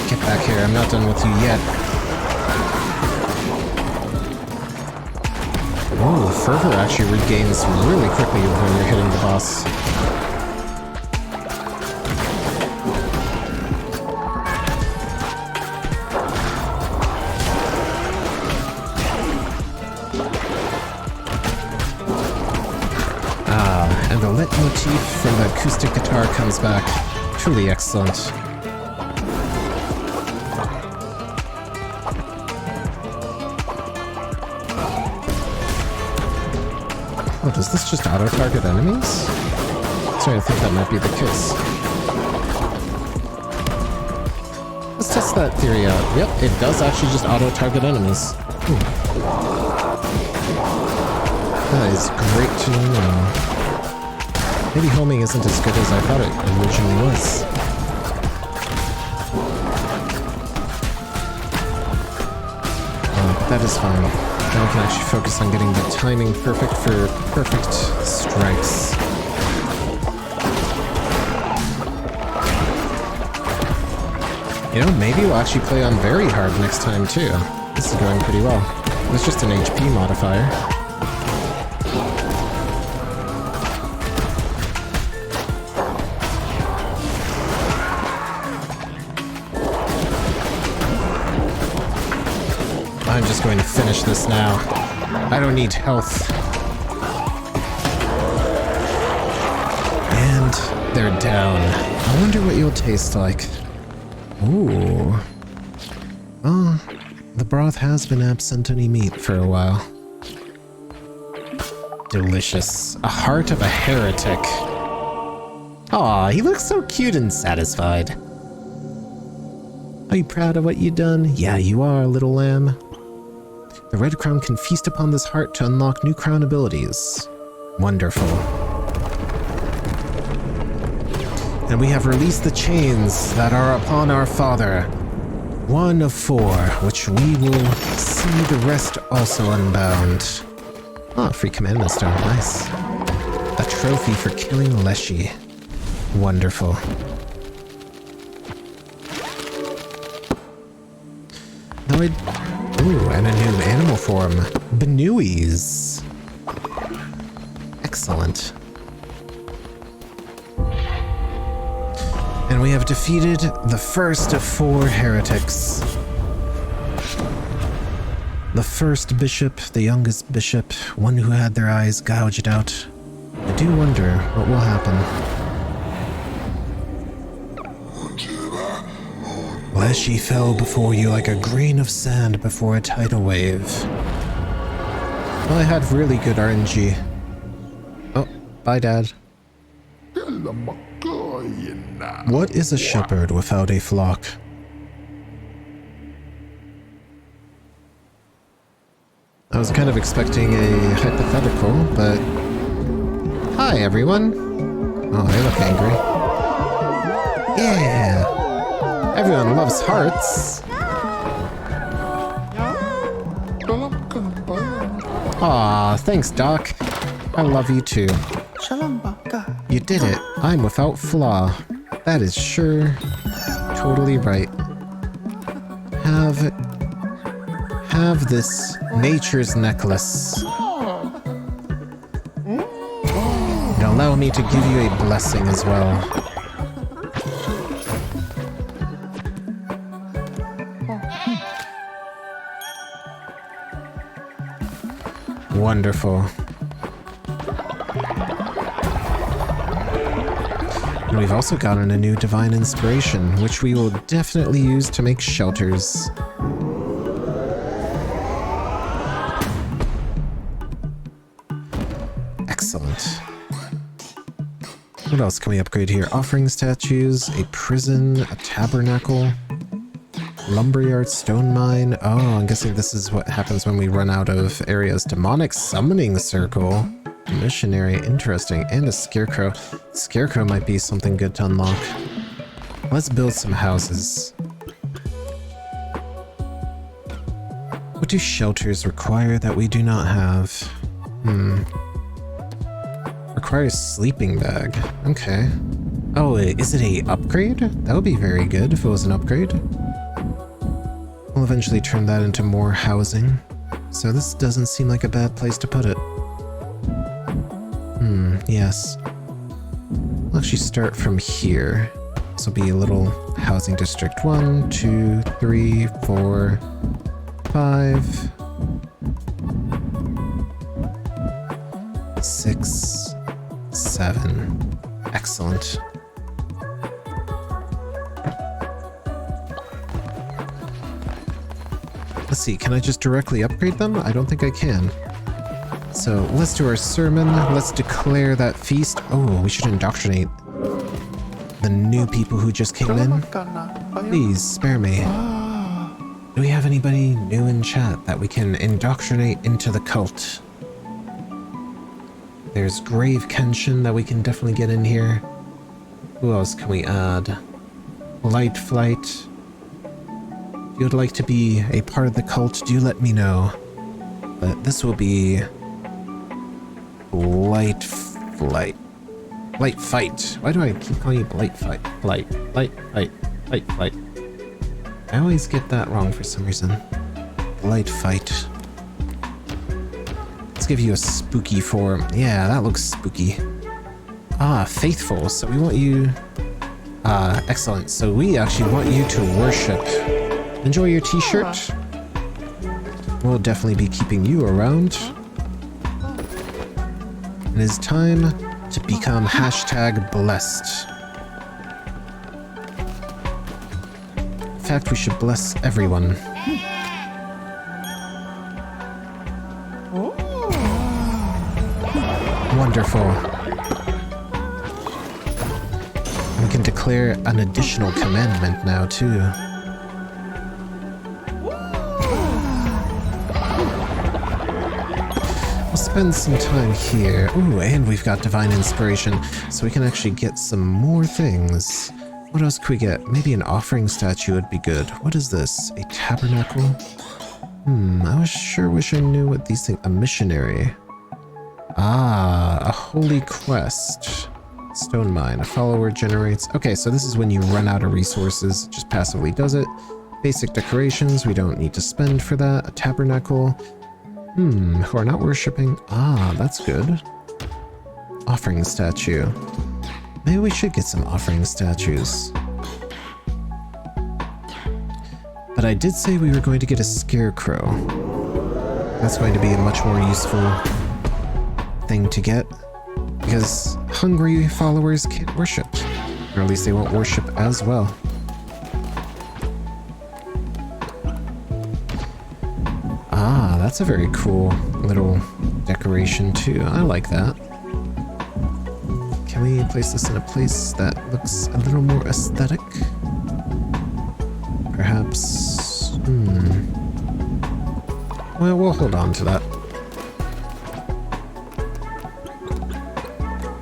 Get back here, I'm not done with you yet. Oh, fervor actually regains really quickly when you're hitting the boss. And the lit motif from the acoustic guitar comes back. Truly excellent. Oh, does this just auto-target enemies? Sorry, I think that might be the case. Let's test that theory out. Yep, it does actually just auto-target enemies. That is great to know. Maybe homing isn't as good as I thought it originally was. But that is fine. Now I can actually focus on getting the timing perfect for perfect strikes. You know, maybe we'll actually play on very hard next time too. This is going pretty well. It's just an HP modifier. I'm just going to finish this now. I don't need health. And they're down. I wonder what you'll taste like. Ooh. Oh, the broth has been absent any meat for a while. Delicious. A heart of a heretic. Aw, he looks so cute and satisfied. Are you proud of what you've done? Yeah, you are, little lamb. The red crown can feast upon this heart to unlock new crown abilities. Wonderful. And we have released the chains that are upon our father. 1 of 4, which we will see the rest also unbound. Ah, free Commandment Stone, nice. A trophy for killing Leshy. Wonderful. Now ooh, and a new animal form. Benuis. Excellent. And we have defeated the first of 4 heretics. The first bishop, the youngest bishop, one who had their eyes gouged out. I do wonder what will happen. Leshy fell before you like a grain of sand before a tidal wave. Well, I had really good RNG. Oh, bye, Dad. What is a shepherd without a flock? I was kind of expecting a hypothetical, but... Hi, everyone. Oh, they look angry. Yeah! Everyone loves hearts. Aw, thanks, Doc. I love you too. You did it. I'm without flaw. That is sure totally right. Have this nature's necklace. And allow me to give you a blessing as well. Wonderful. And we've also gotten a new divine inspiration, which we will definitely use to make shelters. Excellent. What else can we upgrade here? Offering statues, a prison, a tabernacle, lumberyard, stone mine. Oh, I'm guessing this is what happens when we run out of areas. Demonic summoning circle, missionary, interesting, and a scarecrow. Scarecrow might be something good to unlock. Let's build some houses. What do shelters require that we do not have? Requires sleeping bag. Okay. Oh, is it a upgrade? That would be very good if it was an upgrade. We'll eventually turn that into more housing. So this doesn't seem like a bad place to put it. Yes. We'll actually start from here. This will be a little housing district. 1, 2, 3, 4, 5, 6, 7. Excellent. Let's see, can I just directly upgrade them? I don't think I can. So let's do our sermon. Let's declare that feast. Oh, we should indoctrinate the new people who just came in. Please spare me. Do we have anybody new in chat that we can indoctrinate into the cult? There's Grave Kenshin that we can definitely get in here. Who else can we add? Light Flight. If you would like to be a part of the cult, do let me know. But this will be Light Flight. Light Fight. Why do I keep calling you Light Fight? Light Fight. I always get that wrong for some reason. Light Fight. Let's give you a spooky form. Yeah, that looks spooky. Ah, faithful. So we want you... excellent. So we actually want you to worship. Enjoy your t-shirt. We'll definitely be keeping you around. It is time to become #blessed. In fact, we should bless everyone. Wonderful. We can declare an additional commandment now, too. We'll spend some time here. Ooh, and we've got divine inspiration, so we can actually get some more things. What else could we get? Maybe an offering statue would be good. What is this? A tabernacle? I sure wish I knew what these things... A missionary. Ah, a holy quest. Stone mine. A follower generates... Okay, so this is when you run out of resources. It just passively does it. Basic decorations. We don't need to spend for that. A tabernacle. Who are not worshipping. Ah, that's good. Offering statue. Maybe we should get some offering statues. But I did say we were going to get a scarecrow. That's going to be a much more useful thing to get. Because hungry followers can't worship. Or at least they won't worship as well. Ah, that's a very cool little decoration too. I like that. Can we place this in a place that looks a little more aesthetic? Perhaps... Well, we'll hold on to that.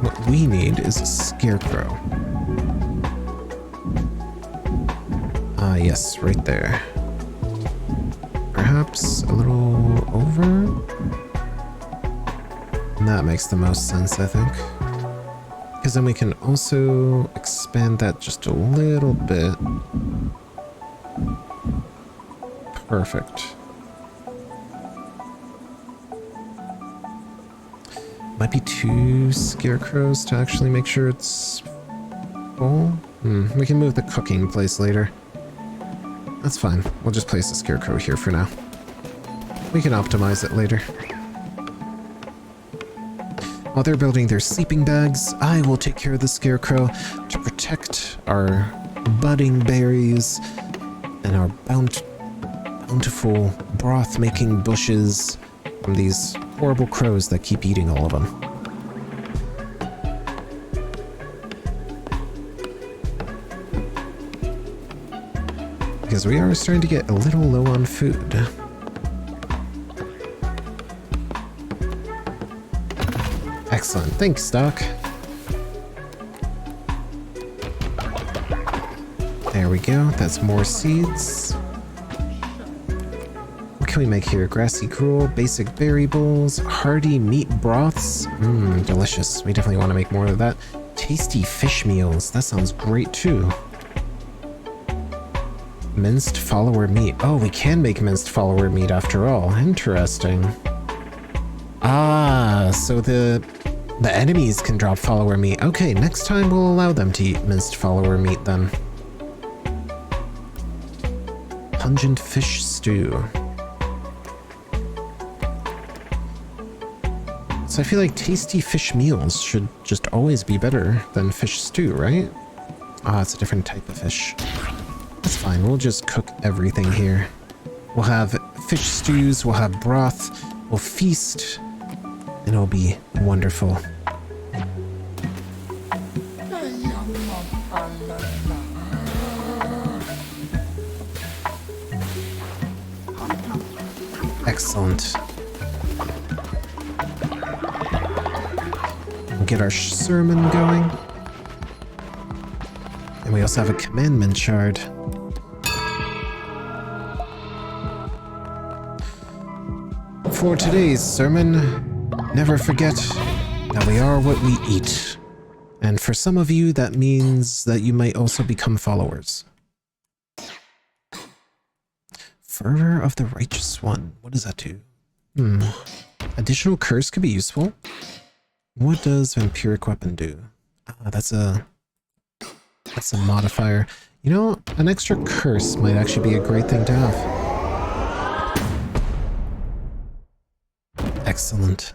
What we need is a scarecrow. Ah, yes, right there. Perhaps a little over? And that makes the most sense, I think. Because then we can also expand that just a little bit. Perfect. Might be 2 scarecrows to actually make sure it's full. We can move the cooking place later. That's fine. We'll just place the scarecrow here for now. We can optimize it later. While they're building their sleeping bags, I will take care of the scarecrow to protect our budding berries and our bountiful broth-making bushes from these horrible crows that keep eating all of them. because we are starting to get a little low on food. Excellent. Thanks, Doc. There we go. That's more seeds. What can we make here? Grassy gruel, basic berry bowls, hearty meat broths. Mmm, delicious. We definitely want to make more of that. Tasty fish meals. That sounds great too. Minced follower meat. Oh, we can make minced follower meat after all. Interesting. Ah, so the enemies can drop follower meat. Okay, next time we'll allow them to eat minced follower meat then. Pungent fish stew. So I feel like tasty fish meals should just always be better than fish stew, right? Ah, it's a different type of fish. That's fine, we'll just cook everything here. We'll have fish stews, we'll have broth, we'll feast, and it'll be wonderful. Excellent. We'll get our sermon going. And we also have a commandment shard. For today's sermon, never forget that we are what we eat. And for some of you, that means that you might also become followers. Fervor of the Righteous One. What does that do? Additional curse could be useful. What does Vampiric Weapon do? Ah, that's a modifier. You know, an extra curse might actually be a great thing to have. Excellent.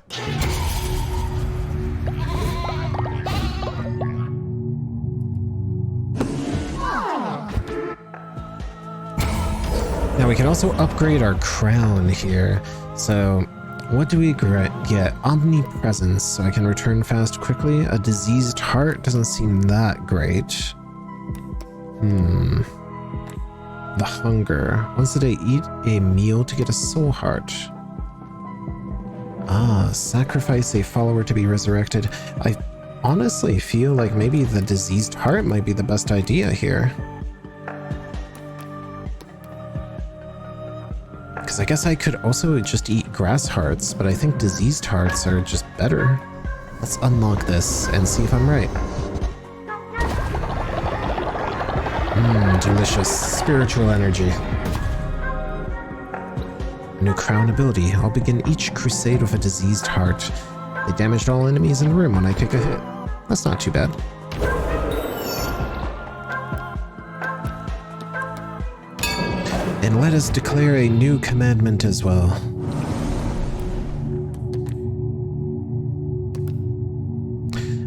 Now we can also upgrade our crown here. So what do we get? Omnipresence, so I can return fast quickly. A diseased heart doesn't seem that great. The hunger. Once a day, eat a meal to get a soul heart. Ah, sacrifice a follower to be resurrected. I honestly feel like maybe the diseased heart might be the best idea here. Because I guess I could also just eat grass hearts, but I think diseased hearts are just better. Let's unlock this and see if I'm right. Delicious. Spiritual energy. New crown ability. I'll begin each crusade with a diseased heart. They damaged all enemies in the room when I take a hit. That's not too bad. And let us declare a new commandment as well.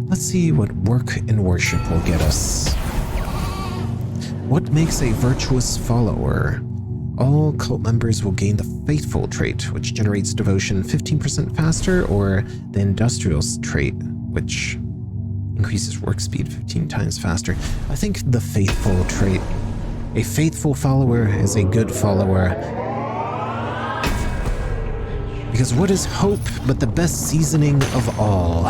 Let's see what work and worship will get us. What makes a virtuous follower? All cult members will gain the Faithful trait, which generates devotion 15% faster, or the Industrial trait, which increases work speed 15 times faster. I think the Faithful trait. A faithful follower is a good follower. Because what is hope but the best seasoning of all?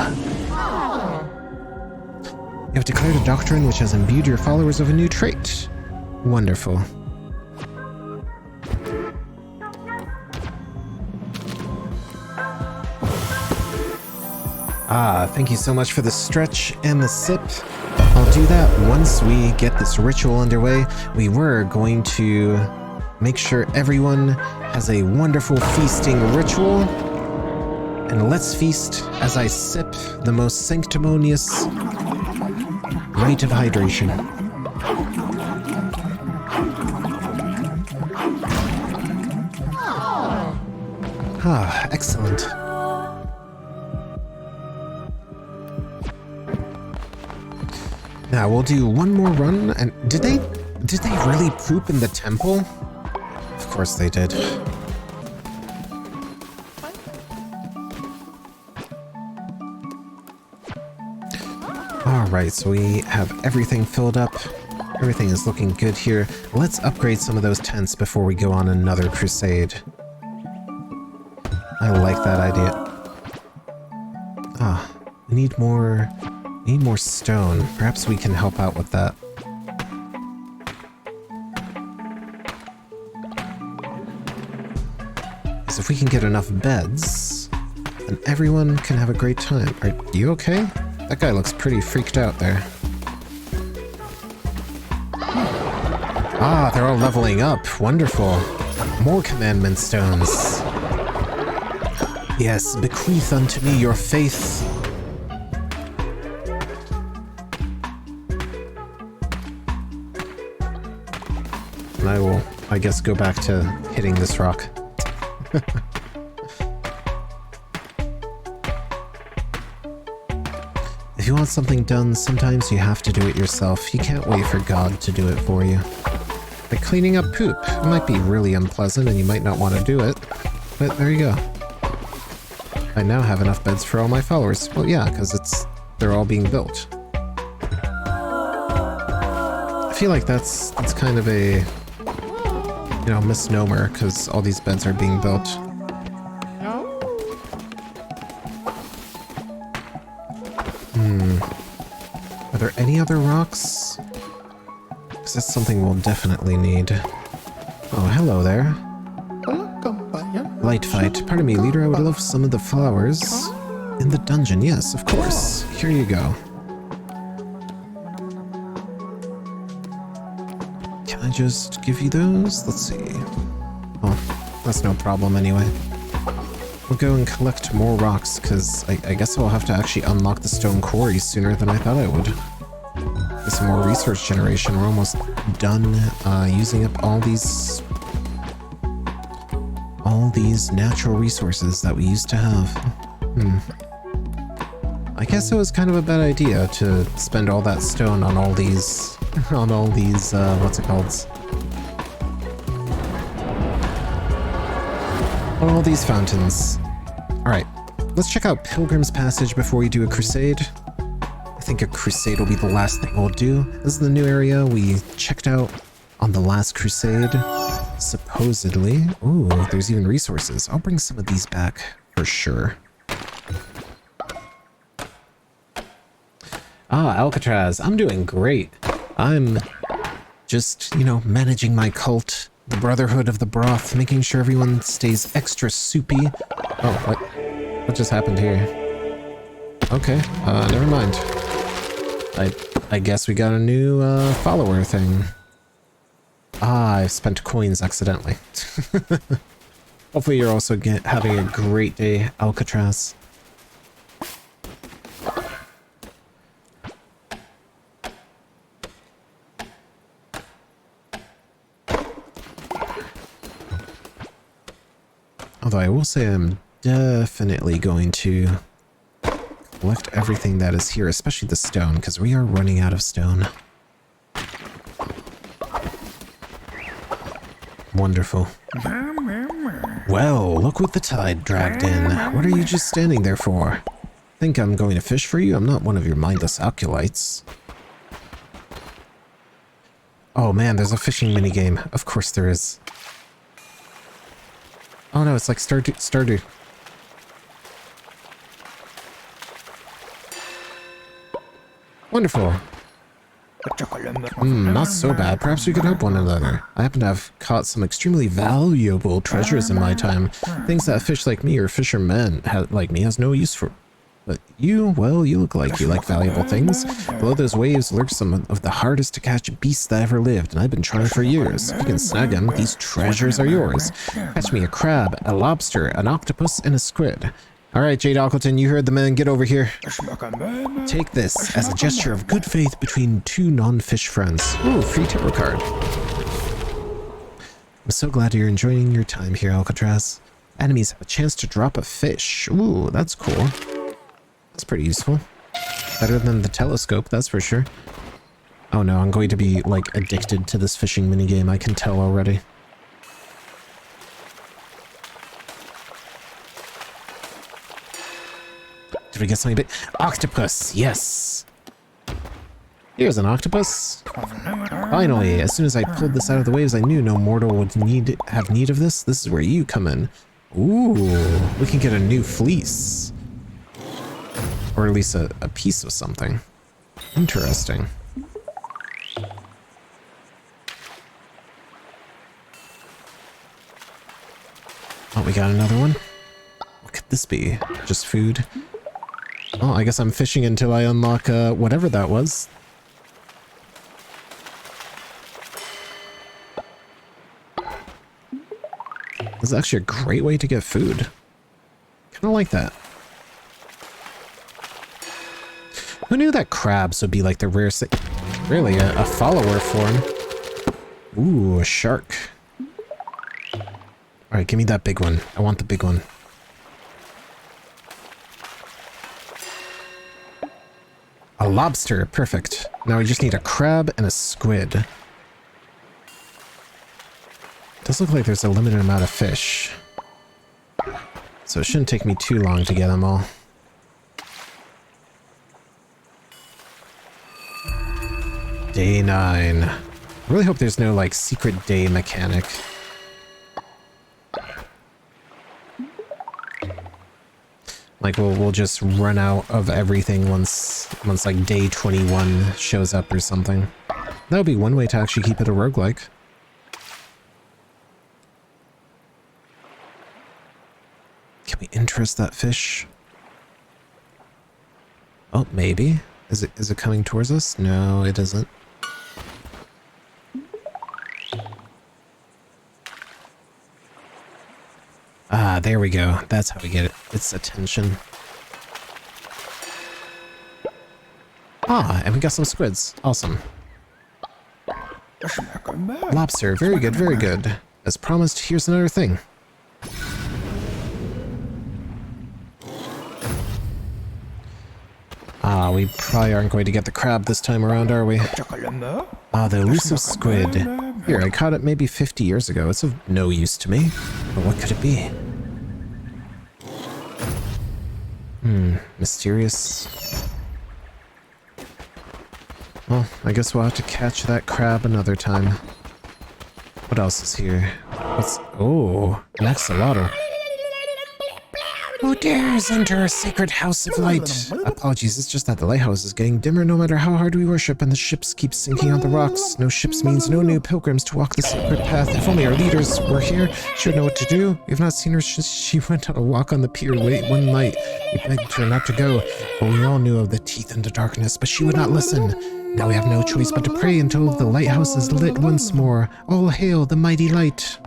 You have declared a doctrine which has imbued your followers with a new trait. Wonderful. Ah, thank you so much for the stretch and the sip. I'll do that once we get this ritual underway. We were going to make sure everyone has a wonderful feasting ritual. And let's feast as I sip the most sanctimonious rite of hydration. Ah, excellent. Now we'll do one more run. And did they really poop in the temple? Of course they did. All right, so we have everything filled up. Everything is looking good here. Let's upgrade some of those tents before we go on another crusade. I like that idea. Ah, we need more stone. Perhaps we can help out with that. So if we can get enough beds, then everyone can have a great time. Are you okay? That guy looks pretty freaked out there. Ah, they're all leveling up. Wonderful. More Commandment Stones. Yes, bequeath unto me your faith. And I will, I guess, go back to hitting this rock. If you want something done, sometimes you have to do it yourself. You can't wait for God to do it for you. Like cleaning up poop. It might be really unpleasant and you might not want to do it, but there you go. I now have enough beds for all my followers. Well, yeah, because they're all being built. I feel like that's kind of a, misnomer, because all these beds are being built. Are there any other rocks? Because that's something we'll definitely need. Oh, hello there. Light fight. Pardon me, leader, I would love some of the flowers in the dungeon. Yes, of course. Here you go. Can I just give you those? Let's see. Oh, that's no problem anyway. We'll go and collect more rocks, because I guess I'll have to actually unlock the stone quarry sooner than I thought I would. Get some more resource generation. We're almost done using up all these natural resources that we used to have. I guess it was kind of a bad idea to spend all that stone on all these, what's it called? On all these fountains. Alright, let's check out Pilgrim's Passage before we do a crusade. I think a crusade will be the last thing we'll do. This is the new area we checked out on the last crusade, supposedly. Ooh, there's even resources. I'll bring some of these back for sure. Ah, Alcatraz. I'm doing great. I'm just, managing my cult, the Brotherhood of the Broth, making sure everyone stays extra soupy. Oh, what just happened here? Okay, never mind. I guess we got a new follower thing. Ah, I spent coins accidentally. Hopefully you're also having a great day, Alcatraz. Although I will say I'm definitely going to collect everything that is here, especially the stone, because we are running out of stone. Wonderful. Well, look what the tide dragged in. What are you just standing there for? Think I'm going to fish for you? I'm not one of your mindless acolytes. Oh man, there's a fishing minigame. Of course there is. Oh no, it's like Stardew. Wonderful. Not so bad. Perhaps we could help one another. I happen to have caught some extremely valuable treasures in my time. Things that a fish like me or fishermen like me has no use for. But you, well, you look like you like valuable things. Below those waves lurk some of the hardest to catch beasts that ever lived, and I've been trying for years. If you can snag them, these treasures are yours. Catch me a crab, a lobster, an octopus, and a squid. Alright, Jade Ockleton, you heard the man. Get over here. Take this as a gesture of good faith between two non-fish friends. Ooh, free tarot card. I'm so glad you're enjoying your time here, Alcatraz. Enemies have a chance to drop a fish. Ooh, that's cool. That's pretty useful. Better than the telescope, that's for sure. Oh no, I'm going to be, like, addicted to this fishing minigame, I can tell already. Did we get something big? Octopus, yes! Here's an octopus. Finally, as soon as I pulled this out of the waves, I knew no mortal would have need of this. This is where you come in. Ooh, we can get a new fleece. Or at least a piece of something. Interesting. Oh, we got another one. What could this be? Just food? Oh, I guess I'm fishing until I unlock whatever that was. This is actually a great way to get food. Kind of like that. Who knew that crabs would be like the rarest, really a follower form? Ooh, a shark. Alright, give me that big one. I want the big one. A lobster, perfect. Now we just need a crab and a squid. Does look like there's a limited amount of fish. So it shouldn't take me too long to get them all. Day 9. I really hope there's no, like, secret day mechanic. Like, we'll just run out of everything once like, day 21 shows up or something. That would be one way to actually keep it a roguelike. Can we interest that fish? Oh, maybe. Is it coming towards us? No, it isn't. Ah, there we go. That's how we get its attention. Ah, and we got some squids. Awesome. Lobster. Very good, very good. As promised, here's another thing. Ah, we probably aren't going to get the crab this time around, are we? Ah, the elusive squid. Here, I caught it maybe 50 years ago. It's of no use to me. But what could it be? Mysterious. Well, I guess we'll have to catch that crab another time. What else is here? Oh, an axolotl. Who dares enter a sacred house of light? Apologies, it's just that the lighthouse is getting dimmer no matter how hard we worship, and the ships keep sinking on the rocks. No ships means no new pilgrims to walk the sacred path. If only our leaders were here, she would know what to do. We have not seen her since she went on a walk on the pier late one night. We begged her not to go, but we all knew of the teeth in the darkness, but she would not listen. Now we have no choice but to pray until the lighthouse is lit once more. All hail the mighty light.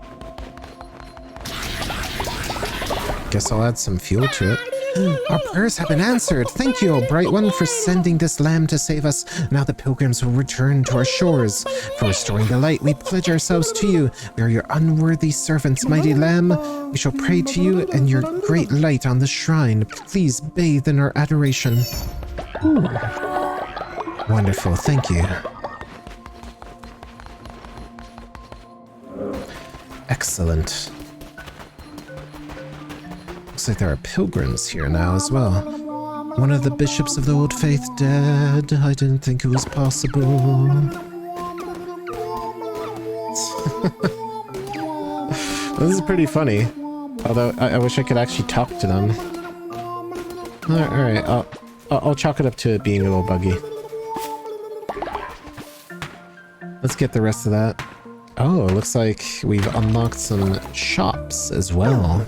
Guess I'll add some fuel to it. Our prayers have been answered. Thank you, O Bright One, for sending this lamb to save us. Now the pilgrims will return to our shores. For restoring the light, we pledge ourselves to you. We are your unworthy servants, mighty lamb. We shall pray to you and your great light on the shrine. Please bathe in our adoration. Ooh. Wonderful, thank you. Excellent. Looks like there are pilgrims here now as well. One of the bishops of the old faith dead. I didn't think it was possible. This is pretty funny. Although I wish I could actually talk to them. Alright, I'll chalk it up to it being a little buggy. Let's get the rest of that. Oh, it looks like we've unlocked some shops as well.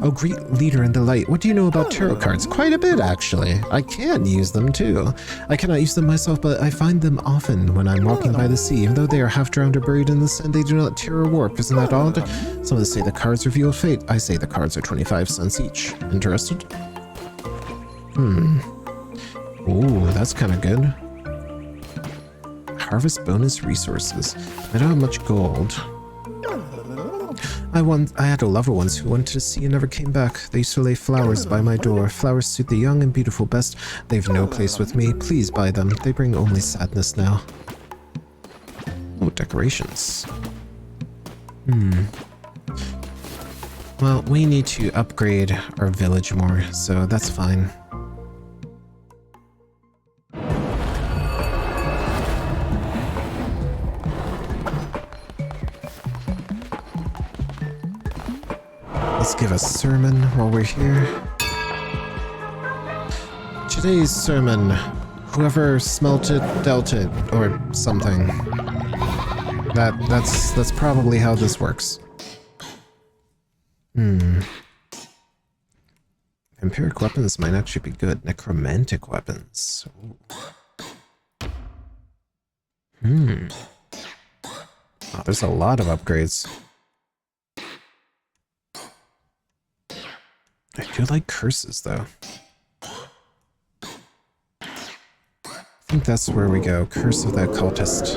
Oh, great leader in the light. What do you know about tarot cards? Quite a bit, actually. I can use them, too. I cannot use them myself, but I find them often when I'm walking by the sea. Even though they are half drowned or buried in the sand, they do not tear or warp. Isn't that odd? Some of us say the cards reveal fate. I say the cards are 25 cents each. Interested? Ooh, that's kind of good. Harvest bonus resources. I don't have much gold. I had a lover once who went to sea and never came back. They used to lay flowers by my door. Flowers suit the young and beautiful best. They've no place with me. Please buy them. They bring only sadness now. Oh, decorations. Well, we need to upgrade our village more, so that's fine. just give a sermon while we're here. Today's sermon, whoever smelt it, dealt it, or something. That's probably how this works. Vampiric weapons might actually be good. Necromantic weapons. Ooh. Oh, there's a lot of upgrades. I do like curses, though. I think that's where we go. Curse of the Occultist.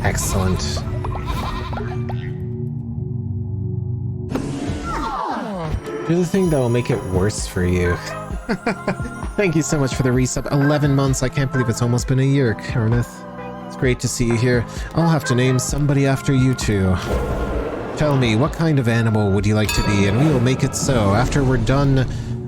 Excellent. Do the thing that will make it worse for you. Thank you so much for the resub. 11 months. I can't believe it's almost been a year, Karneth. It's great to see you here. I'll have to name somebody after you two. Tell me, what kind of animal would you like to be, and we will make it so after we're done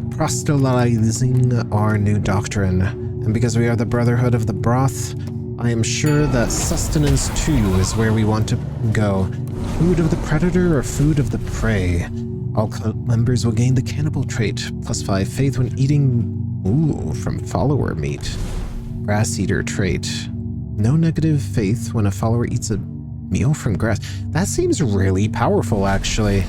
proselytizing our new doctrine. And because we are the Brotherhood of the Broth, I am sure that sustenance too is where we want to go. Food of the predator or food of the prey? All cult members will gain the cannibal trait, +5 faith when eating, from follower meat. Grass eater trait. No negative faith when a follower eats a meal from grass. That seems really powerful, actually.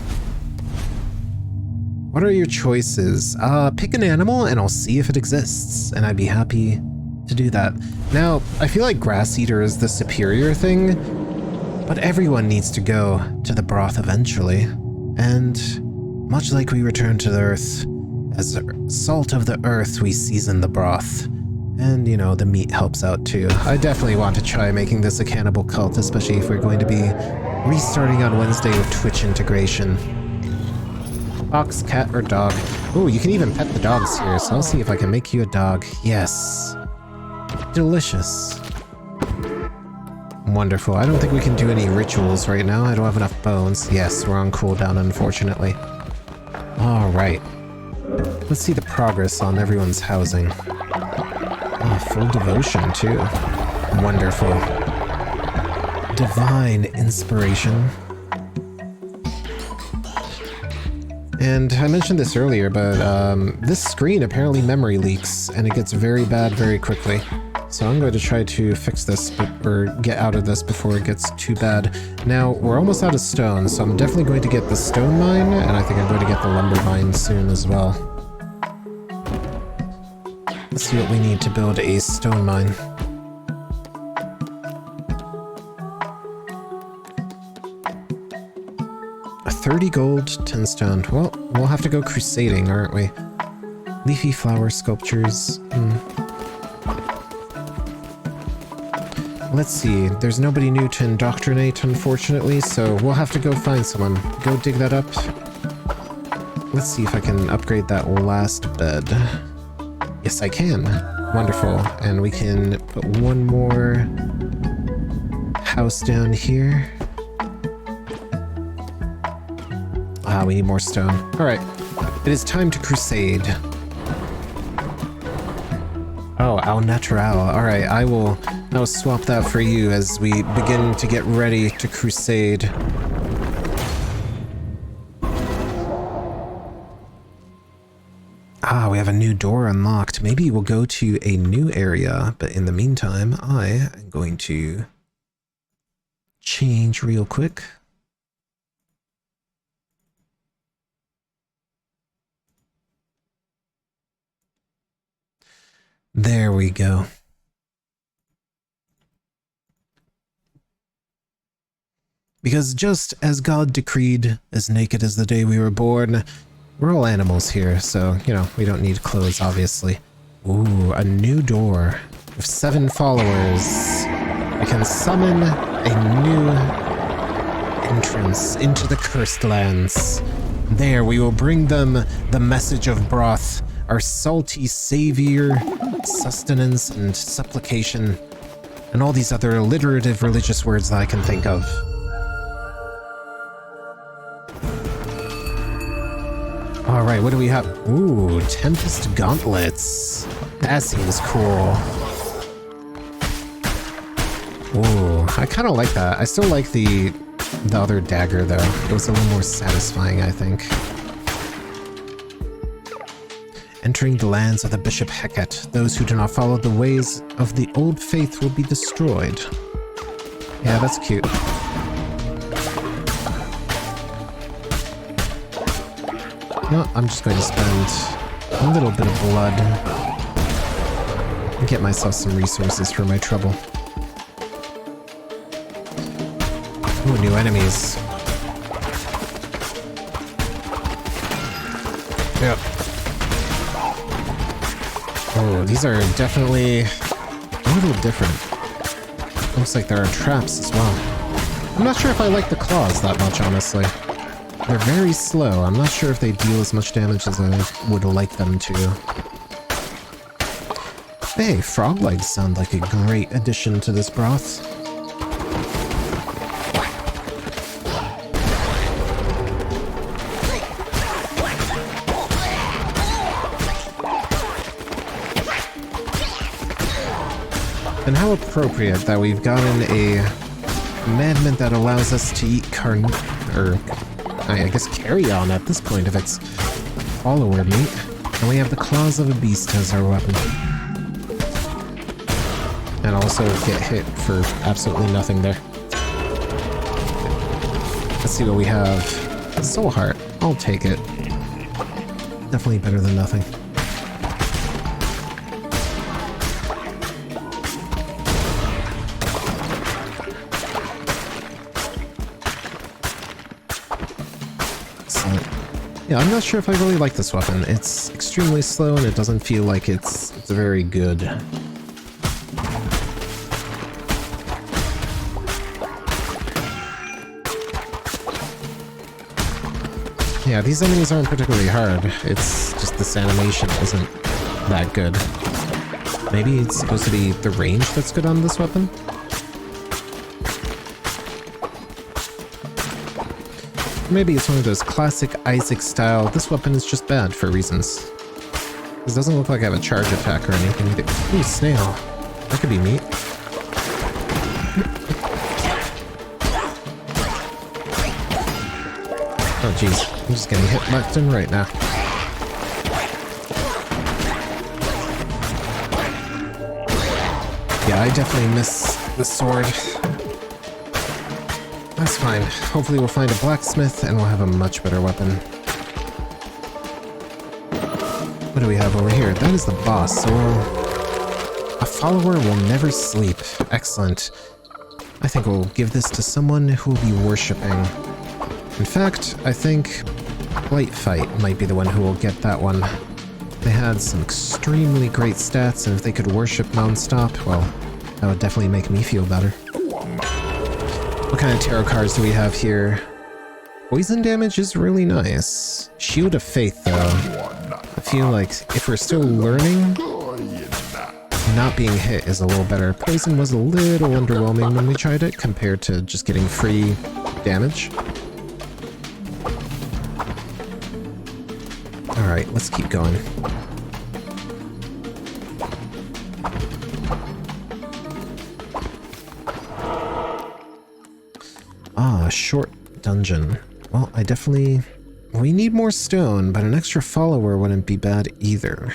What are your choices? Pick an animal and I'll see if it exists, and I'd be happy to do that. Now, I feel like grass eater is the superior thing, but everyone needs to go to the broth eventually. And much like we return to the earth, as salt of the earth, we season the broth. And, you know, the meat helps out too. I definitely want to try making this a cannibal cult, especially if we're going to be restarting on Wednesday with Twitch integration. Fox, cat, or dog? Oh, you can even pet the dogs here, so I'll see if I can make you a dog. Yes. Delicious. Wonderful. I don't think we can do any rituals right now. I don't have enough bones. Yes, we're on cooldown, unfortunately. Alright. Let's see the progress on everyone's housing. Oh, full devotion, too. Wonderful. Divine inspiration. And I mentioned this earlier, but this screen apparently memory leaks, and it gets very bad very quickly. So I'm going to try to fix this, or get out of this before it gets too bad. Now, we're almost out of stone, so I'm definitely going to get the stone mine, and I think I'm going to get the lumber mine soon as well. Let's see what we need to build a stone mine. A 30 gold, 10 stone. Well, we'll have to go crusading, aren't we? Leafy flower sculptures. Let's see, there's nobody new to indoctrinate, unfortunately, so we'll have to go find someone. Go dig that up. Let's see if I can upgrade that last bed. Yes, I can. Wonderful. And we can put one more house down here. Ah, we need more stone. Alright, it is time to crusade. Oh, au natural. Alright, I will now swap that for you as we begin to get ready to crusade. Ah, we have a new door unlocked. Maybe we'll go to a new area, but in the meantime, I am going to change real quick. There we go. Because just as God decreed, as naked as the day we were born, we're all animals here, so, you know, we don't need clothes, obviously. Ooh, a new door with 7 followers. We can summon a new entrance into the cursed lands. There, we will bring them the message of broth, our salty savior, sustenance and supplication, and all these other alliterative religious words that I can think of. Alright, what do we have? Ooh, Tempest Gauntlets. That seems cool. Ooh, I kind of like that. I still like the other dagger, though. It was a little more satisfying, I think. Entering the lands of the Bishop Heket, those who do not follow the ways of the old faith will be destroyed. Yeah, that's cute. No, I'm just going to spend a little bit of blood and get myself some resources for my trouble. Ooh, new enemies. Yep. Oh, these are definitely a little different. Looks like there are traps as well. I'm not sure if I like the claws that much, honestly. They're very slow. I'm not sure if they deal as much damage as I would like them to. Hey, frog legs sound like a great addition to this broth. And how appropriate that we've gotten a commandment that allows us to eat I guess carrion at this point if it's follower meat. And we have the claws of a beast as our weapon. And also get hit for absolutely nothing there. Let's see what we have. Soul Heart. I'll take it. Definitely better than nothing. Yeah, I'm not sure if I really like this weapon. It's extremely slow and it doesn't feel like it's very good. Yeah, these enemies aren't particularly hard. It's just this animation isn't that good. Maybe it's supposed to be the range that's good on this weapon? Maybe it's one of those classic Isaac style, this weapon is just bad for reasons. This doesn't look like I have a charge attack or anything either. Ooh, snail. That could be neat. Oh jeez, I'm just getting hit left and right now. Yeah, I definitely miss the sword. That's fine. Hopefully we'll find a blacksmith and we'll have a much better weapon. What do we have over here? That is the boss, so a follower will never sleep. Excellent. I think we'll give this to someone who will be worshipping. In fact, I think Light Fight might be the one who will get that one. They had some extremely great stats, and if they could worship non-stop, well, that would definitely make me feel better. What kind of tarot cards do we have here? Poison damage is really nice. Shield of Faith, though. I feel like if we're still learning, not being hit is a little better. Poison was a little underwhelming when we tried it, compared to just getting free damage. Alright, let's keep going. Ah, short dungeon. Well, we need more stone, but an extra follower wouldn't be bad either.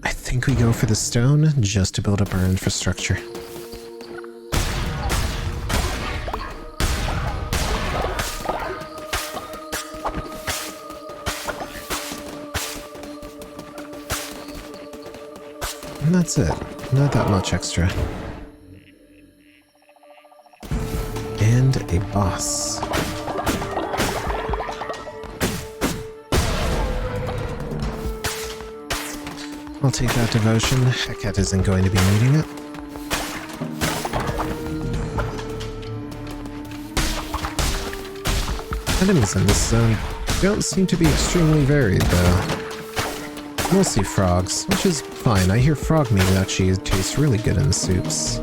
I think we go for the stone just to build up our infrastructure. And that's it. Not that much extra. And a boss. I'll take that devotion. Heket isn't going to be needing it. Enemies in this zone don't seem to be extremely varied, though. Mostly frogs, which is fine. I hear frog meat actually tastes really good in soups.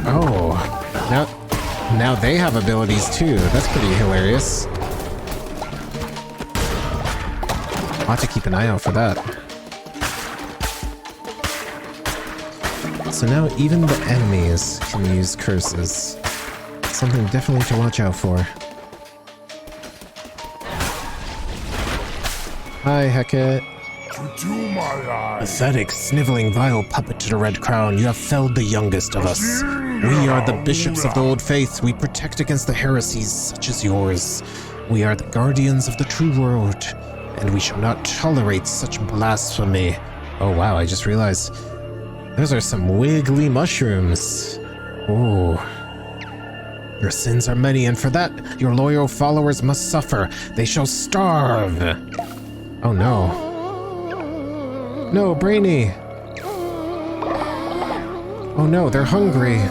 Oh, now they have abilities too. That's pretty hilarious. I'll have to keep an eye out for that. So now even the enemies can use curses. Something definitely to watch out for. Hi, Hecate. Pathetic, sniveling, vile puppet to the Red Crown, you have felled the youngest of us. We are the bishops of the Old Faith. We protect against the heresies such as yours. We are the guardians of the true world, and we shall not tolerate such blasphemy. Oh wow, I just realized those are some wiggly mushrooms. Oh. Your sins are many, and for that, your loyal followers must suffer. They shall starve. Oh no. No, Brainy! Oh no, they're hungry.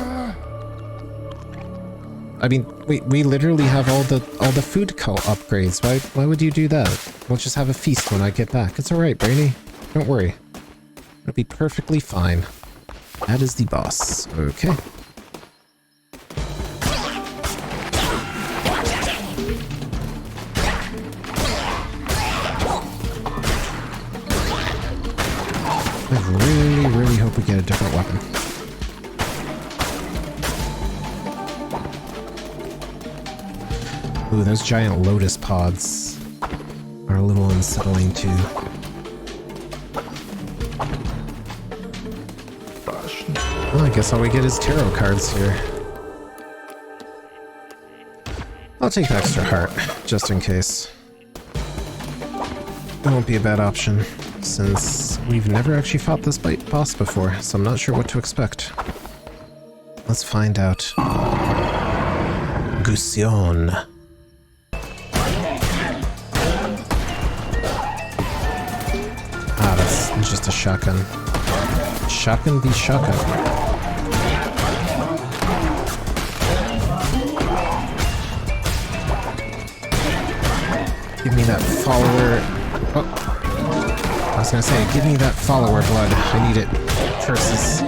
I mean, we literally have all the food cult upgrades. Why would you do that? We'll just have a feast when I get back. It's alright, Brainy. Don't worry. It'll be perfectly fine. That is the boss. Okay. I really hope we get a different weapon. Ooh, those giant lotus pods are a little unsettling too. Well, I guess all we get is tarot cards here. I'll take the extra heart, just in case. That won't be a bad option, since we've never actually fought this boss before, so I'm not sure what to expect. Let's find out. Gusion. Ah, that's just a shotgun. Shotgun v shotgun. Give me that follower. Oh. I was gonna say, give me that follower blood. I need it. Curses.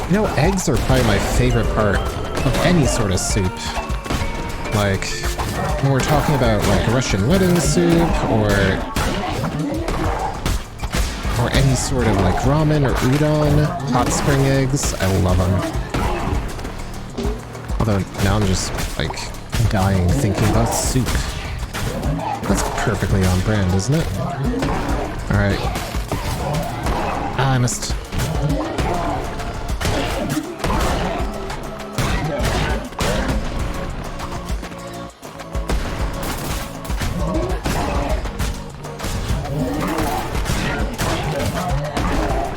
You know, eggs are probably my favorite part of any sort of soup. Like, when we're talking about like Russian wedding soup, or any sort of like ramen or udon, hot spring eggs, I love them. Although now I'm just like dying thinking about soup. That's perfectly on brand, isn't it? Alright. Ah, I missed.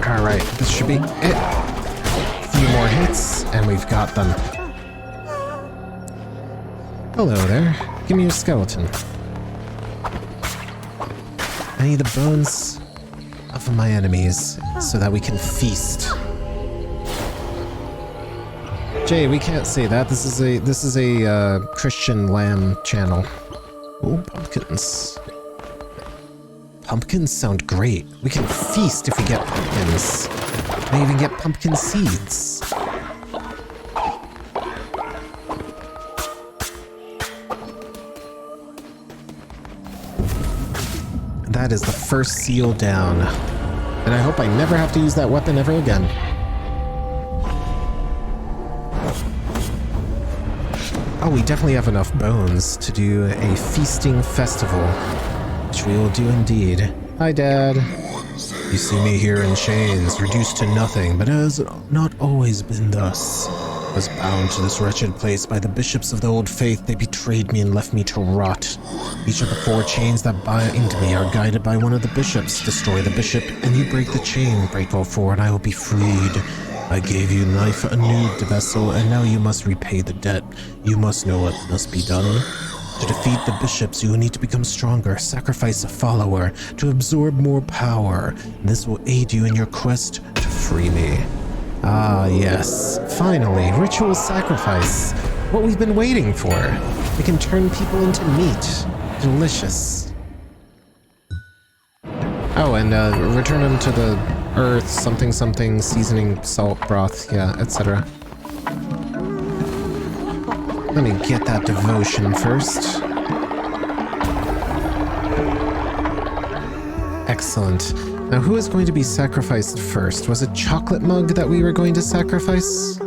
Alright, this should be it. A few more hits, and we've got them. Hello there. Give me your skeleton. I need the bones of my enemies so that we can feast. Jay, we can't say that. This is a Christian lamb channel. Oh, pumpkins. Pumpkins sound great. We can feast if we get pumpkins. We even get pumpkin seeds. That is the first seal down. And I hope I never have to use that weapon ever again. Oh, we definitely have enough bones to do a feasting festival. Which we will do indeed. Hi, Dad. You see me here in chains, reduced to nothing, but it has not always been thus. I was bound to this wretched place by the bishops of the Old Faith. They betrayed me and left me to rot. Each of the 4 chains that bind me are guided by one of the bishops. Destroy the bishop, and you break the chain. Break all 4, and I will be freed. I gave you life anew, vessel, and now you must repay the debt. You must know what must be done. To defeat the bishops, you will need to become stronger, sacrifice a follower, to absorb more power. This will aid you in your quest to free me. Ah, yes. Finally, ritual sacrifice. What we've been waiting for. It can turn people into meat. Delicious. Oh, and return them to the earth, something something, seasoning, salt, broth, yeah, etc. Let me get that devotion first. Excellent. Now, who is going to be sacrificed first? Was it Chocolate Mug that we were going to sacrifice?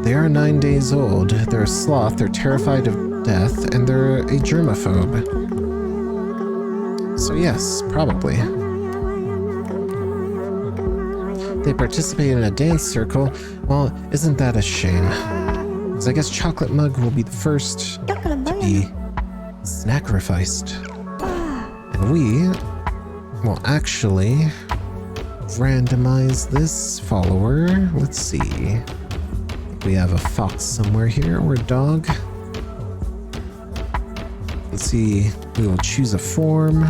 They are 9 days old. They're a sloth, they're terrified of death, and they're a germaphobe. So yes, probably. They participate in a dance circle. Well, isn't that a shame? Because I guess Chocolate Mug will be the first to be sacrificed. And we will actually randomize this follower. Let's see. We have a fox somewhere here, or a dog. Let's see. We will choose a form.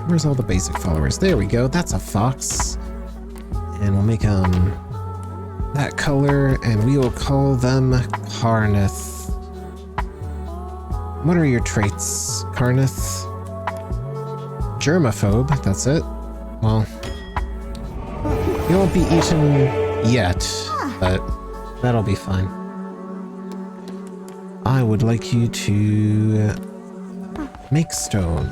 Where's all the basic followers? There we go. That's a fox. And we'll make that color, and we will call them Karnith. What are your traits, Karnith? Germaphobe, that's it. Well, you won't be eaten yet, but that'll be fine. I would like you to make stone.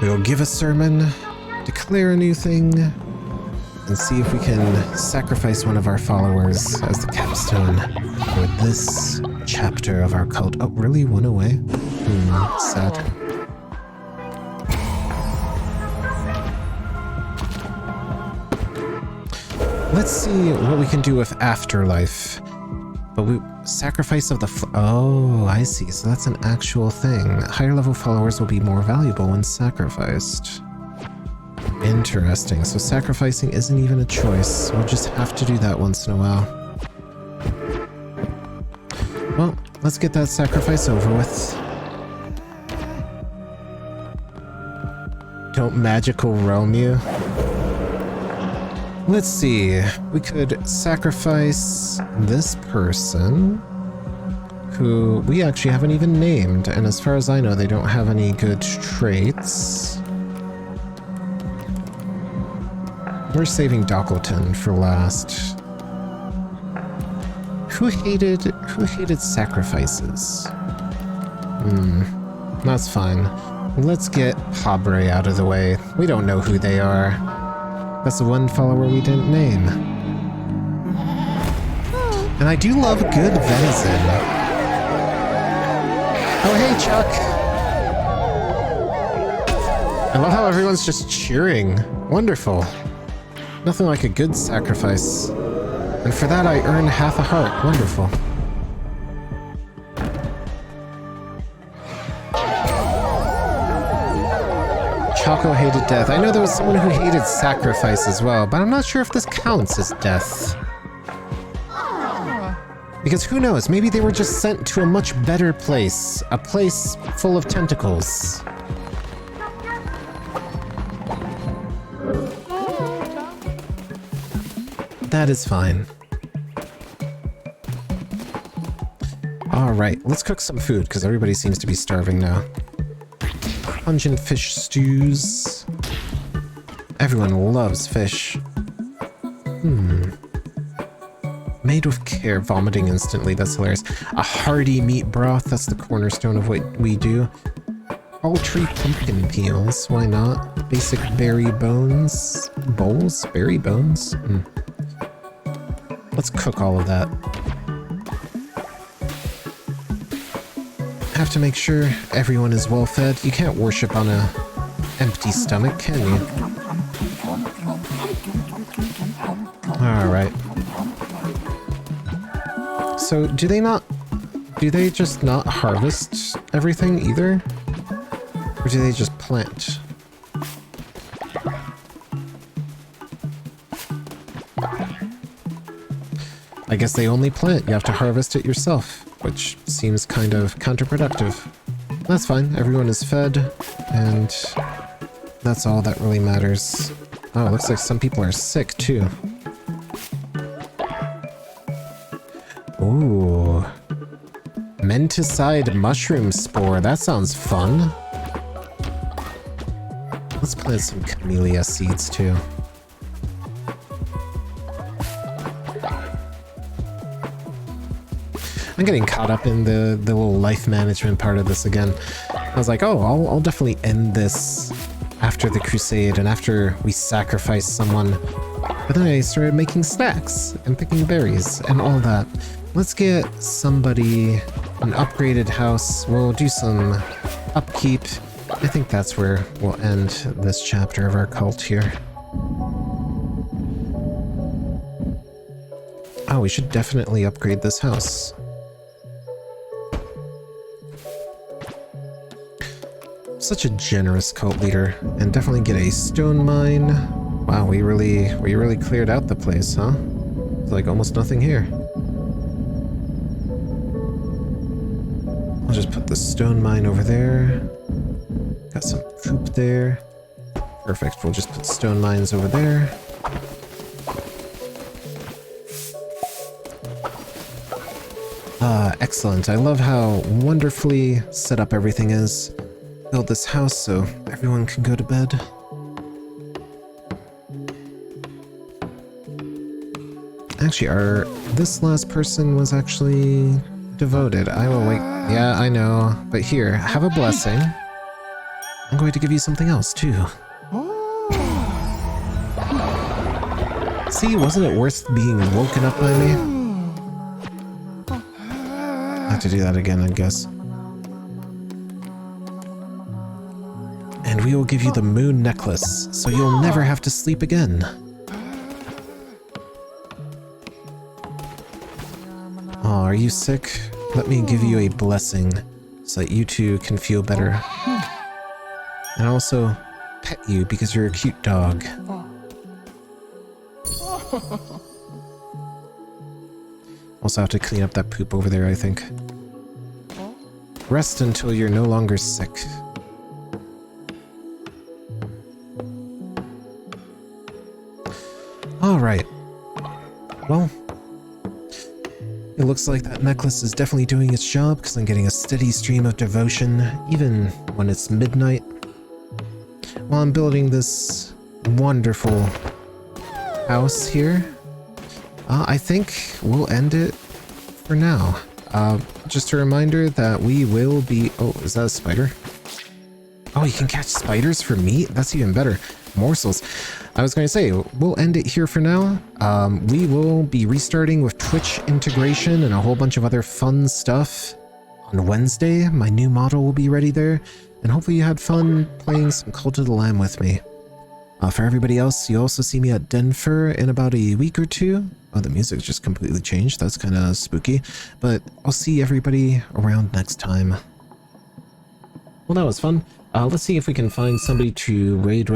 We'll give a sermon, declare a new thing, and see if we can sacrifice one of our followers as the capstone for this chapter of our cult. Oh, really? One away? Sad. Let's see what we can do with Afterlife. But sacrifice of the oh, I see. So that's an actual thing. Higher level followers will be more valuable when sacrificed. Interesting. So sacrificing isn't even a choice. We'll just have to do that once in a while. Well, let's get that sacrifice over with. Don't magical realm you. Let's see. We could sacrifice this person, who we actually haven't even named, and as far as I know, they don't have any good traits. We're saving Dockleton for last. Who hated sacrifices? That's fine. Let's get Habre out of the way. We don't know who they are. That's the one follower we didn't name. And I do love good venison. Oh, hey, Chuck. I love how everyone's just cheering. Wonderful. Nothing like a good sacrifice. And for that, I earn half a heart. Wonderful. Choco hated death. I know there was someone who hated sacrifice as well, but I'm not sure if this counts as death. Because who knows, maybe they were just sent to a much better place. A place full of tentacles. That is fine. Alright, let's cook some food, because everybody seems to be starving now. Pungent fish stews. Everyone loves fish. Made with care, vomiting instantly. That's hilarious. A hearty meat broth. That's the cornerstone of what we do. Poultry pumpkin peels. Why not? Basic berry bones. Bowls? Berry bones? Let's cook all of that. Have to make sure everyone is well fed. You can't worship on a empty stomach, can you? Alright. So, do they just not harvest everything either? Or do they just plant? I guess they only plant. You have to harvest it yourself, which seems kind of counterproductive. That's fine. Everyone is fed, and that's all that really matters. Oh, it looks like some people are sick, too. menticide mushroom spore. That sounds fun. Let's plant some camellia seeds too. I'm getting caught up in the little life management part of this again. I was like, oh, I'll definitely end this after the crusade and after we sacrifice someone. But then I started making snacks and picking berries and all that. Let's get somebody an upgraded house. We'll do some upkeep. I think that's where we'll end this chapter of our cult here. Oh, we should definitely upgrade this house. Such a generous cult leader, and definitely get a stone mine. Wow, we really cleared out the place, huh? It's like almost nothing here. I'll just put the stone mine over there. Got some poop there. Perfect, we'll just put stone mines over there. Excellent. I love how wonderfully set up everything is. Build this house so everyone can go to bed. Actually, this last person was actually devoted. I will wait. Yeah, I know. But here, have a blessing. I'm going to give you something else, too. See, wasn't it worth being woken up by me? I have to do that again, I guess. And we will give you the moon necklace, so you'll never have to sleep again. Oh, are you sick? Let me give you a blessing, so that you too can feel better. And also, pet you because you're a cute dog. Also have to clean up that poop over there, I think. Rest until you're no longer sick. Alright. Well, it looks like that necklace is definitely doing its job because I'm getting a steady stream of devotion, even when it's midnight. While I'm building this wonderful house here, I think we'll end it for now. Just a reminder that we will be... Oh, is that a spider? Oh, you can catch spiders for meat? That's even better. Morsels. I was going to say, we'll end it here for now. We will be restarting with Twitch integration and a whole bunch of other fun stuff on Wednesday. My new model will be ready there, and hopefully you had fun playing some Cult of the Lamb with me. For everybody else, you'll also see me at Denver in about a week or two. Oh, the music just completely changed. That's kind of spooky. But I'll see everybody around next time. Well, that was fun. Let's see if we can find somebody to raid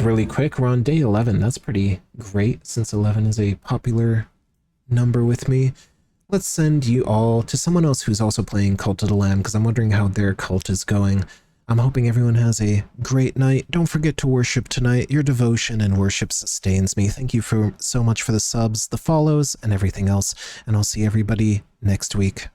really quick. We're on day 11. That's pretty great, since 11 is a popular number with me. Let's send you all to someone else who's also playing Cult of the Lamb, because I'm wondering how their cult is going. I'm hoping everyone has a great night. Don't forget to worship tonight. Your devotion and worship sustains me. Thank you so much for the subs, the follows, and everything else. And I'll see everybody next week.